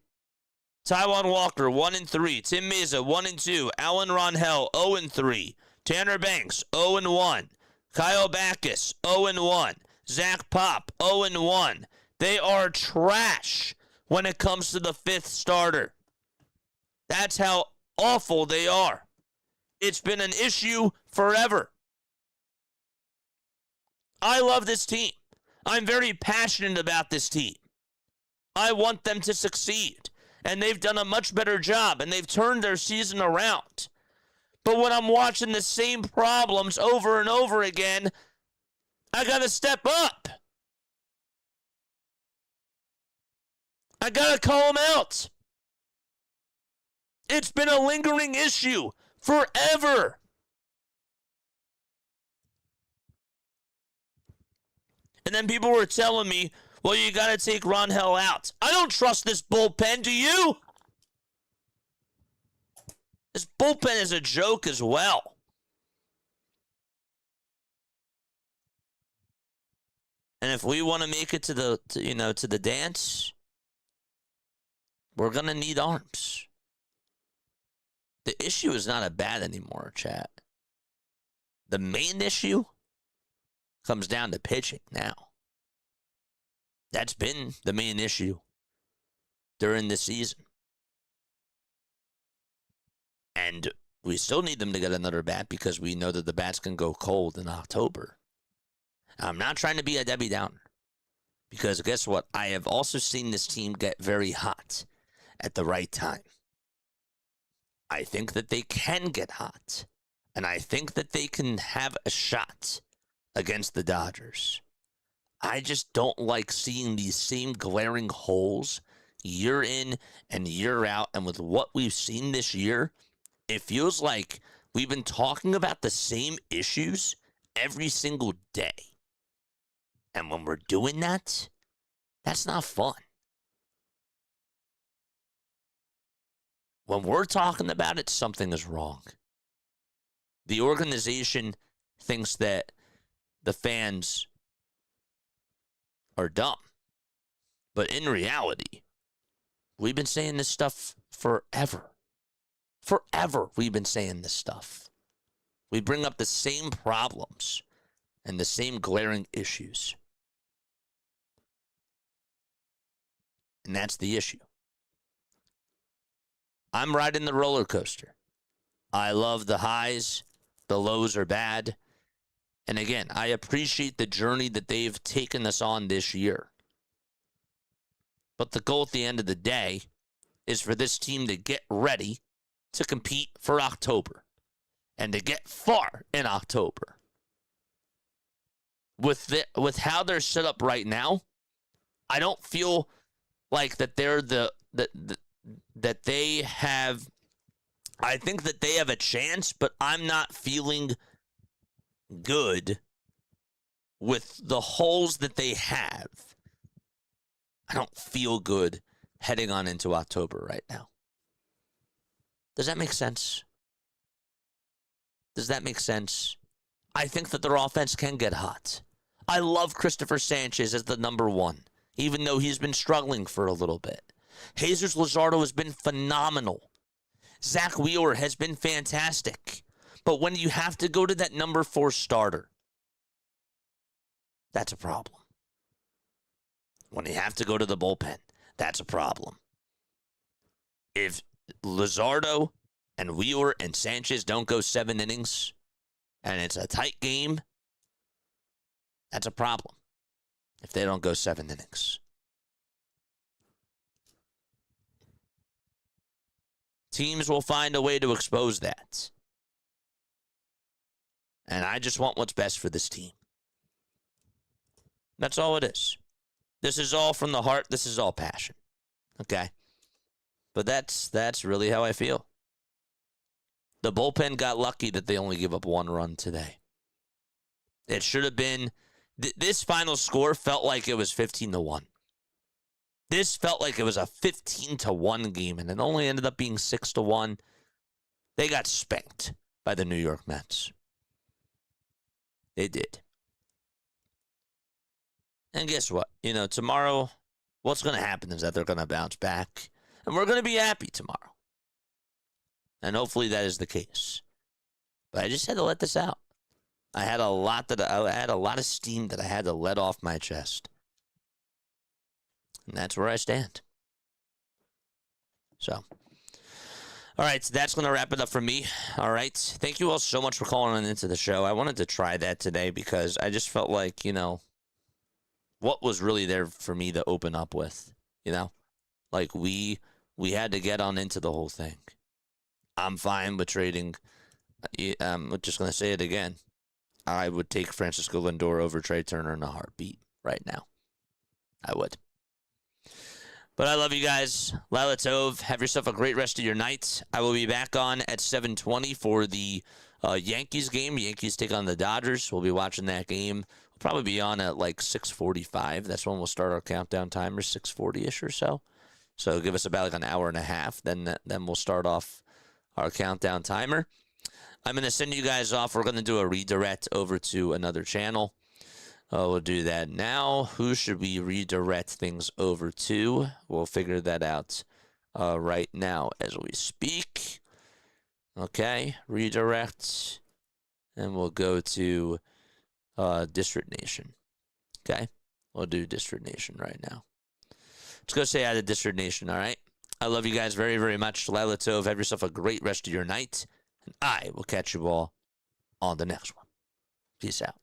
Taijuan Walker 1-3. Tim Meza 1-2. Alan Rangel 0-3. Tanner Banks 0-1. Kyle Backus 0-1. Zach Pop 0-1. They are trash when it comes to the 5th starter. That's how awful they are. It's been an issue forever. I love this team. I'm very passionate about this team. I want them to succeed. And they've done a much better job. And they've turned their season around. But when I'm watching the same problems over and over again, I got to step up. I got to call them out. It's been a lingering issue forever. And then people were telling me, well, you got to take Rangel out. I don't trust this bullpen, do you? This bullpen is a joke as well. And if we want to make it to the dance, we're going to need arms. The issue is not a bat anymore, chat. The main issue comes down to pitching now. That's been the main issue during the season. And we still need them to get another bat because we know that the bats can go cold in October. I'm not trying to be a Debbie Downer because guess what? I have also seen this team get very hot at the right time. I think that they can get hot, and I think that they can have a shot against the Dodgers. I just don't like seeing these same glaring holes year in and year out, and with what we've seen this year, it feels like we've been talking about the same issues every single day. And when we're doing that, that's not fun. When we're talking about it, something is wrong. The organization thinks that the fans are dumb. But in reality, we've been saying this stuff forever. Forever we've been saying this stuff. We bring up the same problems and the same glaring issues. And that's the issue. I'm riding the roller coaster. I love the highs. The lows are bad. And again, I appreciate the journey that they've taken us on this year. But the goal at the end of the day is for this team to get ready to compete for October and to get far in October. With how they're set up right now, I don't feel like that they're that they have. I think that they have a chance, but I'm not feeling good with the holes that they have. I don't feel good heading on into October right now. Does that make sense? Does that make sense? I think that their offense can get hot. I love Christopher Sanchez as the number one, even though he's been struggling for a little bit. Jesus Luzardo has been phenomenal. Zach Wheeler has been fantastic. But when you have to go to that number 4 starter, that's a problem. When you have to go to the bullpen, that's a problem. If Luzardo and Wheeler and Sanchez don't go 7 innings and it's a tight game, that's a problem if they don't go 7 innings. Teams will find a way to expose that. And I just want what's best for this team. That's all it is. This is all from the heart. This is all passion. Okay? But that's really how I feel. The bullpen got lucky that they only give up 1 run today. It should have been... This final score felt like it was 15-1. This felt like it was a 15-1 game, and it only ended up being 6-1. They got spanked by the New York Mets. They did. And guess what? Tomorrow, what's going to happen is that they're going to bounce back, and we're going to be happy tomorrow. And hopefully that is the case. But I just had to let this out. I had a lot of steam that I had to let off my chest. And that's where I stand. So, all right, so that's going to wrap it up for me. All right. Thank you all so much for calling into the show. I wanted to try that today because I just felt like, what was really there for me to open up with, Like we had to get on into the whole thing. I'm fine with trading. I'm just going to say it again. I would take Francisco Lindor over Trey Turner in a heartbeat right now. I would. But I love you guys. Lila Tov, have yourself a great rest of your night. I will be back on at 7:20 for the Yankees game. Yankees take on the Dodgers. We'll be watching that game Probably be on at like 6:45. That's when we'll start our countdown timer, 6:40-ish or so. So give us about like an hour and a half. Then we'll start off our countdown timer. I'm going to send you guys off. We're going to do a redirect over to another channel. We'll do that now. Who should we redirect things over to? We'll figure that out right now as we speak. Okay, redirect. And we'll go to District Nation. Okay, we'll do District Nation right now. Let's go say hi to District Nation, all right? I love you guys very, very much. Laila Tov, have yourself a great rest of your night. And I will catch you all on the next one. Peace out.